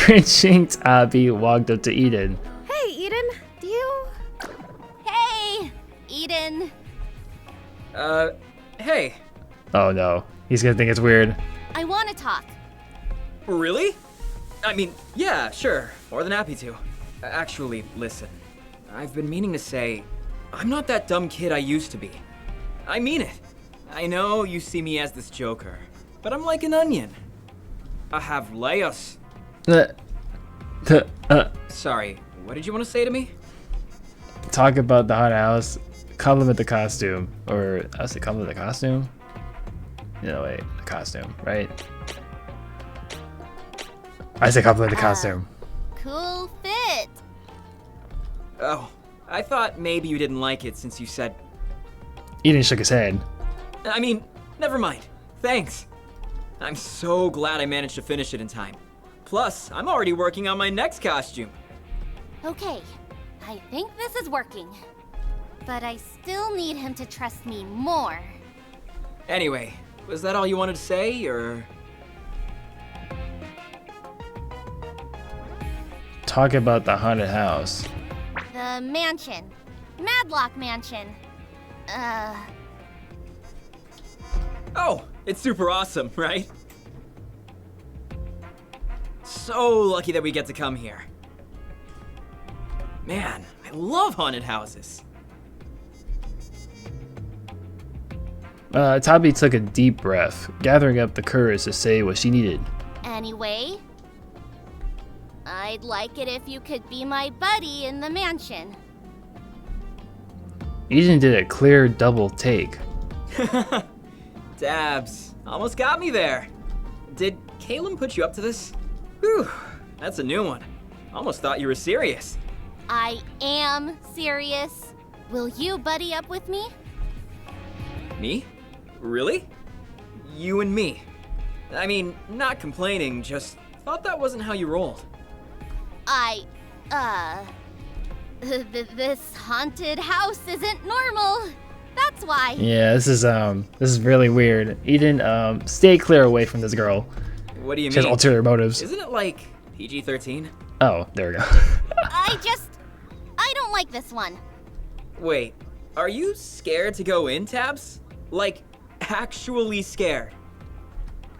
Tabby walked up to Eden. Hey, Eden, do you? Hey, Eden. Hey. Oh no, he's gonna think it's weird. I want to talk. Really? I mean, yeah, sure. More than happy to. Actually, listen. I've been meaning to say, I'm not that dumb kid I used to be. I mean it. I know you see me as this joker, but I'm like an onion. I have layers. Sorry, what did you want to say to me? Talk about the haunted house. Compliment the costume. Or, I say compliment the costume? No, wait, the costume, right? I say compliment the costume. Cool fit. Oh, I thought maybe you didn't like it since you said... Eden shook his head. I mean, never mind. Thanks. I'm so glad I managed to finish it in time. Plus, I'm already working on my next costume. Okay, I think this is working. But I still need him to trust me more. Anyway, was that all you wanted to say, or...? Talk about the haunted house. The mansion. Madlock Mansion. Oh, it's super awesome, right? So lucky that we get to come here. Man, I love haunted houses. Tabby took a deep breath, gathering up the courage to say what she needed. Anyway, I'd like it if you could be my buddy in the mansion. Eden did a clear double take. Dabs, almost got me there. Did Caleb put you up to this? Whew, that's a new one. Almost thought you were serious. I am serious. Will you buddy up with me? Me? Really? You and me? I mean, not complaining, just thought that wasn't how you rolled. This haunted house isn't normal. That's why. Yeah, this is really weird. Eden, stay clear away from this girl. What do you She has mean? ulterior motives. Isn't it like PG-13? Oh, there we go. I don't like this one. Wait, are you scared to go in, Tabs? Like, actually scared?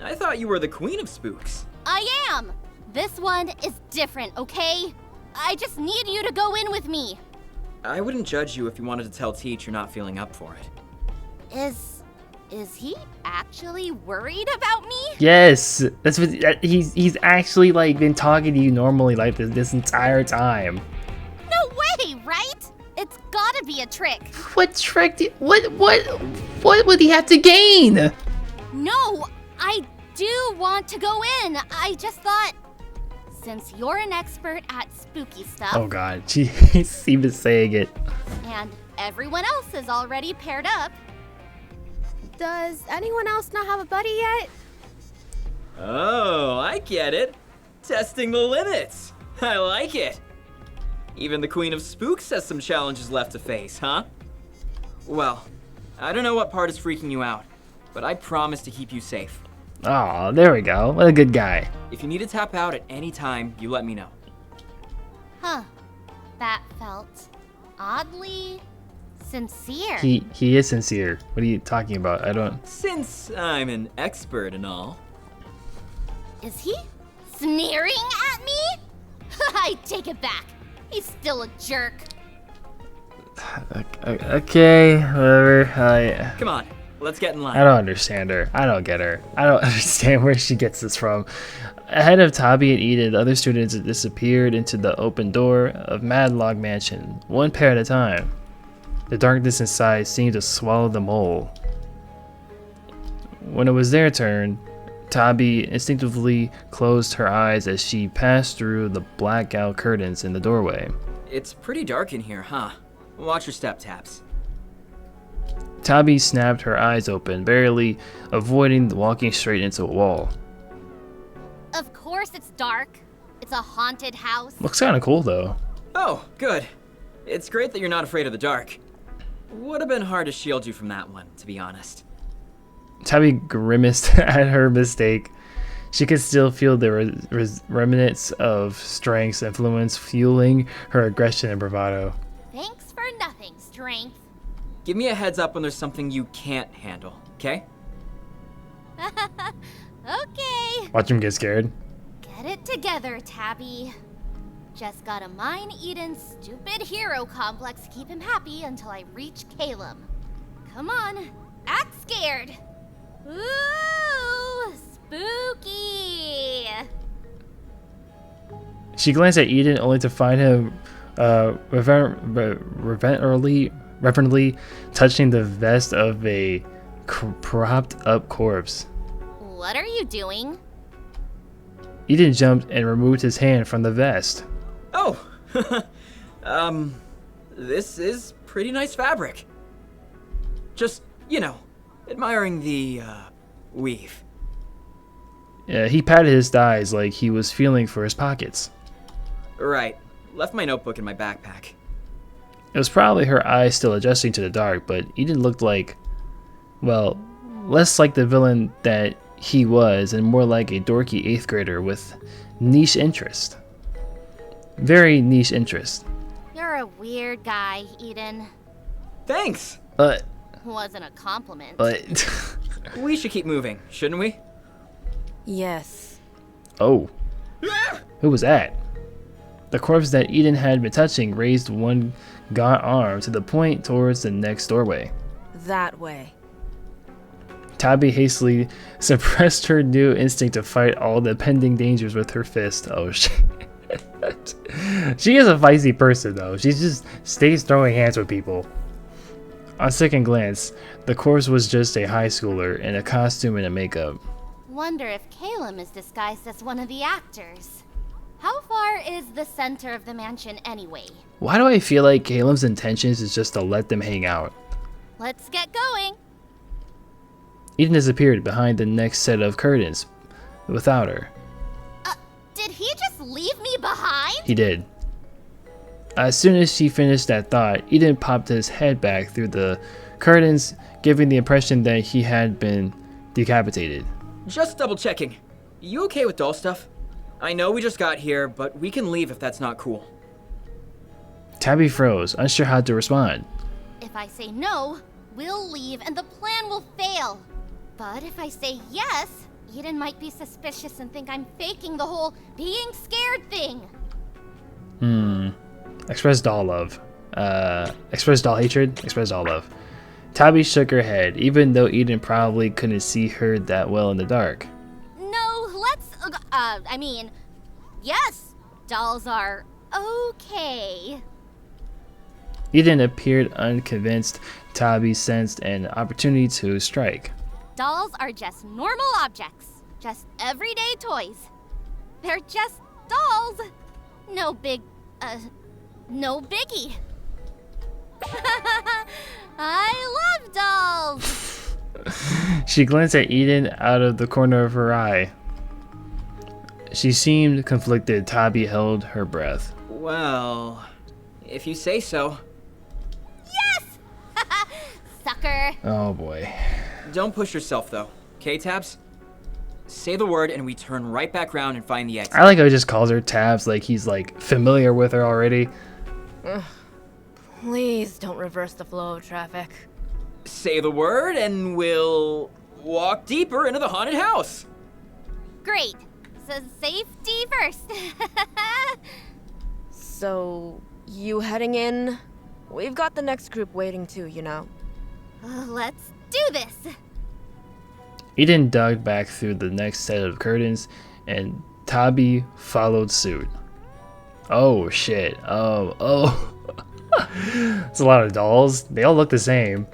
I thought you were the queen of spooks. I am. This one is different, okay? I just need you to go in with me. I wouldn't judge you if you wanted to tell Teach you're not feeling up for it. Is he actually worried about me? Yes, that's what he's actually like been talking to you normally like this entire time. No way, right? It's gotta be a trick. What trick? What would he have to gain? No, I do want to go in. I just thought, since you're an expert at spooky stuff. Oh God, she's even saying it. And everyone else is already paired up. Does anyone else not have a buddy yet? Oh, I get it. Testing the limits. I like it. Even the Queen of Spooks has some challenges left to face, huh? Well, I don't know what part is freaking you out, but I promise to keep you safe. Oh, there we go. What a good guy. If you need to tap out at any time, you let me know. Huh. That felt oddly sincere. He is sincere. What are you talking about? I don't. Since I'm an expert and all. Is he sneering at me? I take it back. He's still a jerk. Okay, whatever. Come on, let's get in line. I don't understand her. I don't get her. I don't understand where she gets this from. Ahead of Tabi and Eden, the other students disappeared into the open door of Madlog Mansion, one pair at a time. The darkness inside seemed to swallow them whole. When it was their turn, Tabi instinctively closed her eyes as she passed through the blackout curtains in the doorway. It's pretty dark in here, huh? Watch your step, Tabs. Tabi snapped her eyes open, barely avoiding walking straight into a wall. Of course it's dark. It's a haunted house. Looks kind of cool though. Oh, good. It's great that you're not afraid of the dark. Would have been hard to shield you from that one, to be honest. Tabi grimaced at her mistake. She could still feel the remnants of Strength's influence fueling her aggression and bravado. Thanks for nothing, Strength. Give me a heads up when there's something you can't handle, okay? Okay. Watch him get scared. Get it together, Tabby. Just gotta mine Eden's stupid hero complex to keep him happy until I reach Calum. Come on, act scared. Ooh, spooky. She glanced at Eden only to find him reverently touching the vest of a propped up corpse. What are you doing? Eden jumped and removed his hand from the vest. Oh, this is pretty nice fabric. Just, you know, admiring the, weave. He patted his thighs like he was feeling for his pockets. Right. Left my notebook in my backpack. It was probably her eyes still adjusting to the dark, but Eden looked like, well, less like the villain that he was and more like a dorky 8th grader with niche interest. Very niche interest. You're a weird guy, Eden. Thanks! Wasn't a compliment. We should keep moving, shouldn't we? Yes. Oh. Who was that? The corpse that Eden had been touching raised one gaunt arm to the point towards the next doorway. That way. Tabi hastily suppressed her new instinct to fight all the pending dangers with her fist. Oh shit. She is a feisty person though. She just stays throwing hands with people. On second glance, the corpse was just a high schooler in a costume and a makeup. Wonder if Calum is disguised as one of the actors. How far is the center of the mansion anyway? Why do I feel like Caleb's intentions is just to let them hang out? Let's get going. Eden disappeared behind the next set of curtains without her. Did he just leave me behind? He did. As soon as she finished that thought, Eden popped his head back through the curtains, giving the impression that he had been decapitated. Just double checking. You okay with doll stuff? I know we just got here, but we can leave if that's not cool. Tabi froze, unsure how to respond. If I say no, we'll leave and the plan will fail. But if I say yes, Eden might be suspicious and think I'm faking the whole being scared thing. Express doll love. Express doll hatred? Express doll love. Tabi shook her head, even though Eden probably couldn't see her that well in the dark. No, let's, yes, dolls are okay. Eden appeared unconvinced. Tabi sensed an opportunity to strike. Dolls are just normal objects, just everyday toys. They're just dolls. No biggie. I love dolls. She glanced at Eden out of the corner of her eye. She seemed conflicted. Tabi held her breath. Well, if you say so. Yes! Sucker. Oh boy. Don't push yourself though, okay, Tabs? Say the word and we turn right back around and find the exit. I like how he just calls her Tabs like he's like familiar with her already. Please don't reverse the flow of traffic. Say the word and we'll walk deeper into the haunted house. Great. So safety first. So, you heading in? We've got the next group waiting too, you know. Let's do this. Eden dug back through the next set of curtains, and Tabi followed suit. Oh shit. Oh. It's a lot of dolls. They all look the same.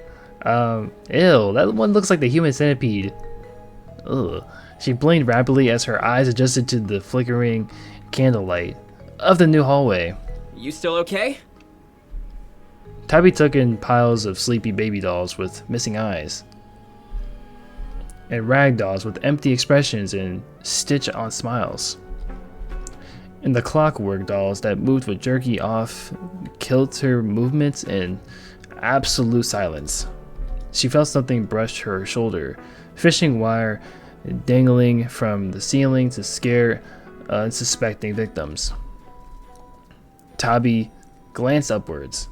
Ew, that one looks like the human centipede. Ugh. She blinked rapidly as her eyes adjusted to the flickering candlelight of the new hallway. You still okay? Tabi took in piles of sleepy baby dolls with missing eyes, and rag dolls with empty expressions and stitch-on smiles, and the clockwork dolls that moved with jerky off-kilter movements and absolute silence. She felt something brush her shoulder, fishing wire dangling from the ceiling to scare unsuspecting victims. Tabi glanced upwards.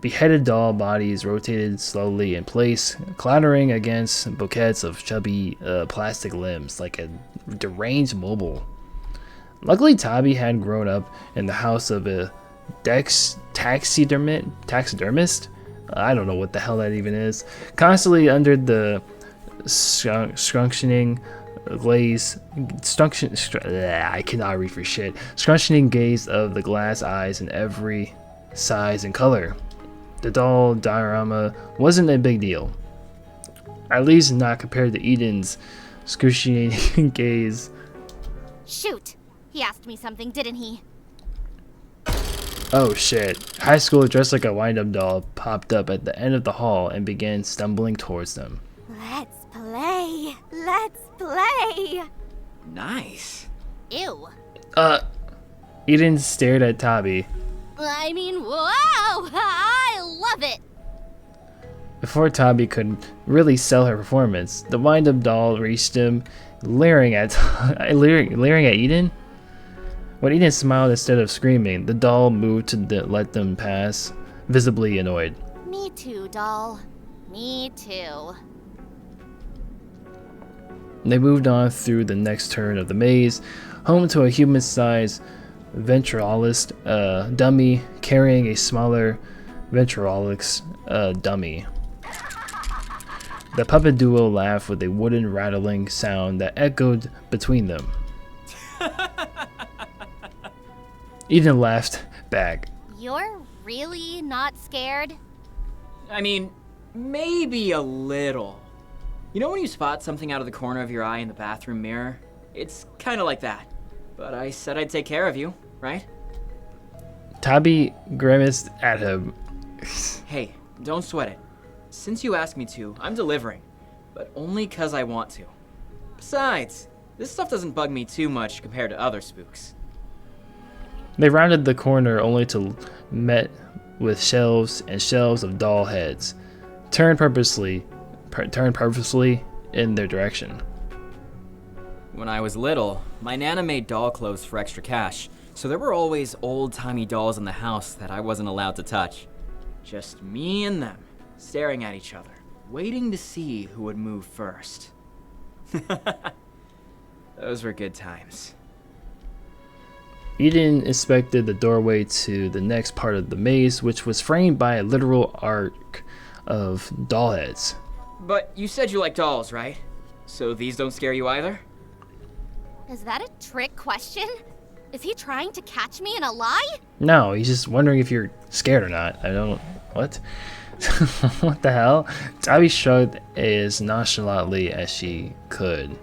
Beheaded doll bodies rotated slowly in place, clattering against bouquets of chubby plastic limbs like a deranged mobile. Luckily, Tabi had grown up in the house of a taxidermist. I don't know what the hell that even is. Constantly under the scrunching gaze of the glass eyes in every size and color. The doll diorama wasn't a big deal. At least not compared to Eden's excruciating gaze. Shoot! He asked me something, didn't he? Oh shit. High schooler dressed like a wind-up doll popped up at the end of the hall and began stumbling towards them. Let's play! Let's play! Nice. Ew. Eden stared at Tabi. I mean, wow! I love it! Before Tabi could really sell her performance, the wind-up doll reached him, leering at Eden. When Eden smiled instead of screaming, the doll moved to let them pass, visibly annoyed. Me too, doll. Me too. They moved on through the next turn of the maze, home to a human-sized ventriloquist dummy carrying a smaller ventriloquist dummy. The puppet duo laughed with a wooden rattling sound that echoed between them. Eden laughed back. You're really not scared? I mean, maybe a little. You know when you spot something out of the corner of your eye in the bathroom mirror? It's kind of like that. But I said I'd take care of you, right? Tabi grimaced at him. Hey, don't sweat it. Since you asked me to, I'm delivering. But only 'cause I want to. Besides, this stuff doesn't bug me too much compared to other spooks. They rounded the corner only to met with shelves and shelves of doll heads, turned purposely in their direction. When I was little, my Nana made doll clothes for extra cash, so there were always old-timey dolls in the house that I wasn't allowed to touch. Just me and them, staring at each other, waiting to see who would move first. Those were good times. Eden inspected the doorway to the next part of the maze, which was framed by a literal arc of doll heads. But you said you like dolls, right? So these don't scare you either? Is that a trick question? Is he trying to catch me in a lie? No, he's just wondering if you're scared or not. I don't... What? What the hell? Tabi shrugged as nonchalantly as she could.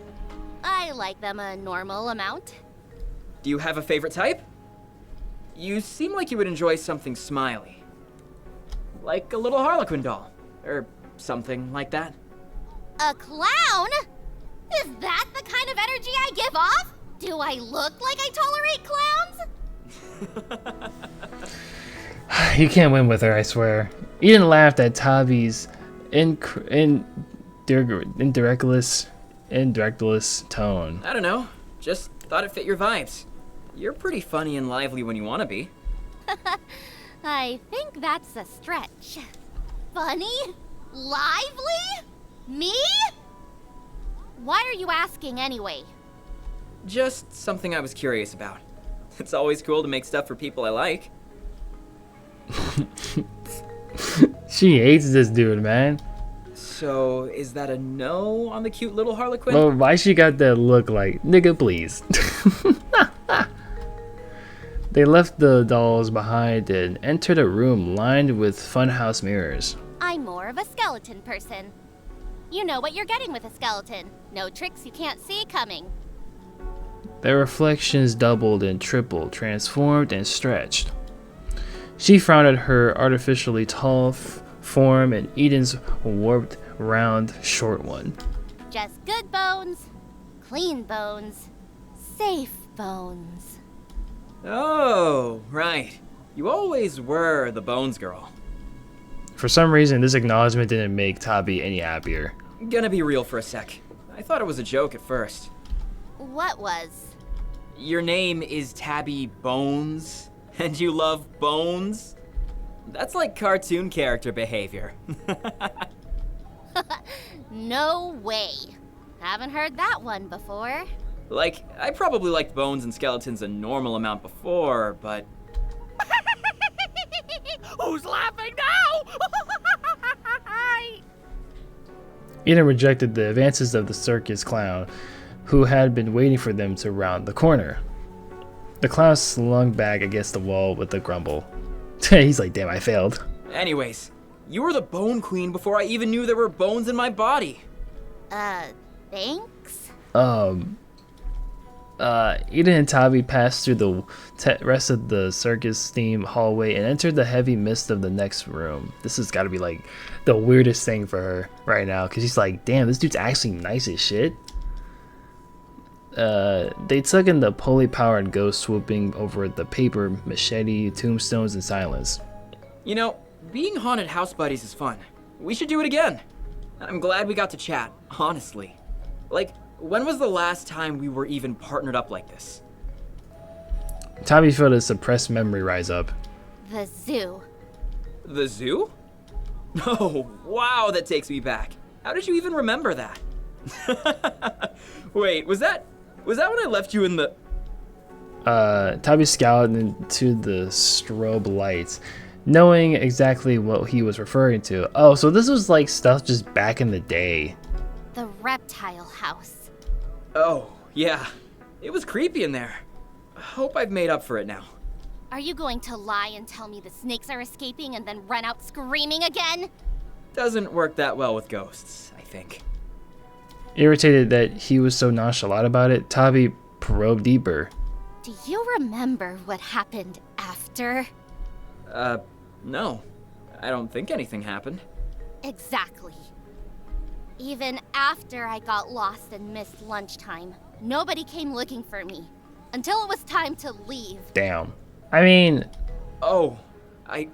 I like them a normal amount. Do you have a favorite type? You seem like you would enjoy something smiley. Like a little Harlequin doll. Or something like that. A clown? Is that the kind of energy I give off? Do I look like I tolerate clowns? You can't win with her, I swear. Eden laughed at Tabi's indirectless tone. I don't know. Just thought it fit your vibes. You're pretty funny and lively when you want to be. I think that's a stretch. Funny? Lively? Me? Why are you asking anyway? Just something I was curious about. It's always cool to make stuff for people I like. She hates this dude, man. So, is that a no on the cute little Harlequin? Well, why she got that look like, nigga, please? They left the dolls behind and entered a room lined with funhouse mirrors. I'm more of a skeleton person. You know what you're getting with a skeleton. No tricks you can't see coming. Their reflections doubled and tripled, transformed and stretched. She frowned at her artificially tall form and Eden's warped, round, short one. Just good bones, clean bones, safe bones. Oh, right. You always were the Bones Girl. For some reason, this acknowledgement didn't make Tabi any happier. Gonna be real for a sec. I thought it was a joke at first. What was? Your name is Tabby Bones, and you love bones? That's like cartoon character behavior. No way. Haven't heard that one before. Like, I probably liked bones and skeletons a normal amount before, but... Who's laughing now? Eden rejected the advances of the circus clown, who had been waiting for them to round the corner. The clown slung back against the wall with a grumble. He's like, damn, I failed. Anyways, you were the Bone Queen before I even knew there were bones in my body. Thanks? Eden and Tabi passed through the rest of the circus-themed hallway and entered the heavy mist of the next room. This has got to be like the weirdest thing for her right now, because she's like, damn, this dude's actually nice as shit. They took in the poly-powered ghost swooping over the paper, machete, tombstones, and silence. You know, being haunted house buddies is fun. We should do it again. I'm glad we got to chat, honestly. Like, when was the last time we were even partnered up like this? Tabi felt a suppressed memory rise up. The zoo. The zoo? Oh, wow, that takes me back. How did you even remember that? Wait, was that when I left you in the... Tabi scowled into the strobe lights, knowing exactly what he was referring to. Oh, so this was like stuff just back in the day. The reptile house. Oh, yeah. It was creepy in there. Hope I've made up for it now. Are you going to lie and tell me the snakes are escaping and then run out screaming again? Doesn't work that well with ghosts, I think. Irritated that he was so nonchalant about it, Tabi probed deeper. Do you remember what happened after? No. I don't think anything happened. Exactly. Even after I got lost and missed lunchtime, nobody came looking for me. Until it was time to leave. Damn. I mean... Oh, I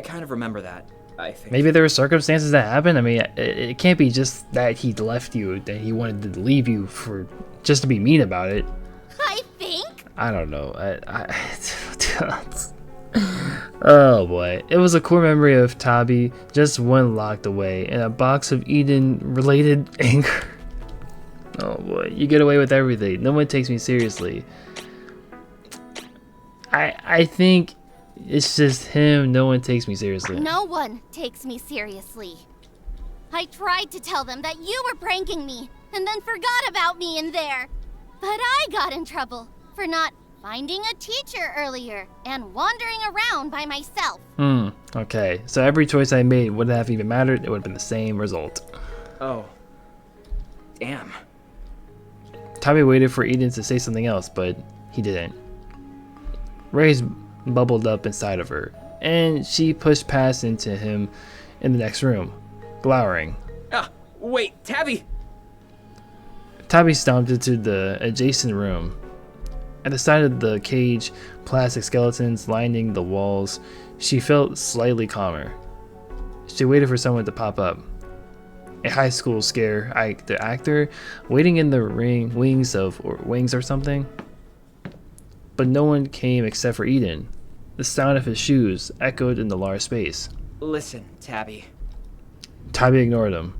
kind of remember that, I think. Maybe there were circumstances that happened. I mean, it can't be just that he left you, that he wanted to leave you for just to be mean about it. I think? I don't know. Oh boy. It was a core memory of Tabi, just one locked away, in a box of Eden-related anger. Oh boy, you get away with everything. No one takes me seriously. I think it's just him. No one takes me seriously. No one takes me seriously. I tried to tell them that you were pranking me, and then forgot about me in there. But I got in trouble for not finding a teacher earlier and wandering around by myself. Okay. So every choice I made wouldn't have even mattered. It would have been the same result. Oh. Damn. Tabi waited for Eden to say something else, but he didn't. Rage bubbled up inside of her, and she pushed past into him in the next room, glowering. Ah, wait, Tabi! Tabi stomped into the adjacent room. At the sight of the cage, plastic skeletons lining the walls, she felt slightly calmer. She waited for someone to pop up. A high school scare actor waiting in the wings or something. But no one came except for Eden. The sound of his shoes echoed in the large space. Listen, Tabi. Tabi ignored him.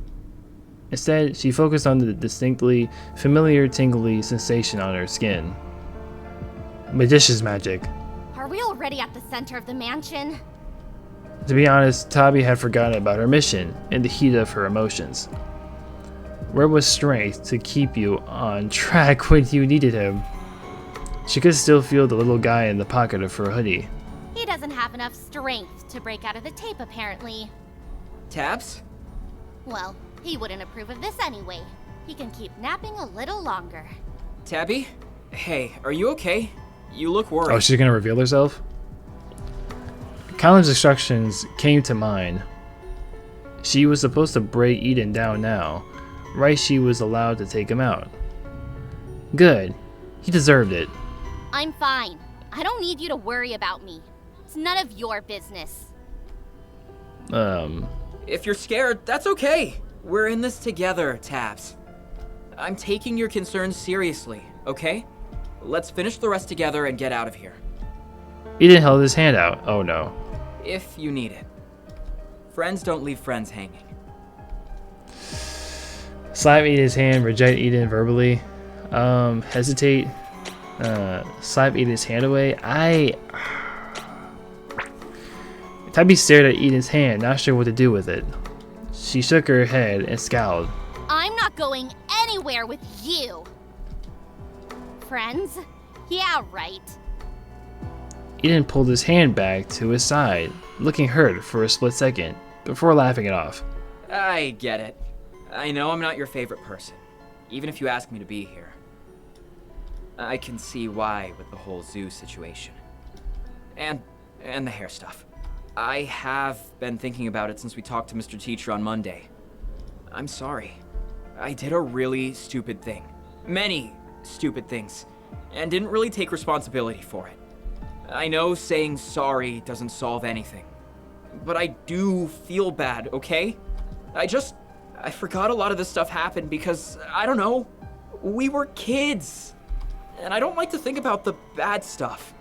Instead, she focused on the distinctly familiar tingly sensation on her skin. Magician's magic. Are we already at the center of the mansion? To be honest, Tabi had forgotten about her mission in the heat of her emotions. Where was strength to keep you on track when you needed him? She could still feel the little guy in the pocket of her hoodie. He doesn't have enough strength to break out of the tape, apparently. Tabs? Well, he wouldn't approve of this anyway. He can keep napping a little longer. Tabby? Hey, are you okay? You look worried. Oh, she's gonna reveal herself? Colin's instructions came to mind. She was supposed to break Eden down now. Right, she was allowed to take him out. Good. He deserved it. I'm fine. I don't need you to worry about me. It's none of your business. If you're scared, that's okay. We're in this together, Tabs. I'm taking your concerns seriously, okay? Let's finish the rest together and get out of here. Eden held his hand out. Oh no. If you need it. Friends don't leave friends hanging. Slap Eden's hand, reject Eden verbally. Hesitate. Slap Eden's hand away. Tabby stared at Eden's hand, not sure what to do with it. She shook her head and scowled. I'm not going anywhere with you. Friends? Yeah, right. Eden pulled his hand back to his side, looking hurt for a split second, before laughing it off. I get it. I know I'm not your favorite person, even if you ask me to be here. I can see why with the whole zoo situation. And the hair stuff. I have been thinking about it since we talked to Mr. Teacher on Monday. I'm sorry. I did a really stupid thing. Many stupid things. And didn't really take responsibility for it. I know saying sorry doesn't solve anything. But I do feel bad, okay? I forgot a lot of this stuff happened because, I don't know, we were kids. And I don't like to think about the bad stuff.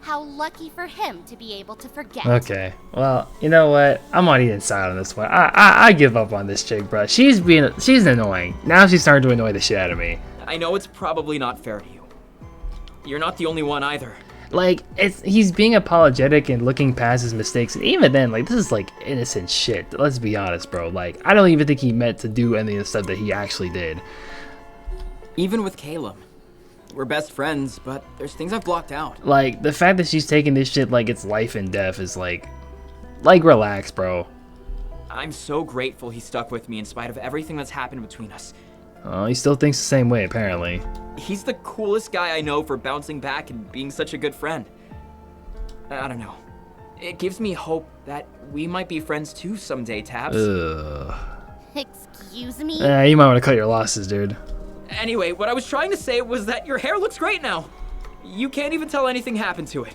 How lucky for him to be able to forget. Okay, well, you know what? I'm on Eden's side on this one. I give up on this chick, bro. She's annoying. Now she's starting to annoy the shit out of me. I know it's probably not fair to you. You're not the only one either. Like, he's being apologetic and looking past his mistakes, and even then, like, this is like innocent shit. Let's be honest, bro. Like, I don't even think he meant to do any of the stuff that he actually did. Even with Caleb. We're best friends, but there's things I've blocked out. Like, the fact that she's taking this shit like it's life and death is like relax, bro. I'm so grateful he stuck with me in spite of everything that's happened between us. Oh, he still thinks the same way, apparently. He's the coolest guy I know for bouncing back and being such a good friend. I don't know. It gives me hope that we might be friends too someday, Tabs. Ugh. Excuse me? You might want to cut your losses, dude. Anyway, what I was trying to say was that your hair looks great now. You can't even tell anything happened to it.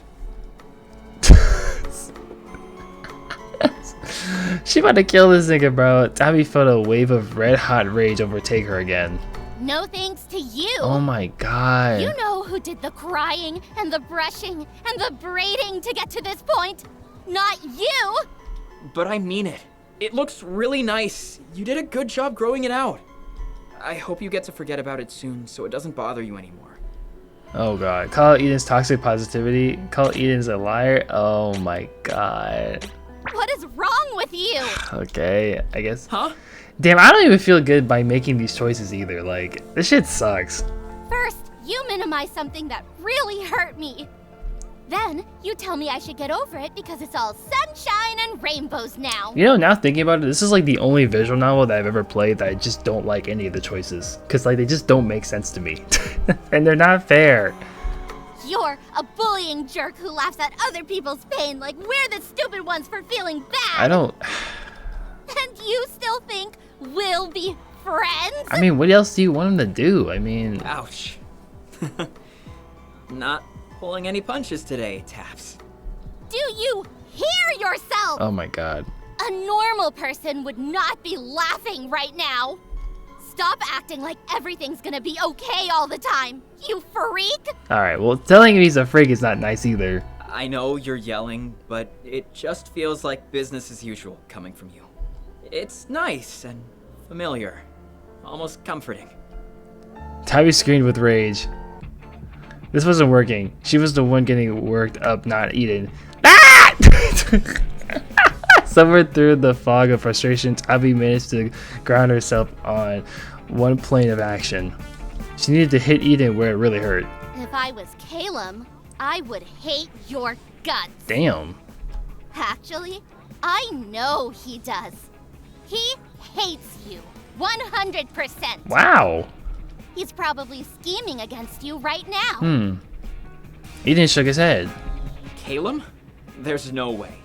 She about to kill this nigga, bro. Tabby felt a wave of red-hot rage overtake her again. No thanks to you. Oh my god. You know who did the crying and the brushing and the braiding to get to this point. Not you. But I mean it. It looks really nice. You did a good job growing it out. I hope you get to forget about it soon so it doesn't bother you anymore. Oh god. Call Eden's toxic positivity. Call Eden's a liar. Oh my god. What is wrong with you? Okay, I guess. Huh? Damn, I don't even feel good by making these choices either. Like, this shit sucks. First, you minimize something that really hurt me. Then, you tell me I should get over it because it's all sunshine and rainbows now. You know, now thinking about it, this is like the only visual novel that I've ever played that I just don't like any of the choices. Because, like, they just don't make sense to me. And they're not fair. You're a bullying jerk who laughs at other people's pain like we're the stupid ones for feeling bad. I don't... And you still think we'll be friends? I mean, what else do you want him to do? I mean... Ouch. Not pulling any punches today, Taps. Do you hear yourself? Oh my god. A normal person would not be laughing right now. Stop acting like everything's gonna be okay all the time, you freak! Alright, well, telling him he's a freak is not nice either. I know you're yelling, but it just feels like business as usual coming from you. It's nice and familiar, almost comforting. Tabby screamed with rage. This wasn't working. She was the one getting worked up, not Eden. Ah! Somewhere through the fog of frustration, Tabby managed to ground herself on one plane of action. She needed to hit Eden where it really hurt. If I was Calum, I would hate your guts. Damn. Actually, I know he does. He hates you, 100%. Wow. He's probably scheming against you right now. Eden shook his head. Calum? There's no way.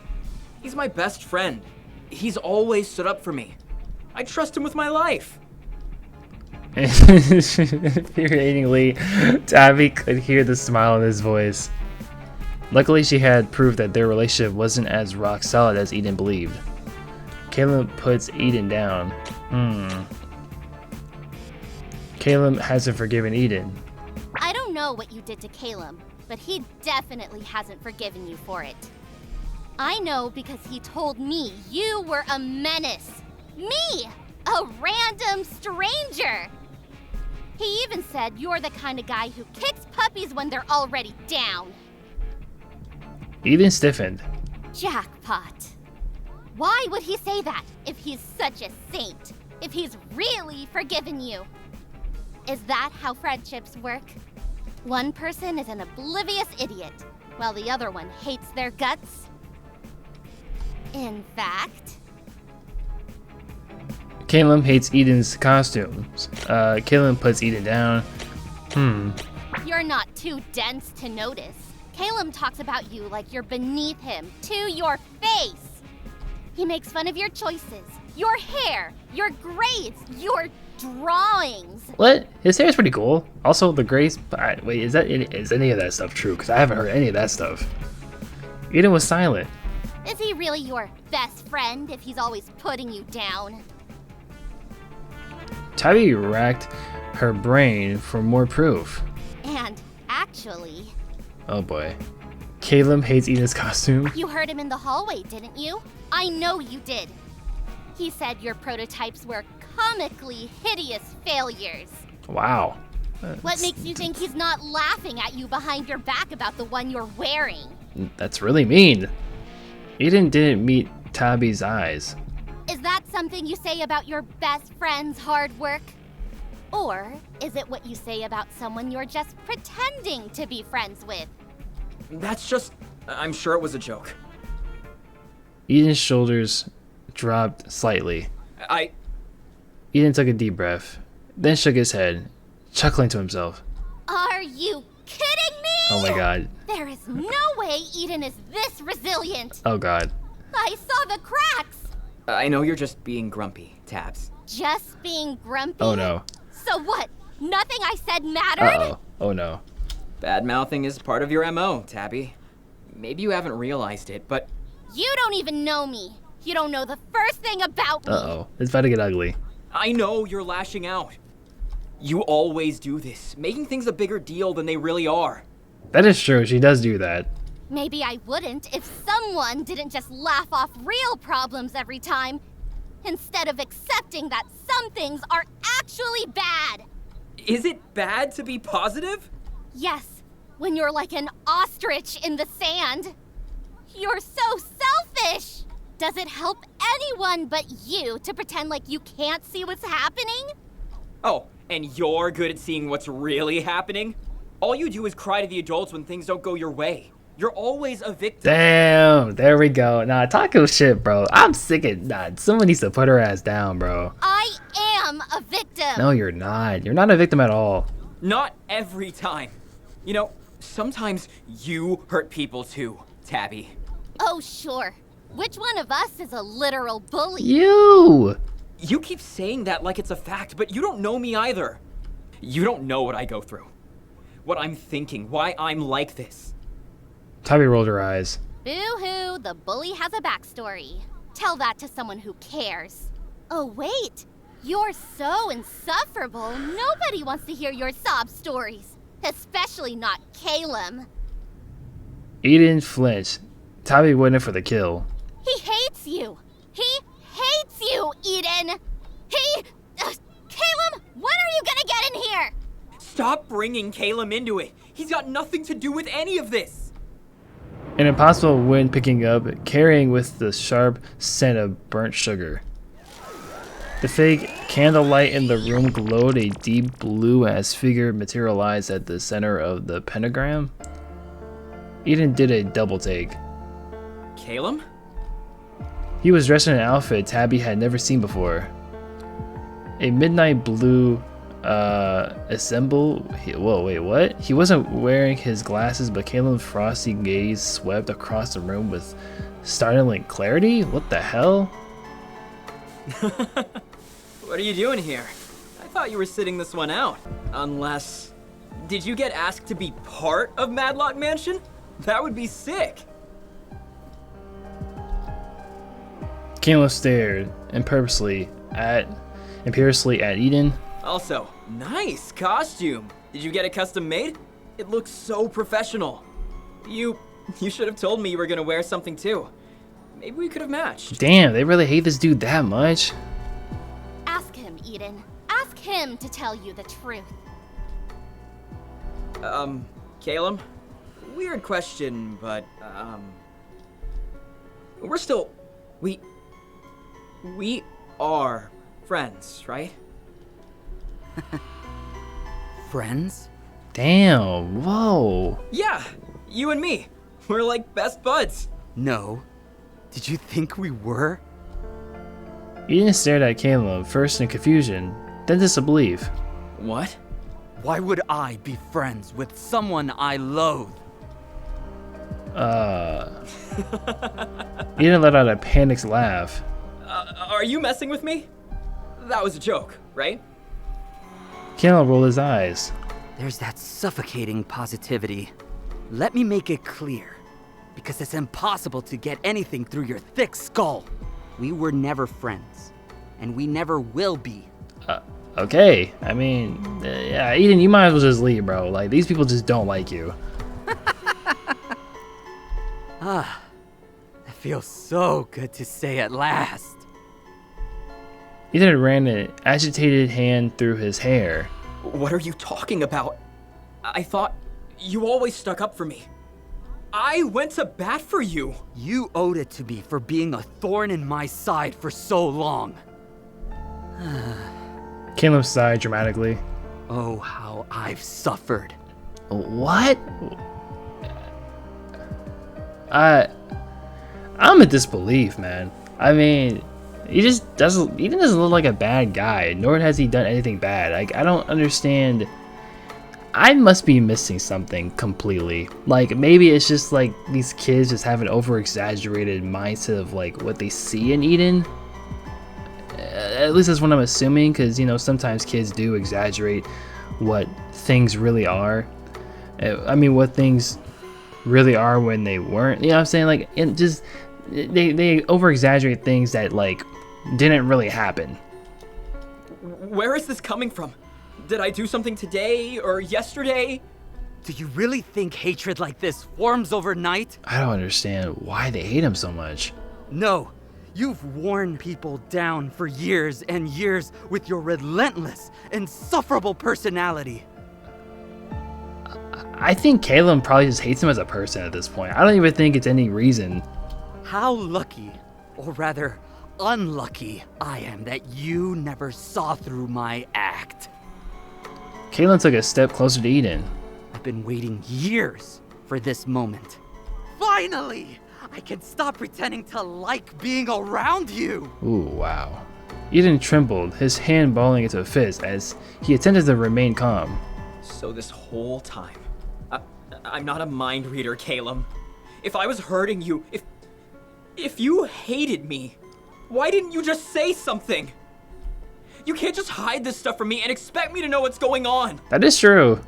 He's my best friend. He's always stood up for me. I trust him with my life. Infuriatingly, Tabby could hear the smile in his voice. Luckily, she had proof that their relationship wasn't as rock solid as Eden believed. Caleb puts Eden down. Caleb hasn't forgiven Eden. I don't know what you did to Calum, but he definitely hasn't forgiven you for it. I know because he told me you were a menace. Me! A random stranger! He even said you're the kind of guy who kicks puppies when they're already down. Eden stiffened. Jackpot. Why would he say that if he's such a saint? If he's really forgiven you? Is that how friendships work? One person is an oblivious idiot, while the other one hates their guts? In fact... Caleb hates Eden's costumes. Caleb puts Eden down. You're not too dense to notice. Caleb talks about you like you're beneath him, to your face. He makes fun of your choices, your hair, your grades, your drawings. What? His hair is pretty cool. Also, the grace. Wait, is any of that stuff true? Because I haven't heard any of that stuff. Eden was silent. Is he really your best friend if he's always putting you down? Tabby racked her brain for more proof. And actually... Oh boy. Caleb hates Eden's costume. You heard him in the hallway, didn't you? I know you did. He said your prototypes were comically hideous failures. Wow. What makes you think he's not laughing at you behind your back about the one you're wearing? That's really mean. Eden didn't meet Tabby's eyes. Is that something you say about your best friend's hard work? Or is it what you say about someone you're just pretending to be friends with? That's just... I'm sure it was a joke. Eden's shoulders dropped slightly. Eden took a deep breath, then shook his head, chuckling to himself. Are you kidding me? Oh my god. There is no way Eden is this resilient. Oh god. I saw the cracks. I know you're just being grumpy, Tabs. Just being grumpy? Oh no. So what? Nothing I said mattered? Uh-oh. Oh no. Bad-mouthing is part of your MO, Tabby. Maybe you haven't realized it, but... You don't even know me. You don't know the first thing about me. Uh-oh. It's about to get ugly. I know you're lashing out. You always do this, making things a bigger deal than they really are. That is true. She does do that. Maybe I wouldn't if someone didn't just laugh off real problems every time, instead of accepting that some things are actually bad. Is it bad to be positive? Yes, when you're like an ostrich in the sand. You're so selfish! Does it help anyone but you to pretend like you can't see what's happening? Oh, and you're good at seeing what's really happening? All you do is cry to the adults when things don't go your way. You're always a victim. Damn, there we go. Nah, taco shit, bro. I'm sick of that. Someone needs to put her ass down, bro. I am a victim. No, you're not. You're not a victim at all. Not every time. You know, sometimes you hurt people too, Tabby. Oh, sure. Which one of us is a literal bully? You! You keep saying that like it's a fact, but you don't know me either. You don't know what I go through. What I'm thinking, why I'm like this. Tabby rolled her eyes. Boo-hoo, the bully has a backstory. Tell that to someone who cares. Oh, wait. You're so insufferable, nobody wants to hear your sob stories. Especially not Caleb. Eden flinched. Tabby went in for the kill. He hates you. He hates you, Eden. Caleb, when are you gonna get in here? Stop bringing Caleb into it. He's got nothing to do with any of this. An impossible wind picking up, carrying with the sharp scent of burnt sugar. The fake candlelight in the room glowed a deep blue as figure materialized at the center of the pentagram. Eden did a double take. Caleb? He was dressed in an outfit Tabby had never seen before. A midnight blue whoa, wait, what? He wasn't wearing his glasses, but Caleb's frosty gaze swept across the room with startling clarity. What the hell? What are you doing here? I thought you were sitting this one out. Unless... Did you get asked to be part of Madlock Mansion? That would be sick. Caleb stared imperiously at Eden. Also, nice costume. Did you get it custom made? It looks so professional. You should have told me you were gonna wear something too. Maybe we could have matched. Damn, they really hate this dude that much? Ask him, Eden. Ask him to tell you the truth. Caleb? Weird question, but, we're still... We are friends, right? Friends? Damn, whoa. Yeah, you and me. We're like best buds. No. Did you think we were? Eden stared at Caleb, first in confusion, then disbelief. What? Why would I be friends with someone I loathe? Eden let out a panicked laugh. Are you messing with me? That was a joke, right? Caleb rolled his eyes. There's that suffocating positivity. Let me make it clear, because it's impossible to get anything through your thick skull. We were never friends, and we never will be. Okay. I mean, yeah, Eden, you might as well just leave, bro. Like, these people just don't like you. It feels so good to say at last. Eden ran an agitated hand through his hair. What are you talking about? I thought you always stuck up for me. I went to bat for you. You owed it to me for being a thorn in my side for so long. Caleb sighed dramatically. Oh, how I've suffered. What? I'm in disbelief, man. I mean, he doesn't look like a bad guy, nor has he done anything bad. Like, I don't understand. I must be missing something completely. Like, maybe it's just like these kids just have an over-exaggerated mindset of like what they see in Eden. At least that's what I'm assuming, because, you know, sometimes kids do exaggerate what things really are. I mean, what things really are when they weren't. You know what I'm saying? Like, it just they over-exaggerate things that like didn't really happen. Where is this coming from? Did I do something today or yesterday? Do you really think hatred like this forms overnight? I don't understand why they hate him so much. No. You've worn people down for years and years with your relentless, insufferable personality. I think Caleb probably just hates him as a person at this point. I don't even think it's any reason. How lucky, or rather, unlucky I am that you never saw through my act. Caleb took a step closer to Eden. I've been waiting years for this moment. Finally! I can stop pretending to like being around you! Ooh, wow. Eden trembled, his hand balling into a fist as he attempted to remain calm. So this whole time, I'm not a mind reader, Caleb. If I was hurting you, if you hated me, why didn't you just say something? You can't just hide this stuff from me and expect me to know what's going on. That is true.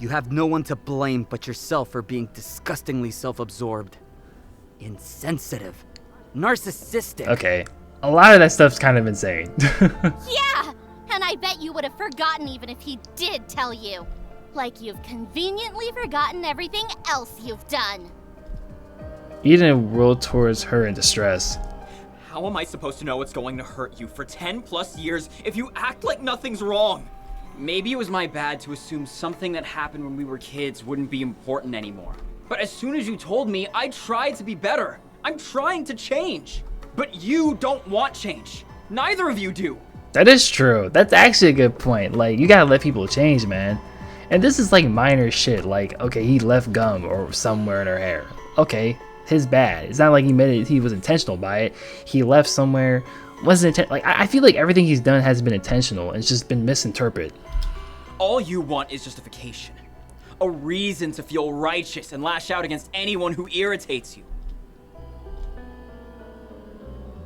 You have no one to blame but yourself for being disgustingly self-absorbed. Insensitive. Narcissistic. Okay. A lot of that stuff's kind of insane. Yeah! And I bet you would have forgotten even if he did tell you. Like you've conveniently forgotten everything else you've done. Eden whirled towards her in distress. How am I supposed to know what's going to hurt you for 10 plus years if you act like nothing's wrong? Maybe it was my bad to assume something that happened when we were kids wouldn't be important anymore. But as soon as you told me, I tried to be better. I'm trying to change. But you don't want change. Neither of you do. That is true. That's actually a good point. Like, you gotta let people change, man. And this is like minor shit. Like, okay, he left gum or somewhere in her hair. Okay, his bad. It's not like he made it. He was intentional by it. He left somewhere. Wasn't like I feel like everything he's done has been intentional. And it's just been misinterpreted. All you want is justification. A reason to feel righteous and lash out against anyone who irritates you.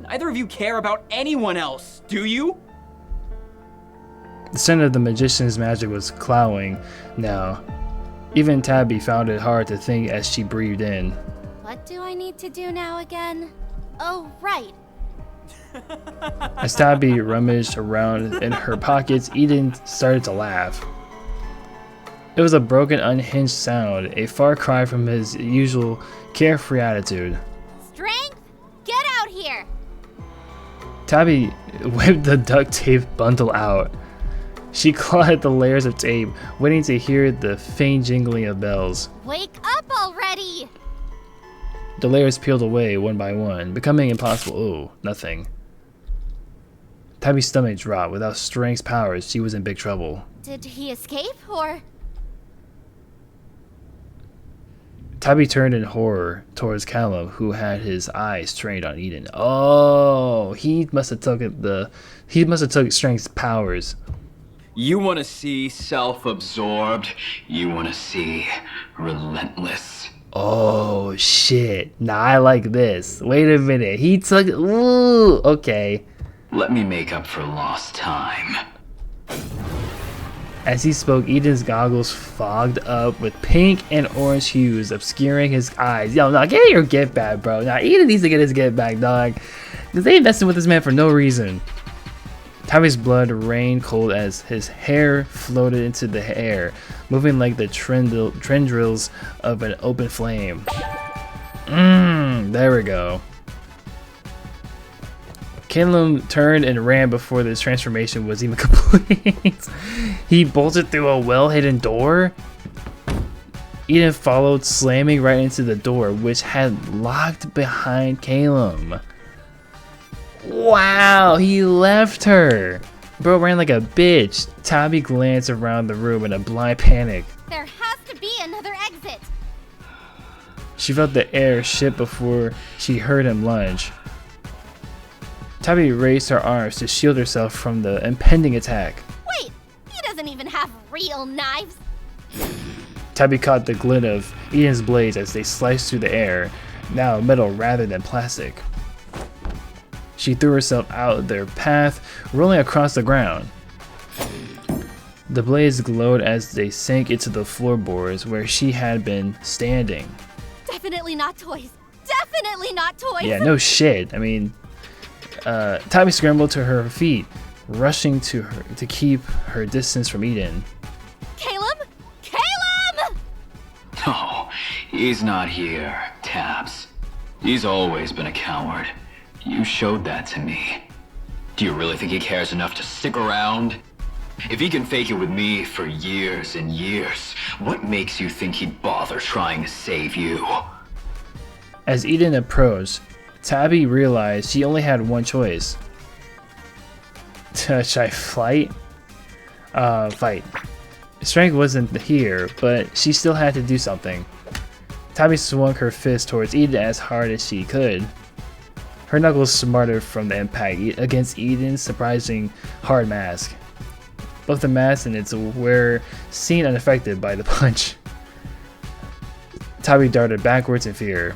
Neither of you care about anyone else, do you? The scent of the magician's magic was clouding now. Even Tabby found it hard to think as she breathed in. What do I need to do now again? Oh, right. As Tabby rummaged around in her pockets, Eden started to laugh. It was a broken, unhinged sound, a far cry from his usual carefree attitude. Strength, get out here! Tabby whipped the duct tape bundle out. She clawed at the layers of tape, waiting to hear the faint jingling of bells. Wake up already! The layers peeled away one by one, becoming impossible. Oh, nothing. Tabby's stomach dropped. Without strength's powers, she was in big trouble. Did he escape, or? Tabby turned in horror towards Callum, who had his eyes trained on Eden. Oh, he must have took strength's powers. You want to see self-absorbed. You want to see relentless. Oh, shit. Nah, I like this. Wait a minute. He took... Ooh, okay. Let me make up for lost time. As he spoke, Eden's goggles fogged up with pink and orange hues, obscuring his eyes. Yo, nah, get your get back, bro. Nah, Eden needs to get his get back, dog. Because they messing with this man for no reason. Tabby's blood rained cold as his hair floated into the air, moving like the tendrils of an open flame. There we go. Caleb turned and ran before this transformation was even complete. He bolted through a well-hidden door. Eden followed, slamming right into the door, which had locked behind Caleb. Wow, he left her. Bro ran like a bitch. Tabby glanced around the room in a blind panic. There has to be another exit. She felt the air shift before she heard him lunge. Tabby raised her arms to shield herself from the impending attack. Wait, he doesn't even have real knives. Tabby caught the glint of Eden's blades as they sliced through the air, now metal rather than plastic. She threw herself out of their path, rolling across the ground. The blades glowed as they sank into the floorboards where she had been standing. Definitely not toys. Definitely not toys. Yeah, no shit. I mean, Tabby scrambled to her feet, rushing to her to keep her distance from Eden. Caleb? Caleb! Oh, he's not here, Tabs. He's always been a coward. You showed that to me. Do you really think he cares enough to stick around? If he can fake it with me for years and years, what makes you think he'd bother trying to save you? As Eden approached, Tabby realized she only had one choice. Should I fight? Fight. Strength wasn't here, but she still had to do something. Tabby swung her fist towards Eden as hard as she could. Her knuckles smarted from the impact against Eden's surprising hard mask. Both the mask and its wearer seemed unaffected by the punch. Tabby darted backwards in fear.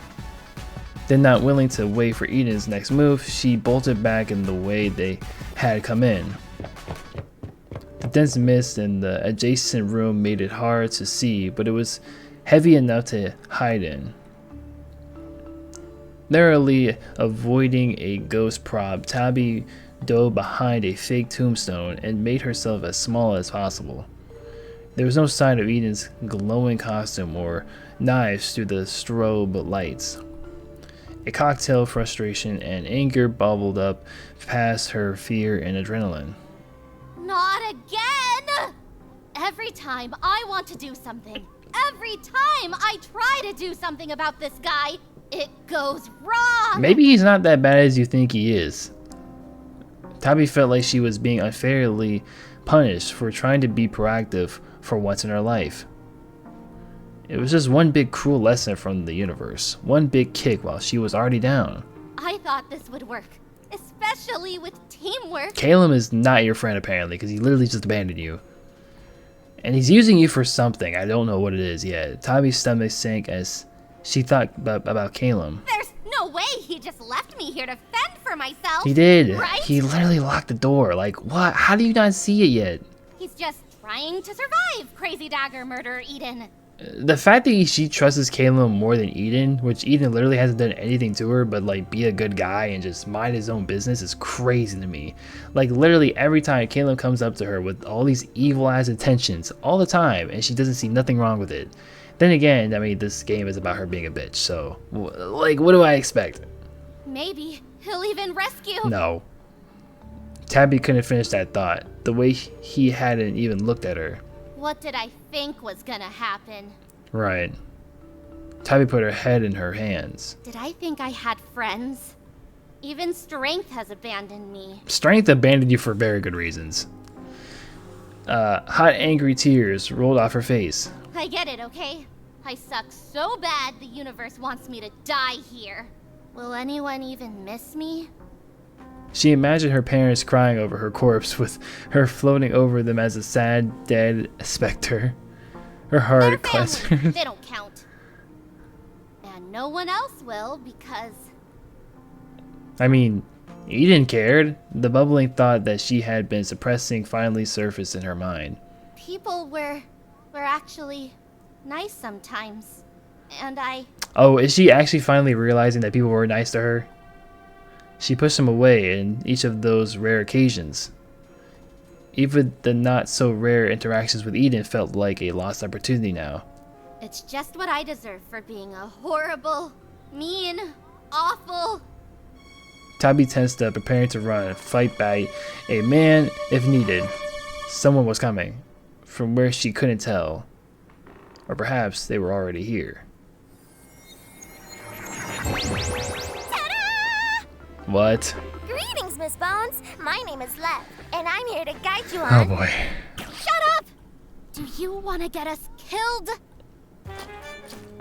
Then, not willing to wait for Eden's next move, she bolted back in the way they had come in. The dense mist in the adjacent room made it hard to see, but it was heavy enough to hide in. Narrowly avoiding a ghost prop, Tabby dove behind a fake tombstone and made herself as small as possible. There was no sign of Eden's glowing costume or knives through the strobe lights. A cocktail of frustration and anger bubbled up past her fear and adrenaline. Not again! Every time I want to do something, Every time I try to do something about this guy, it goes wrong. Maybe he's not that bad as you think he is. Tabby felt like she was being unfairly punished for trying to be proactive for once in her life. It was just one big cruel lesson from the universe. One big kick while she was already down. I thought this would work, especially with teamwork. Caleb is not your friend apparently, because he literally just abandoned you. And he's using you for something. I don't know what it is yet. Tabby's stomach sank as she thought about Caleb. There's no way he just left me here to fend for myself. He did. Right? He literally locked the door. Like, what? How do you not see it yet? He's just trying to survive, Crazy Dagger Murderer Eden. The fact that she trusts Caleb more than Eden, which Eden literally hasn't done anything to her but like be a good guy and just mind his own business, is crazy to me. Like literally every time Caleb comes up to her with all these evil ass intentions all the time and she doesn't see nothing wrong with it. Then again, I mean, this game is about her being a bitch, so like what do I expect? Maybe he'll even rescue. No. Tabby couldn't finish that thought. The way he hadn't even looked at her. What did I think was gonna happen? Right. Tabby put her head in her hands. Did I think I had friends? Even Strength has abandoned me. Strength abandoned you for very good reasons. Hot, angry tears rolled off her face. I get it, okay? I suck so bad the universe wants me to die here. Will anyone even miss me? She imagined her parents crying over her corpse with her floating over them as a sad, dead specter. Her heart clutched. They don't count. And no one else will because... I mean, Eden cared. The bubbling thought that she had been suppressing finally surfaced in her mind. People were actually nice sometimes. And I... Oh, is she actually finally realizing that people were nice to her? She pushed them away in each of those rare occasions. Even the not-so-rare interactions with Eden felt like a lost opportunity now. It's just what I deserve for being a horrible, mean, awful... Tabby tensed up, preparing to run, fight by a man if needed. Someone was coming, from where she couldn't tell. Or perhaps they were already here. What? Greetings, Miss Bones. My name is Lev, and I'm here to guide you Oh on... boy. Shut up! Do you want to get us killed?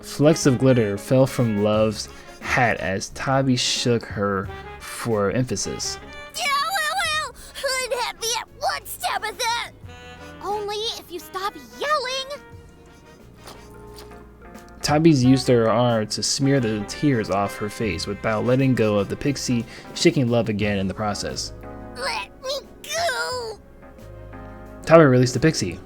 Flecks of glitter fell from Love's hat as Tabby shook her for emphasis. Couldn't have me at once, Tabitha! Only if you stop yelling! Tabby's used her arm to smear the tears off her face without letting go of the pixie, shaking Love again in the process. Let me go! Tabby released the pixie.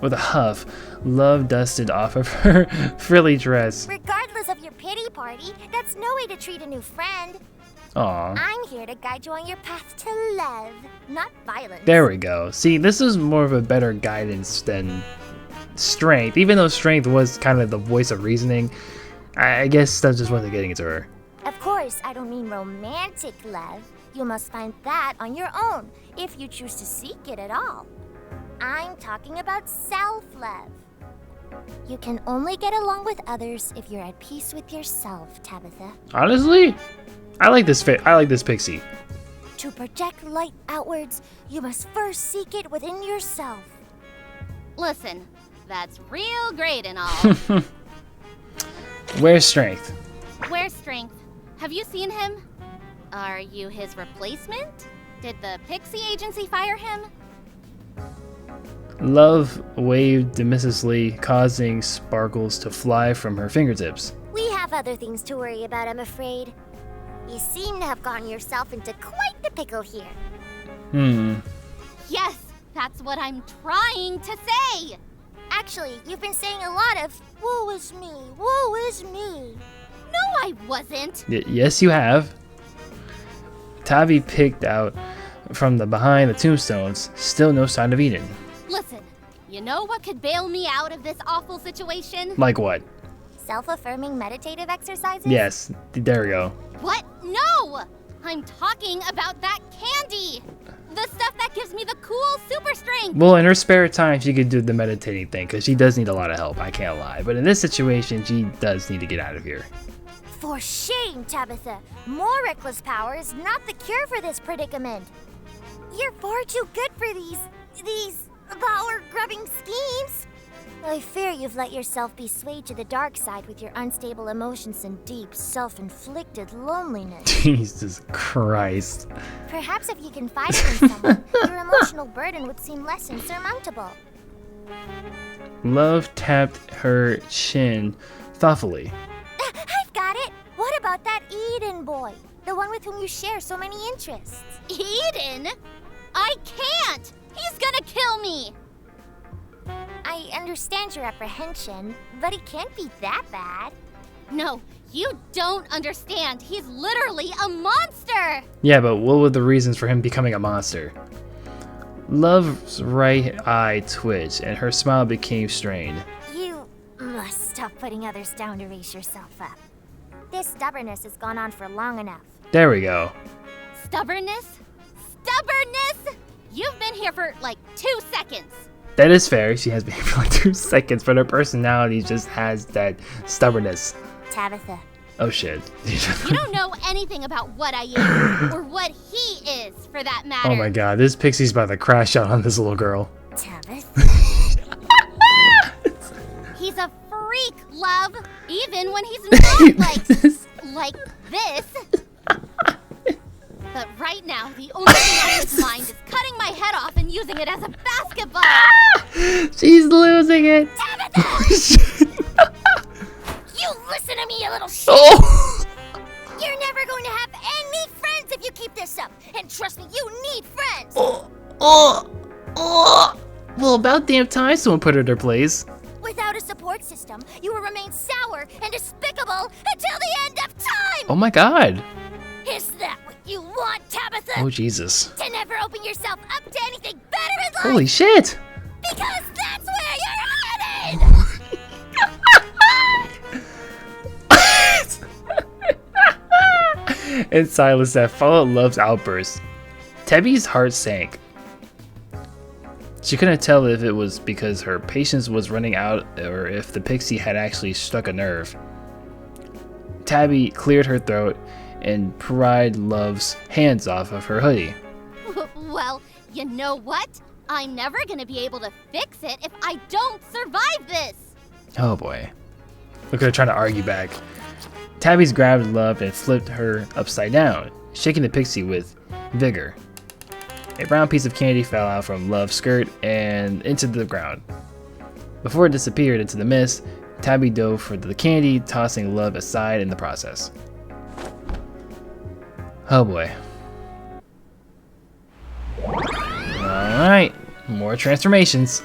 With a huff, Love dusted off of her frilly dress. Regardless of your pity party, that's no way to treat a new friend. Aww. I'm here to guide you on your path to love, not violence. There we go. See, this is more of a better guidance than Strength. Even though Strength was kind of the voice of reasoning, I guess that just wasn't getting it to her. Of course, I don't mean romantic love. You must find that on your own, if you choose to seek it at all. I'm talking about self-love. You can only get along with others if you're at peace with yourself, Tabitha. Honestly, I like this pixie. To project light outwards, you must first seek it within yourself. Listen, that's real great and all. Where's Strength? Where's Strength? Have you seen him? Are you his replacement? Did the Pixie Agency fire him? Love waved dismissively, causing sparkles to fly from her fingertips. We have other things to worry about, I'm afraid. You seem to have gotten yourself into quite the pickle here. Yes, that's what I'm trying to say. Actually, you've been saying a lot of, woe is me, woe is me. No, I wasn't. Yes, you have. Tabby picked out from behind the tombstones, still no sign of Eden. Listen, you know what could bail me out of this awful situation? Like what? Self-affirming meditative exercises? Yes, there we go. What? No! I'm talking about that candy! The stuff that gives me the cool super strength. Well, in her spare time, she could do the meditating thing because she does need a lot of help. I can't lie. But in this situation, she does need to get out of here. For shame, Tabitha. More reckless power is not the cure for this predicament. You're far too good for these power-grubbing schemes. I fear you've let yourself be swayed to the dark side with your unstable emotions and deep, self-inflicted loneliness. Jesus Christ. Perhaps if you confided in someone, your emotional burden would seem less insurmountable. Love tapped her chin thoughtfully. I've got it! What about that Eden boy? The one with whom you share so many interests. Eden? I can't! He's gonna kill me! I understand your apprehension, but he can't be that bad. No, you don't understand. He's literally a monster! Yeah, but what were the reasons for him becoming a monster? Love's right eye twitched, and her smile became strained. You must stop putting others down to raise yourself up. This stubbornness has gone on for long enough. There we go. Stubbornness? Stubbornness? You've been here for like 2 seconds. That is fair. She has been here for like 2 seconds, but her personality just has that stubbornness. Tabitha. Oh shit. You don't know anything about what I am, or what he is, for that matter. Oh my god, this pixie's about to crash out on this little girl. Tabitha? He's a freak, love, even when he's not like this. But right now, the only thing on his mind is cutting my head off and using it as a basketball. She's losing it. Tabitha! You listen to me, you little shit! Oh. You're never going to have any friends if you keep this up. And trust me, you need friends. Well, about damn time someone put her in her place. Without a support system, you will remain sour and despicable until the end of time. Oh my god. Is that what you want, Tabitha? Oh Jesus. To never open yourself up to anything better in life? Holy shit. Because that's where you're headed! In silence that followed Love's outburst, Tebby's heart sank. She couldn't tell if it was because her patience was running out or if the pixie had actually struck a nerve. Tabby cleared her throat and pried Love's hands off of her hoodie. Well, you know what? I'm never gonna be able to fix it if I don't survive this. Oh boy. Look at her trying to argue back. Tabby's grabbed Love and flipped her upside down, shaking the pixie with vigor. A brown piece of candy fell out from Love's skirt and into the ground. Before it disappeared into the mist, Tabby dove for the candy, tossing Love aside in the process. Oh boy. Alright, more transformations.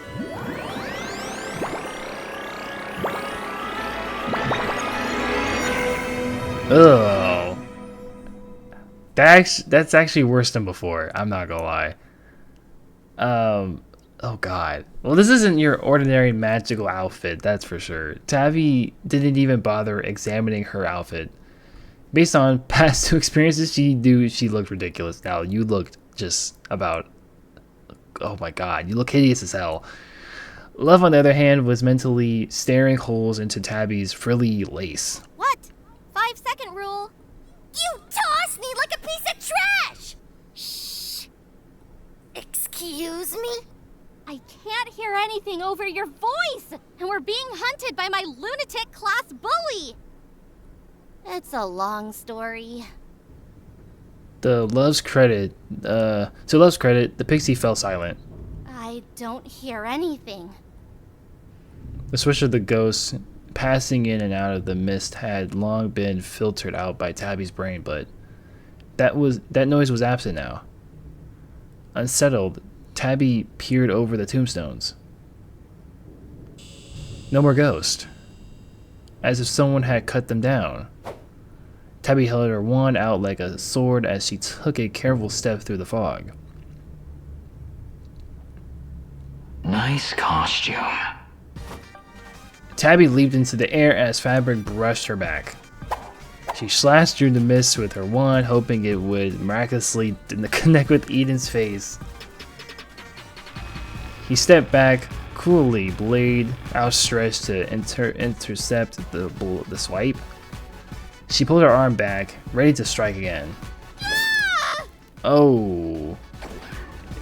Ugh. That's actually worse than before. I'm not gonna lie. Oh god. Well, this isn't your ordinary magical outfit, that's for sure. Tabby didn't even bother examining her outfit. Based on past 2 experiences, she looked ridiculous. Now, you looked just about... Oh my god, you look hideous as hell. Love, on the other hand, was mentally staring holes into Tabby's frilly lace. What? 5-second rule. You tossed me like a piece of trash! Shh. Excuse me? I can't hear anything over your voice, and we're being hunted by my lunatic class bully. It's a long story. To Love's credit, the pixie fell silent. I don't hear anything. The swish of the ghosts passing in and out of the mist had long been filtered out by Tabby's brain, but that noise was absent now. Unsettled, Tabby peered over the tombstones. No more ghosts. As if someone had cut them down. Tabby held her wand out like a sword as she took a careful step through the fog. Nice costume. Tabby leaped into the air as fabric brushed her back. She slashed through the mist with her wand, hoping it would miraculously connect with Eden's face. He stepped back, coolly, blade outstretched to intercept the swipe. She pulled her arm back, ready to strike again. Oh.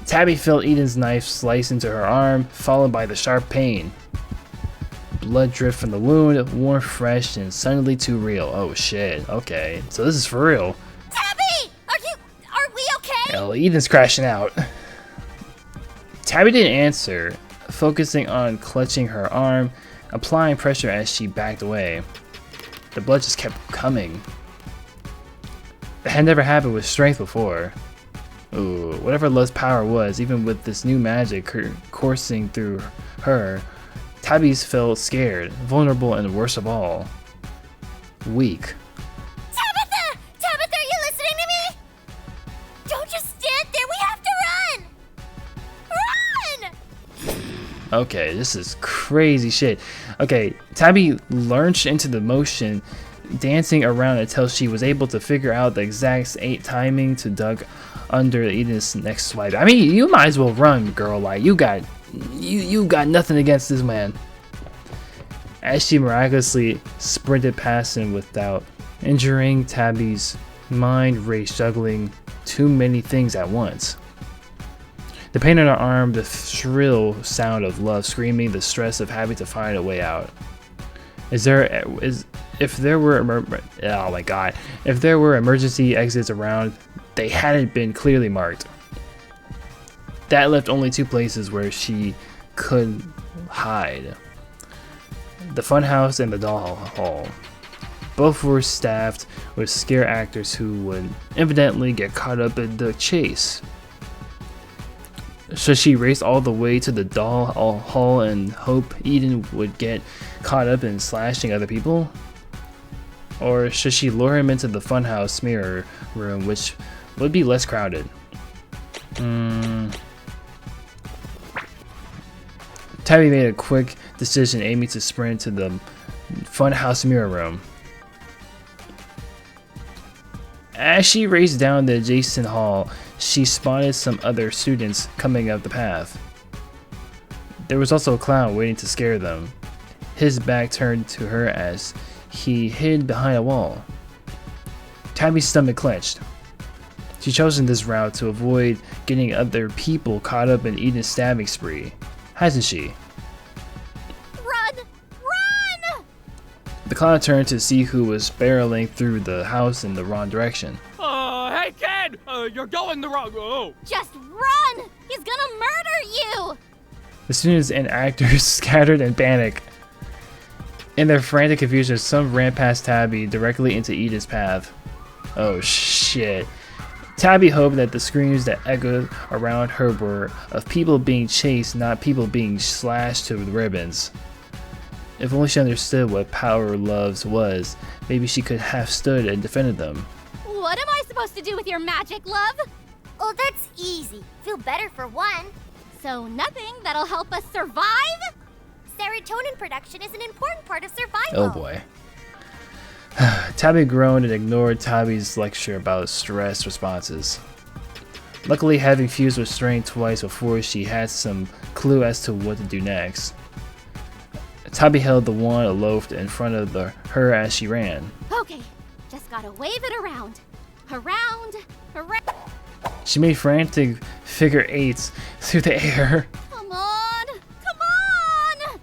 Tabby felt Eden's knife slice into her arm, followed by the sharp pain. Blood dripped from the wound, warm, fresh, and suddenly too real. Oh shit, okay. So this is for real. Tabby! Are we okay? Hell, Eden's crashing out. Tabby didn't answer, focusing on clutching her arm, applying pressure as she backed away. The blood just kept coming. That had never happened with strength before. Ooh, whatever Love's power was, even with this new magic coursing through her, Tabby's felt scared, vulnerable, and worst of all, weak. Tabitha! Tabitha, are you listening to me? Don't just stand there, we have to run! Run! Okay, this is crazy shit. Okay, Tabby lurched into the motion, dancing around until she was able to figure out the exact timing to duck under Eden's next swipe. I mean, you might as well run, girl. Like, you got nothing against this man. As she miraculously sprinted past him without injuring, Tabby's mind raced, juggling too many things at once. The pain on her arm, the shrill sound of Love screaming, the stress of having to find a way out. If there were emergency exits around, they hadn't been clearly marked. That left only two places where she could hide: the funhouse and the doll hall. Both were staffed with scare actors who would evidently get caught up in the chase. Should she race all the way to the doll hall and hope Eden would get caught up in slashing other people? Or should she lure him into the funhouse mirror room, which would be less crowded? Tabby made a quick decision, aiming to sprint to the funhouse mirror room. As she raced down the adjacent hall, she spotted some other students coming up the path. There was also a clown waiting to scare them, his back turned to her as he hid behind a wall. Tabby's stomach clenched. She'd chosen this route to avoid getting other people caught up in Eden's stabbing spree, hasn't she? Run! Run! The clown turned to see who was barreling through the house in the wrong direction. Hey kid! You're going the wrong... Oh. Just run! He's gonna murder you! The students and actors scattered in panic. In their frantic confusion, some ran past Tabby directly into Eden's path. Oh shit. Tabby hoped that the screams that echoed around her were of people being chased, not people being slashed to ribbons. If only she understood what power Love's was, maybe she could have stood and defended them. What am I supposed to do with your magic, Love? Oh, that's easy. Feel better for one. So nothing that'll help us survive? Serotonin production is an important part of survival. Oh boy. Tabby groaned and ignored Tabby's lecture about stress responses. Luckily, having fused with strength twice before, she had some clue as to what to do next. Tabby held the wand aloft in front of her as she ran. Okay, just gotta wave it around. Around. She made frantic figure eights through the air. Come on! Come on!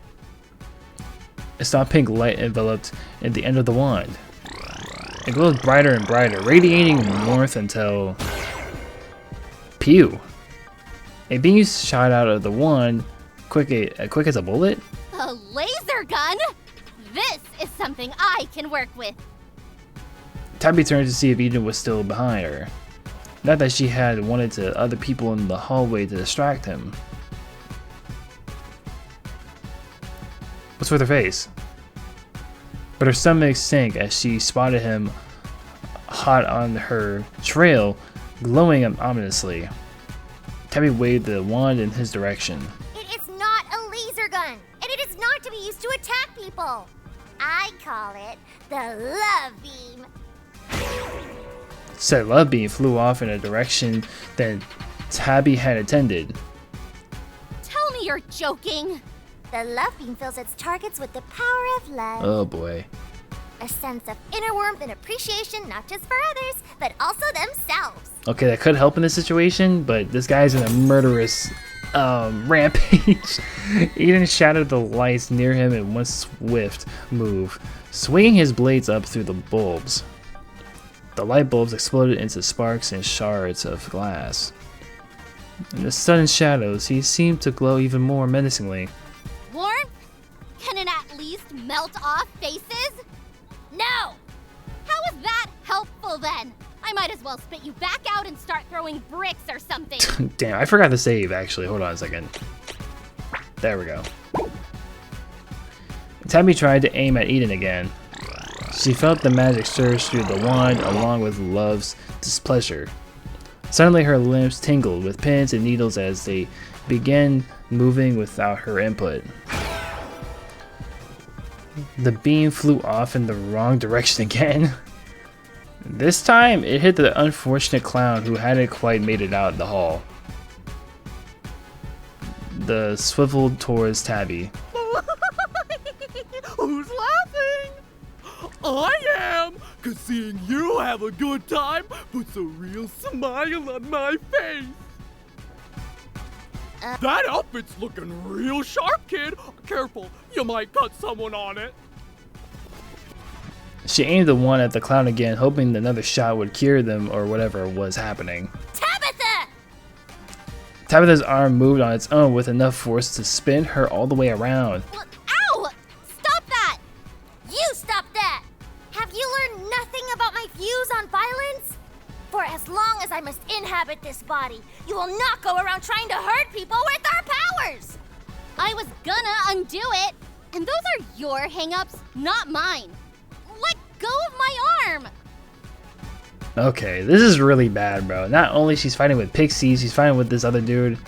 A soft pink light enveloped in the end of the wand. It glowed brighter and brighter, radiating warmth until... Pew! A beam shot out of the wand, quick as a bullet. A laser gun? This is something I can work with. Tabby turned to see if Eden was still behind her. Not that she had wanted to other people in the hallway to distract him. What's with her face? But her stomach sank as she spotted him hot on her trail, glowing ominously. Tabby waved the wand in his direction. It is not a laser gun, and it is not to be used to attack people. I call it the love beam. Said love beam flew off in a direction that Tabby had intended. Tell me you're joking. The love beam fills its targets with the power of love. Oh boy. A sense of inner warmth and appreciation, not just for others, but also themselves. Okay, that could help in this situation, but this guy's in a murderous rampage. Eden shattered the lights near him in one swift move, swinging his blades up through the bulbs. The light bulbs exploded into sparks and shards of glass. In the sudden shadows, he seemed to glow even more menacingly. Warmth? Can it at least melt off faces? No! How is that helpful then? I might as well spit you back out and start throwing bricks or something. Damn, I forgot to save actually. Hold on a second. There we go. Tabby tried to aim at Eden again. She felt the magic surge through the wand along with love's displeasure. Suddenly her limbs tingled with pins and needles as they began moving without her input. The beam flew off in the wrong direction again. This time, it hit the unfortunate clown who hadn't quite made it out the hall. The swiveled towards Tabby. Who's laughing? I am, 'cause seeing you have a good time puts a real smile on my face. That outfit's looking real sharp, kid. Careful, you might cut someone on it. She aimed the one at the clown again, hoping another shot would cure them or whatever was happening. Tabitha! Tabitha's arm moved on its own with enough force to spin her all the way around. Ow! Stop that! You stop that! Have you learned nothing about my views on violence? For as long as I must inhabit this body, you will not go around trying to hurt people with our powers! I was gonna undo it, and those are your hang-ups, not mine. Let go of my arm! Okay, this is really bad, bro. Not only she's fighting with pixies, she's fighting with this other dude.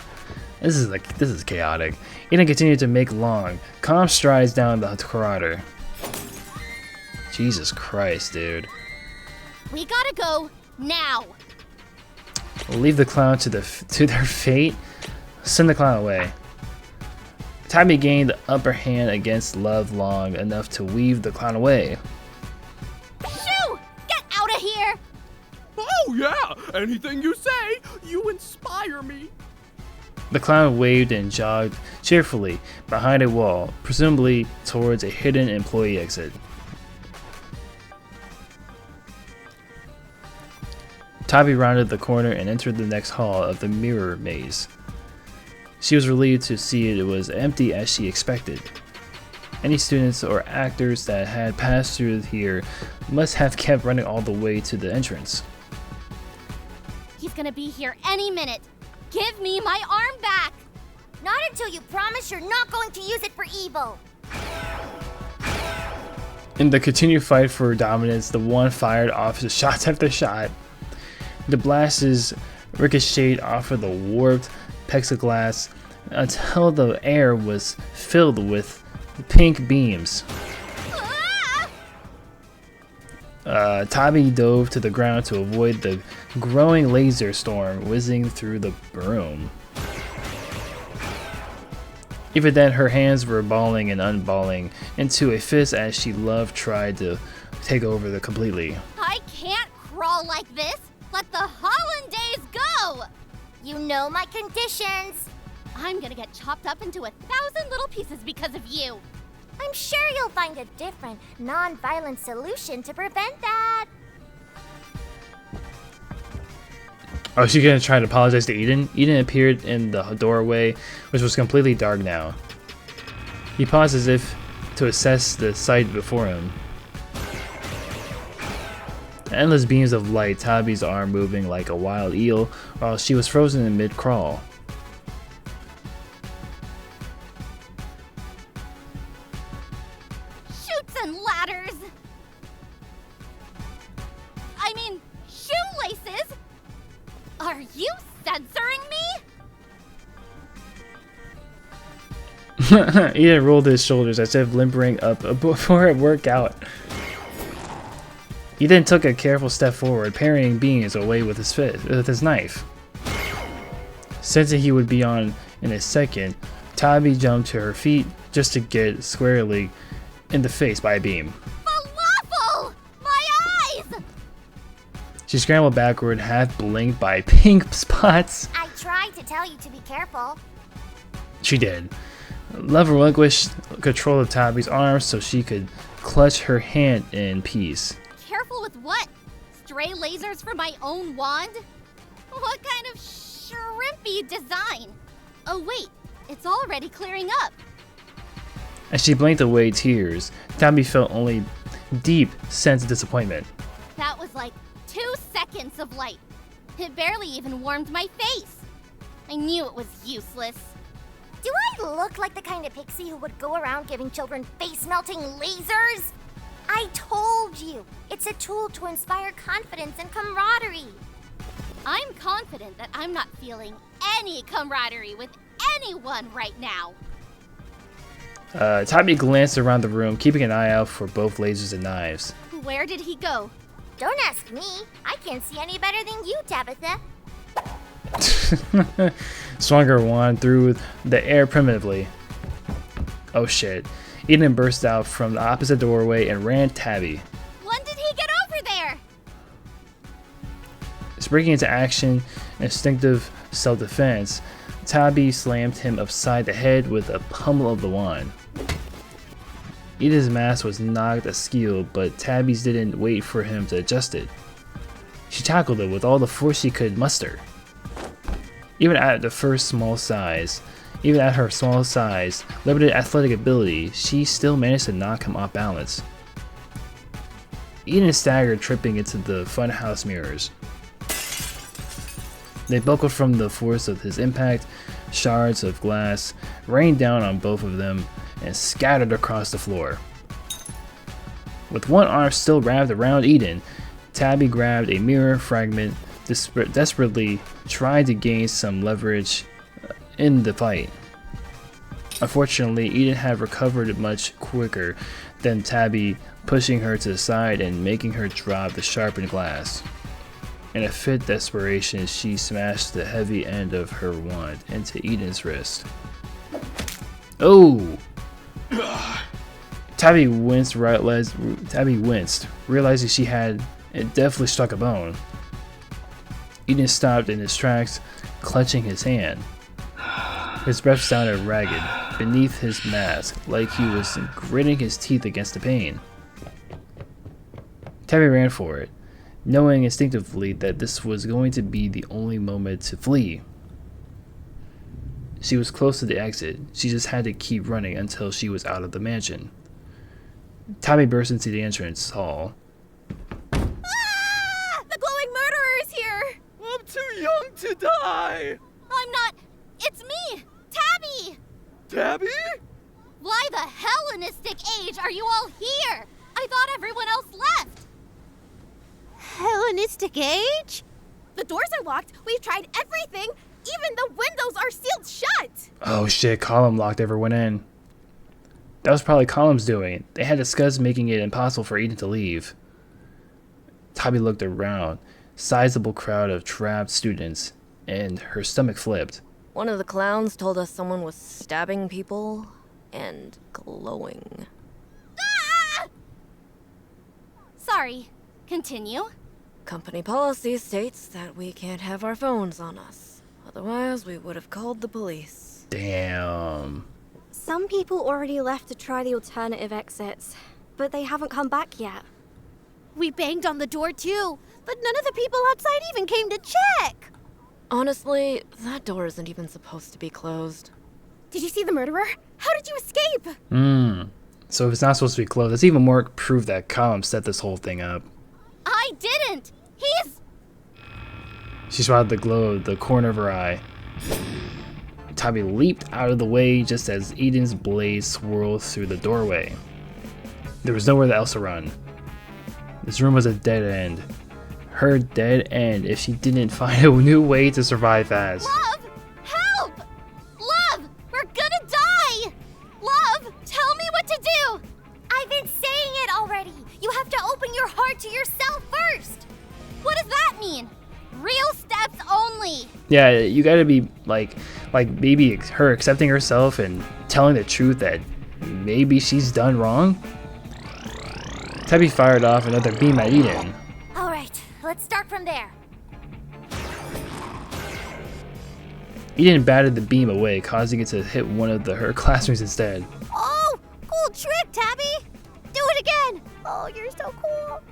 This is chaotic. Eden continued to make long, calm strides down the corridor. Jesus Christ, dude. We gotta go now. Leave the clown to their fate. Send the clown away. Tabby gained the upper hand against Love long enough to weave the clown away. Shoo! Get out of here! Oh yeah, anything you say, you inspire me. The clown waved and jogged cheerfully behind a wall, presumably towards a hidden employee exit. Tabby rounded the corner and entered the next hall of the mirror maze. She was relieved to see it was empty as she expected. Any students or actors that had passed through here must have kept running all the way to the entrance. He's gonna be here any minute. Give me my arm back! Not until you promise you're not going to use it for evil. In the continued fight for dominance, the one fired off shots after shot. The blasts ricocheted off of the warped plexiglass until the air was filled with pink beams. Tabby dove to the ground to avoid the growing laser storm whizzing through the room. Even then, her hands were balling and unballing into a fist as she tried to take over completely. I can't crawl like this! Let the hollandaise go! You know my conditions. I'm gonna get chopped up into 1,000 little pieces because of you. I'm sure you'll find a different, non-violent solution to prevent that. Oh, she's gonna try to apologize to Eden? Eden appeared in the doorway, which was completely dark now. He paused as if to assess the sight before him. Endless beams of light, Tabby's arm moving like a wild eel while she was frozen in mid-crawl. Chutes and ladders! I mean, shoelaces! Are you censoring me? Eden rolled his shoulders as if limpering up before a workout. He then took a careful step forward, parrying beings away with his knife. Sensing he would be on in a second, Tabby jumped to her feet just to get squarely in the face by a beam. Falafel! My eyes! She scrambled backward, half blinked by pink spots. I tried to tell you to be careful. She did. Love relinquished control of Tabby's arms so she could clutch her hand in peace. Careful with what? Stray lasers from my own wand? What kind of shrimpy design? Oh wait, it's already clearing up. As she blinked away tears, Tabby felt only deep sense of disappointment. That was like 2 seconds of light. It barely even warmed my face. I knew it was useless. Do I look like the kind of pixie who would go around giving children face-melting lasers? I told you, it's a tool to inspire confidence and camaraderie. I'm confident that I'm not feeling any camaraderie with anyone right now. Tabby glanced around the room, keeping an eye out for both lasers and knives. Where did he go? Don't ask me. I can't see any better than you, Tabitha. Swung her wand through the air primitively. Oh shit. Eden burst out from the opposite doorway and ran Tabby. When did he get over there? Springing into action, instinctive self-defense, Tabby slammed him upside the head with a pummel of the wand. Eden's mask was knocked askew, but Tabby's didn't wait for him to adjust it. She tackled it with all the force she could muster. Even at her small size, limited athletic ability, she still managed to knock him off balance. Eden staggered, tripping into the funhouse mirrors. They buckled from the force of his impact. Shards of glass rained down on both of them and scattered across the floor. With one arm still wrapped around Eden, Tabby grabbed a mirror fragment, desperately tried to gain some leverage in the fight. Unfortunately, Eden had recovered much quicker than Tabby, pushing her to the side and making her drop the sharpened glass. In a fit of desperation, she smashed the heavy end of her wand into Eden's wrist. Oh! Tabby winced, realizing she had definitely struck a bone. Eden stopped in his tracks, clutching his hand. His breath sounded ragged beneath his mask, like he was gritting his teeth against the pain. Tabby ran for it, knowing instinctively that this was going to be the only moment to flee. She was close to the exit. She just had to keep running until she was out of the mansion. Tabby burst into the entrance hall. Ah! The glowing murderer is here! I'm too young to die! I'm not. It's me, Tabby! Tabby? Why the Hellenistic age are you all here? I thought everyone else left. Hellenistic age? The doors are locked. We've tried everything. Even the windows are sealed shut. Oh shit, Column locked everyone in. That was probably Column's doing. They had discussed making it impossible for Eden to leave. Tabby looked around. Sizable crowd of trapped students, and her stomach flipped. One of the clowns told us someone was stabbing people and glowing. Ah! Sorry. Continue. Company policy states that we can't have our phones on us. Otherwise, we would have called the police. Damn. Some people already left to try the alternative exits, but they haven't come back yet. We banged on the door too, but none of the people outside even came to check. Honestly, that door isn't even supposed to be closed. Did you see the murderer? How did you escape? So if it's not supposed to be closed, that's even more proof that Column set this whole thing up. I didn't! He's... She spotted the glow of the corner of her eye. Tabby leaped out of the way just as Eden's blaze swirled through the doorway. There was nowhere else to run. This room was a dead end. Her dead end if she didn't find a new way to survive fast. Love! Help! Love! We're gonna die! Love, tell me what to do! I've been saying it already. You have to open your heart to yourself Yeah, you gotta be like maybe her accepting herself and telling the truth that maybe she's done wrong. Tabby fired off another beam at Eden. All right, let's start from there. Eden batted the beam away, causing it to hit one of her classmates instead. Oh, cool trick, Tabby! Do it again! Oh, you're so cool.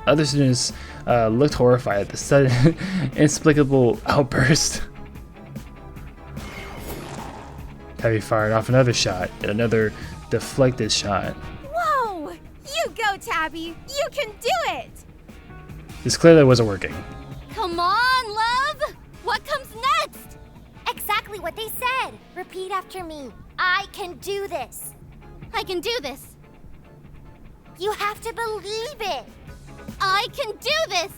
Other students looked horrified at the sudden, inexplicable outburst. Tabby fired off another shot, and another deflected shot. Whoa! You go, Tabby! You can do it! This clearly wasn't working. Come on, love! What comes next? Exactly what they said. Repeat after me. I can do this. I can do this. You have to believe it. I can do this!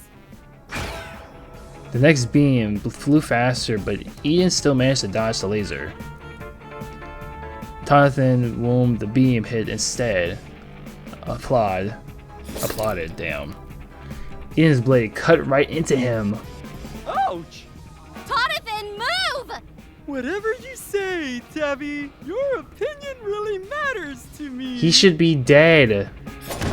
The next beam flew faster, but Eden still managed to dodge the laser. Jonathan whom the beam hit instead applauded, damn. Eden's blade cut right into him. Ouch! Jonathan, move! Whatever you say, Tabby, your opinion really matters to me. He should be dead.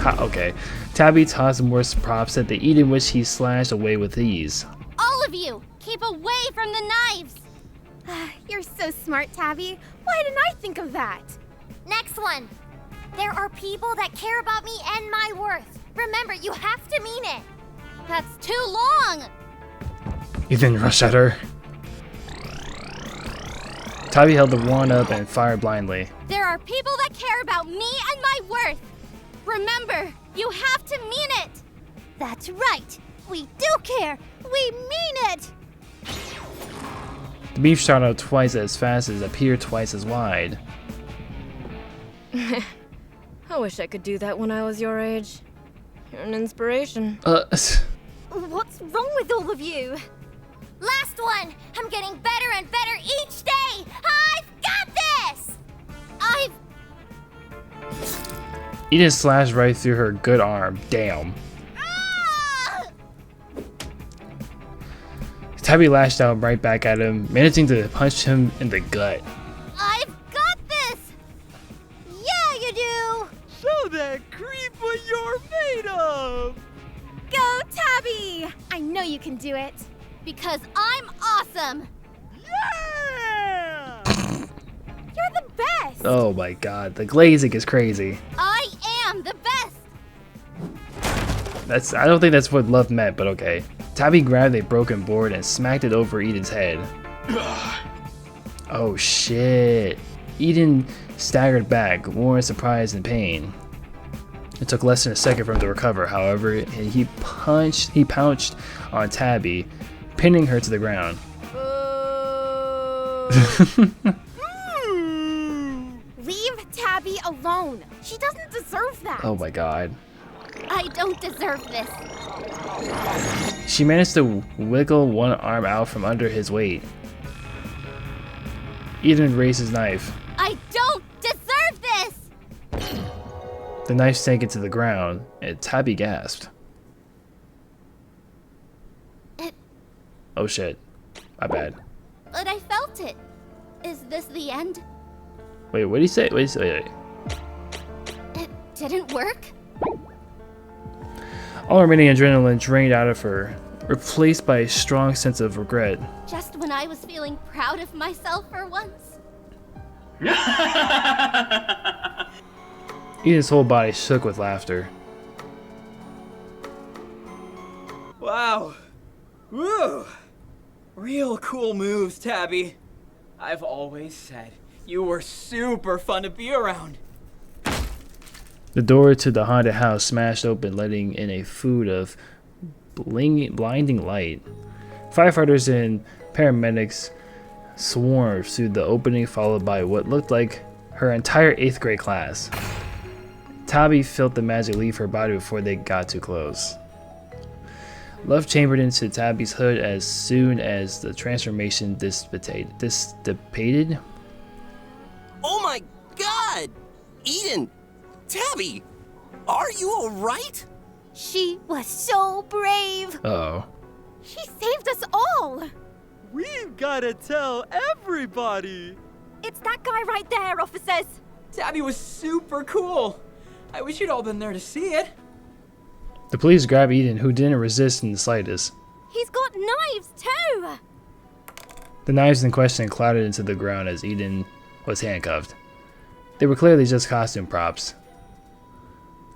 Okay. Tabby tossed more props at the Eden, which he slashed away with ease. All of you, keep away from the knives! You're so smart, Tabby. Why didn't I think of that? Next one. There are people that care about me and my worth. Remember, you have to mean it. That's too long! Eden rushed at her. Tabby held the wand up and fired blindly. There are people that care about me and my worth. Remember, you have to mean it. That's right. We do care. We mean it. The beam shot out twice as fast as appeared twice as wide. I wish I could do that when I was your age. You're an inspiration. What's wrong with all of you? Last one. I'm getting better and better each day. I've got this. Eden slashed right through her good arm. Damn. Tabby lashed out right back at him, managing to punch him in the gut. I've got this! Yeah, you do. Show that creep what you're made of. Go, Tabby! I know you can do it. Because I'm awesome! Yeah! You're the best! Oh my god, the glazing is crazy. I am the best! I don't think that's what love meant, but okay. Tabby grabbed a broken board and smacked it over Eden's head. Oh shit. Eden staggered back, more in surprise and pain. It took less than a second for him to recover, however, and he pounced on Tabby, pinning her to the ground. Leave Tabby alone. She doesn't deserve that. Oh my god. I don't deserve this. She managed to wiggle one arm out from under his weight. Eden raised his knife. I don't deserve this! The knife sank into the ground, and Tabby gasped. Oh shit. My bad. But I felt it. Is this the end? Wait, what did he say? Wait. It didn't work? All remaining adrenaline drained out of her, replaced by a strong sense of regret. Just when I was feeling proud of myself for once? Eden's whole body shook with laughter. Wow. Woo! Real cool moves, Tabby. I've always said you were super fun to be around. The door to the haunted house smashed open, letting in a flood of blinding light. Firefighters and paramedics swarmed through the opening, followed by what looked like her entire 8th grade class. Tabby felt the magic leave her body before they got too close. Love chambered into Tabby's hood as soon as the transformation dissipated. Oh my god! Eden! Tabby! Are you alright? She was so brave. Uh-oh. She saved us all. We've gotta tell everybody! It's that guy right there, officers! Tabby was super cool. I wish you'd all been there to see it. The police grab Eden, who didn't resist in the slightest. He's got knives too! The knives in question clattered into the ground as Eden was handcuffed. They were clearly just costume props.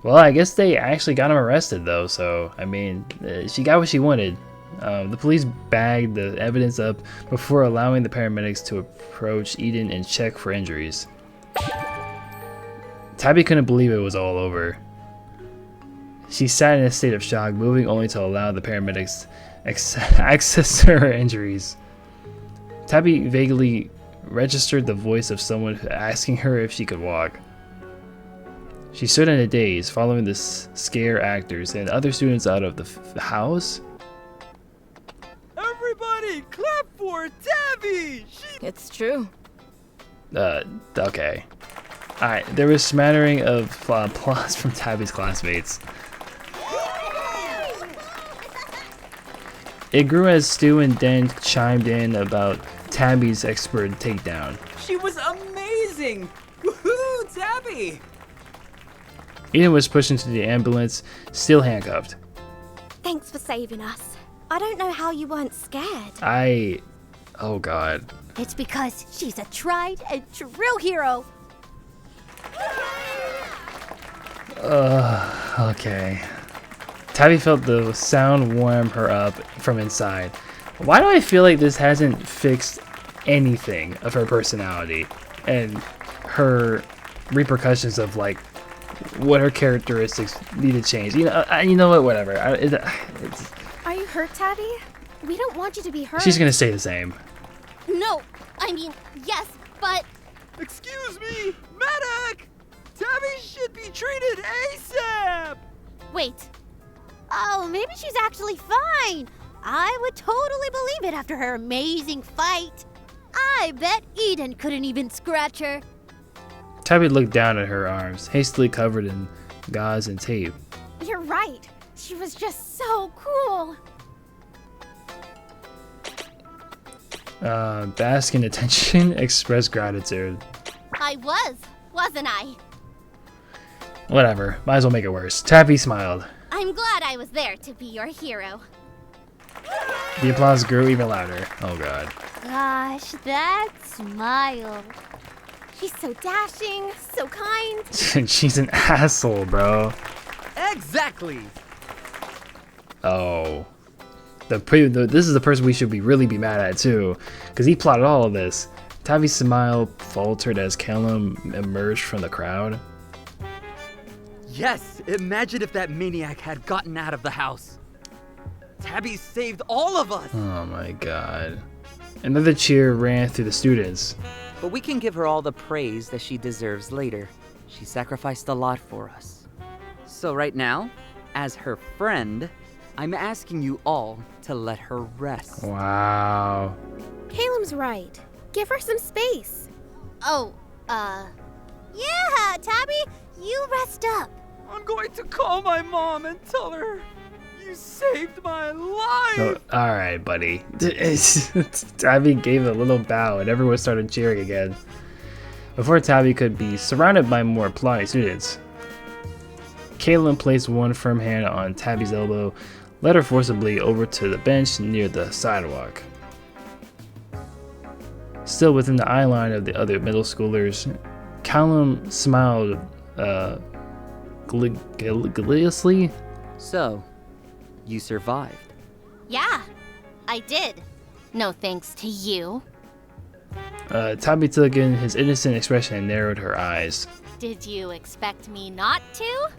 Well, I guess they actually got him arrested though, so, I mean, she got what she wanted. The police bagged the evidence up before allowing the paramedics to approach Eden and check for injuries. Tabby couldn't believe it was all over. She sat in a state of shock, moving only to allow the paramedics access to her injuries. Tabby vaguely registered the voice of someone asking her if she could walk. She stood in a daze, following the scare actors and other students out of the house. Everybody, clap for Tabby! It's true. Okay. Alright, there was smattering of applause from Tabby's classmates. It grew as Stu and Den chimed in about Tabby's expert takedown. She was amazing! Woohoo, Tabby! Eden was pushed into the ambulance, still handcuffed. Thanks for saving us. I don't know how you weren't scared. Oh god. It's because she's a tried and true hero. Okay. Tabby felt the sound warm her up from inside. Why do I feel like this hasn't fixed anything of her personality and her repercussions of like what her characteristics need to change? You know what? Whatever. Are you hurt, Tabby? We don't want you to be hurt. She's gonna stay the same. No, I mean, yes, but... Excuse me, medic! Tabby should be treated ASAP! Wait. Oh, maybe she's actually fine. I would totally believe it after her amazing fight. I bet Eden couldn't even scratch her. Tabby looked down at her arms, hastily covered in gauze and tape. You're right. She was just so cool. Bask in attention, express gratitude. I wasn't I? Whatever, might as well make it worse. Tabby smiled. I'm glad I was there to be your hero. The applause grew even louder. Oh god. Gosh, that smile. She's so dashing, so kind. She's an asshole, bro. Exactly. Oh. This is the person we should really be mad at too, because he plotted all of this. Tabby's smile faltered as Callum emerged from the crowd. Yes, imagine if that maniac had gotten out of the house. Tabby saved all of us! Oh my god. Another cheer ran through the students. But we can give her all the praise that she deserves later. She sacrificed a lot for us. So right now, as her friend, I'm asking you all to let her rest. Wow. Caleb's right. Give her some space. Oh, yeah, Tabby, you rest up. I'm going to call my mom and tell her you saved my life. Oh, alright, buddy. Tabby gave a little bow and everyone started cheering again. Before Tabby could be surrounded by more applauding students, Caitlin placed one firm hand on Tabby's elbow, led her forcibly over to the bench near the sidewalk. Still within the eye line of the other middle schoolers, Callum smiled gleefully. So, you survived. Yeah, I did. No thanks to you. Tabby took in his innocent expression and narrowed her eyes. Did you expect me not to?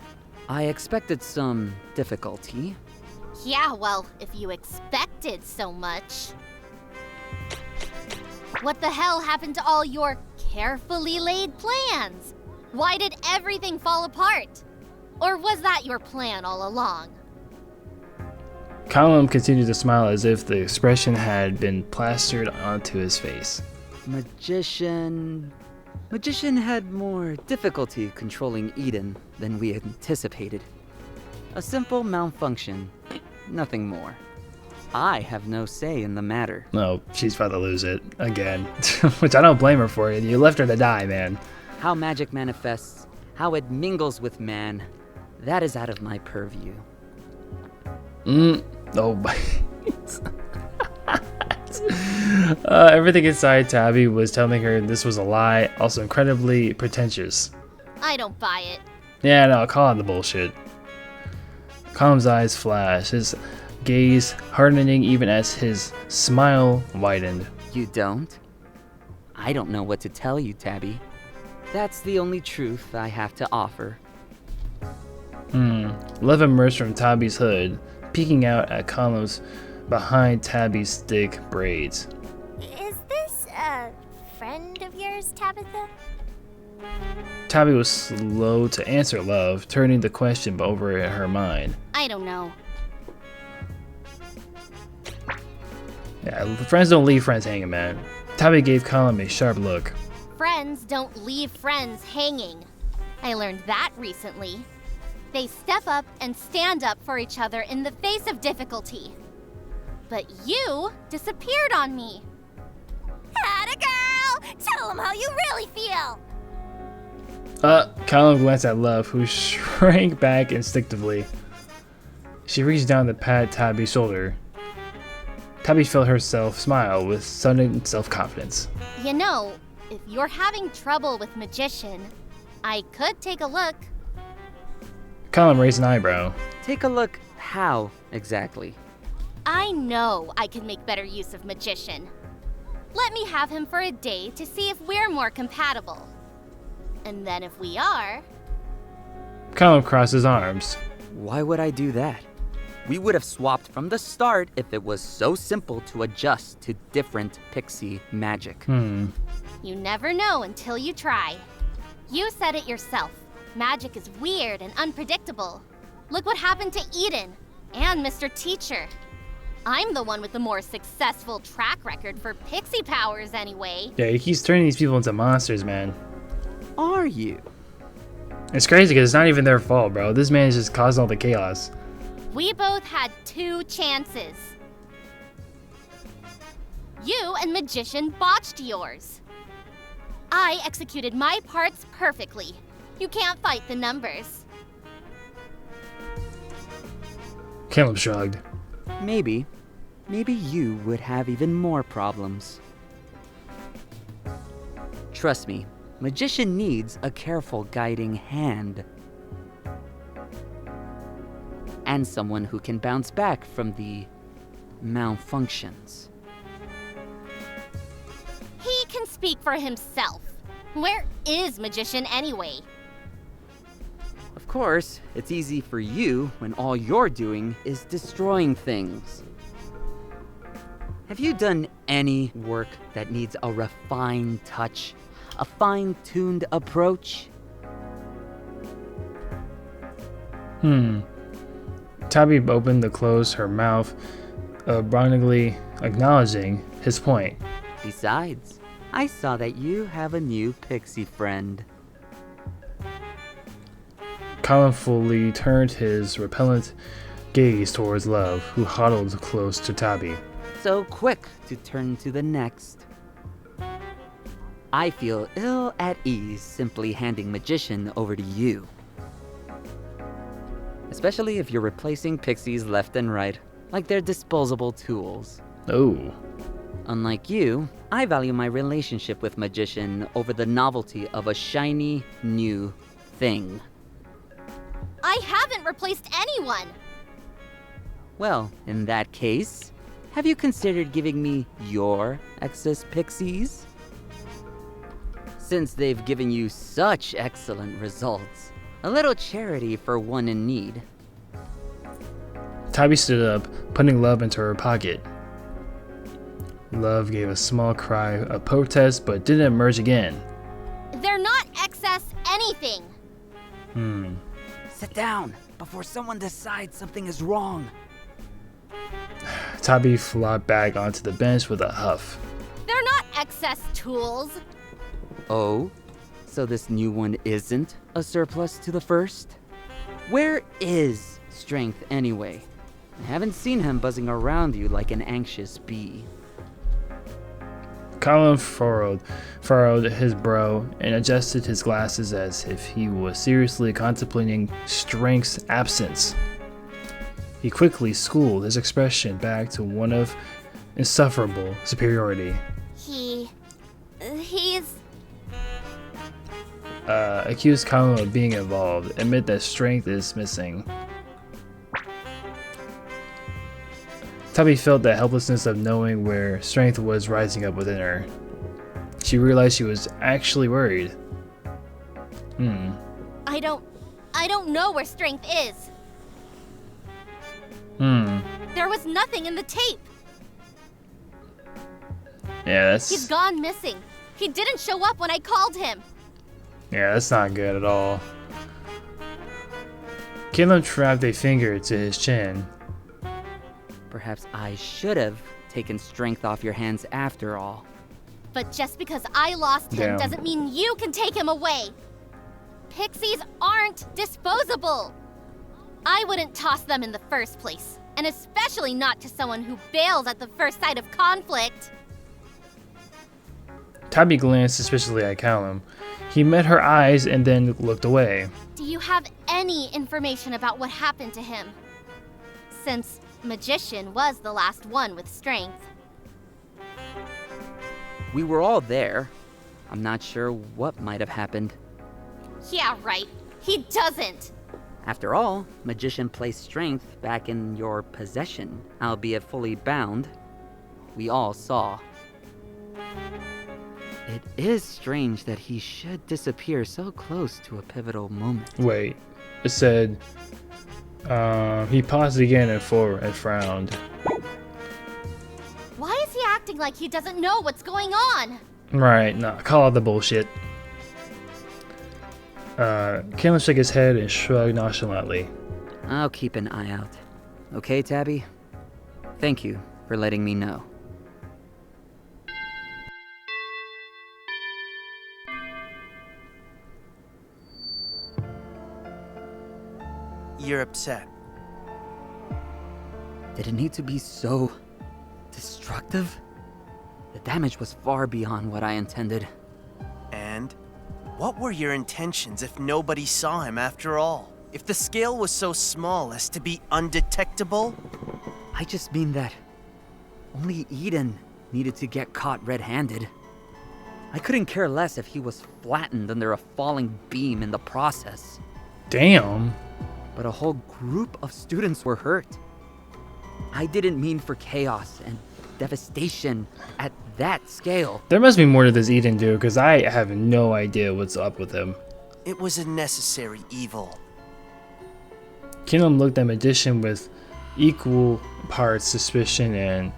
I expected some difficulty. Yeah, well, if you expected so much. What the hell happened to all your carefully laid plans? Why did everything fall apart? Or was that your plan all along? Callum continued to smile as if the expression had been plastered onto his face. Magician had more difficulty controlling Eden than we anticipated. A simple malfunction, nothing more. I have no say in the matter. No, she's about to lose it again. Which I don't blame her for it. You left her to die, man. How magic manifests, how it mingles with man, that is out of my purview. Oh, everything inside Tabby was telling her this was a lie, also incredibly pretentious. I don't buy it. Yeah, no, call on the bullshit. Colum's eyes flashed, his gaze hardening even as his smile widened. You don't? I don't know what to tell you, Tabby. That's the only truth I have to offer. Love emerged from Tabby's hood, peeking out at columns behind Tabby's thick braids. Is this a friend of yours, Tabitha? Tabby was slow to answer Love, turning the question over in her mind. I don't know. Yeah, friends don't leave friends hanging, man. Tabby gave Colum a sharp look. Friends don't leave friends hanging. I learned that recently. They step up and stand up for each other in the face of difficulty. But you disappeared on me. Atta girl! Tell them how you really feel! Colum glanced at Love, who shrank back instinctively. She reached down to pat Tabby's shoulder. Tabby felt herself smile with sudden self-confidence. You know, if you're having trouble with Magician, I could take a look. Colum raised an eyebrow. Take a look how, exactly? I know I can make better use of Magician. Let me have him for a day to see if we're more compatible. And then if we are... Colum crossed his arms. Why would I do that? We would have swapped from the start if it was so simple to adjust to different pixie magic. You never know until you try. You said it yourself. Magic is weird and unpredictable. Look what happened to Eden and Mr. Teacher. I'm the one with the more successful track record for pixie powers anyway. Yeah, he keeps turning these people into monsters, man. Are you? It's crazy because it's not even their fault, bro. This man is just causing all the chaos. We both had 2 chances. You and Magician botched yours. I executed my parts perfectly. You can't fight the numbers. Caleb shrugged. Maybe you would have even more problems. Trust me, Magician needs a careful guiding hand. And someone who can bounce back from the malfunctions. He can speak for himself. Where is Magician anyway? Of course, it's easy for you when all you're doing is destroying things. Have you done any work that needs a refined touch? A fine-tuned approach? Tabby opened to close her mouth, abruptly acknowledging his point. Besides, I saw that you have a new pixie friend. Colum fully turned his repellent gaze towards Love, who huddled close to Tabby. So quick to turn to the next. I feel ill at ease simply handing Magician over to you. Especially if you're replacing pixies left and right, like they're disposable tools. Oh. Unlike you, I value my relationship with Magician over the novelty of a shiny, new thing. I haven't replaced anyone! Well, in that case, have you considered giving me your excess pixies? Since they've given you such excellent results, a little charity for one in need. Tabby stood up, putting Love into her pocket. Love gave a small cry of protest, but didn't emerge again. They're not excess anything! Sit down before someone decides something is wrong. Tabby flopped back onto the bench with a huff. They're not excess tools! Oh? So this new one isn't a surplus to the first? Where is strength anyway? I haven't seen him buzzing around you like an anxious bee. Colin furrowed his brow and adjusted his glasses as if he was seriously contemplating Strength's absence. He quickly schooled his expression back to one of insufferable superiority. He's... Accused Colin of being involved. Admit that Strength is missing. Tabby felt the helplessness of knowing where Strength was rising up within her. She realized she was actually worried. I don't know where Strength is. There was nothing in the tape. Yeah, He's gone missing. He didn't show up when I called him. Yeah, that's not good at all. Caleb trapped a finger to his chin. Perhaps I should have taken Strength off your hands after all. But just because I lost him doesn't mean you can take him away. Pixies aren't disposable. I wouldn't toss them in the first place, and especially not to someone who bails at the first sight of conflict. Tabby glanced suspiciously at Callum. He met her eyes and then looked away. Do you have any information about what happened to him? Since Magician was the last one with Strength. We were all there. I'm not sure what might have happened. Yeah, right. He doesn't. After all, Magician placed Strength back in your possession, albeit fully bound. We all saw. It is strange that he should disappear so close to a pivotal moment. Wait, it said, he paused again and frowned. Why is he acting like he doesn't know what's going on? Right, nah, call out the bullshit. Caleb shook his head and shrugged nonchalantly. I'll keep an eye out. Okay, Tabby? Thank you for letting me know. You're upset. Did it need to be so destructive? The damage was far beyond what I intended. And? What were your intentions if nobody saw him after all? If the scale was so small as to be undetectable? I just mean that only Eden needed to get caught red-handed. I couldn't care less if he was flattened under a falling beam in the process. Damn. But a whole group of students were hurt. I didn't mean for chaos and devastation at that scale. There must be more to this Eden dude, because I have no idea what's up with him. It was a necessary evil. Caleb looked at Magician with equal parts suspicion and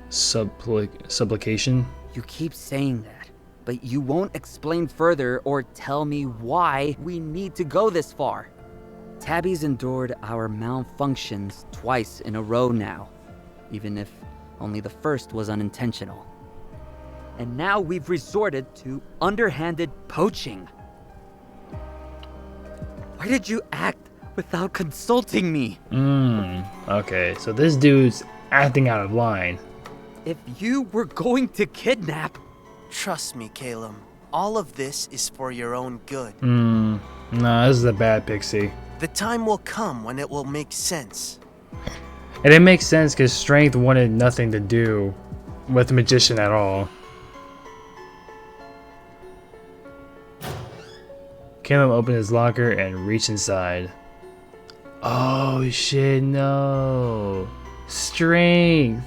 supplication. You keep saying that, but you won't explain further or tell me why we need to go this far. Tabby's endured our malfunctions twice in a row now, even if only the first was unintentional. And now we've resorted to underhanded poaching. Why did you act without consulting me? Okay, so this dude's acting out of line. If you were going to kidnap... Trust me, Caleb. All of this is for your own good. Nah, this is a bad pixie. The time will come when it will make sense. And it makes sense because Strength wanted nothing to do with the Magician at all. Caleb opened his locker and reached inside. Oh shit, no. Strength!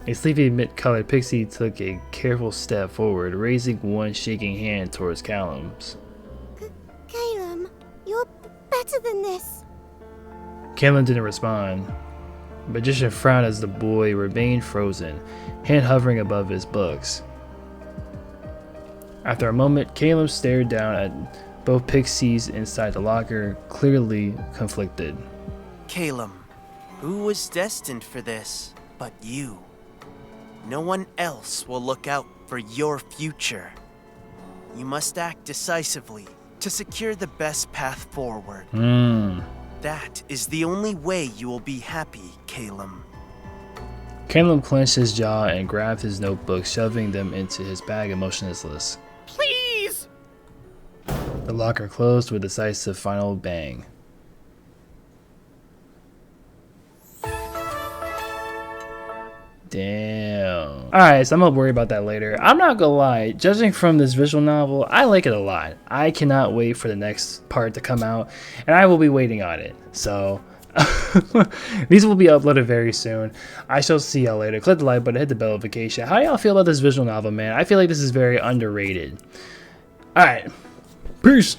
A sleepy mid-colored pixie took a careful step forward, raising one shaking hand towards Callum's. Caleb, you're better than this. Caleb didn't respond. Magician frowned as the boy remained frozen, hand hovering above his books. After a moment, Caleb stared down at both pixies inside the locker, clearly conflicted. Caleb, who was destined for this but you? No one else will look out for your future. You must act decisively to secure the best path forward. That is the only way you will be happy, Calum. Caleb clenched his jaw and grabbed his notebook, shoving them into his bag emotionless. Please! The locker closed with a decisive final bang. Damn. Alright, so I'm gonna worry about that later. I'm not gonna lie, judging from this visual novel, I like it a lot. I cannot wait for the next part to come out, and I will be waiting on it. So, these will be uploaded very soon. I shall see y'all later. Click the like button, hit the bell notification. How y'all feel about this visual novel, man? I feel like this is very underrated. Alright, peace.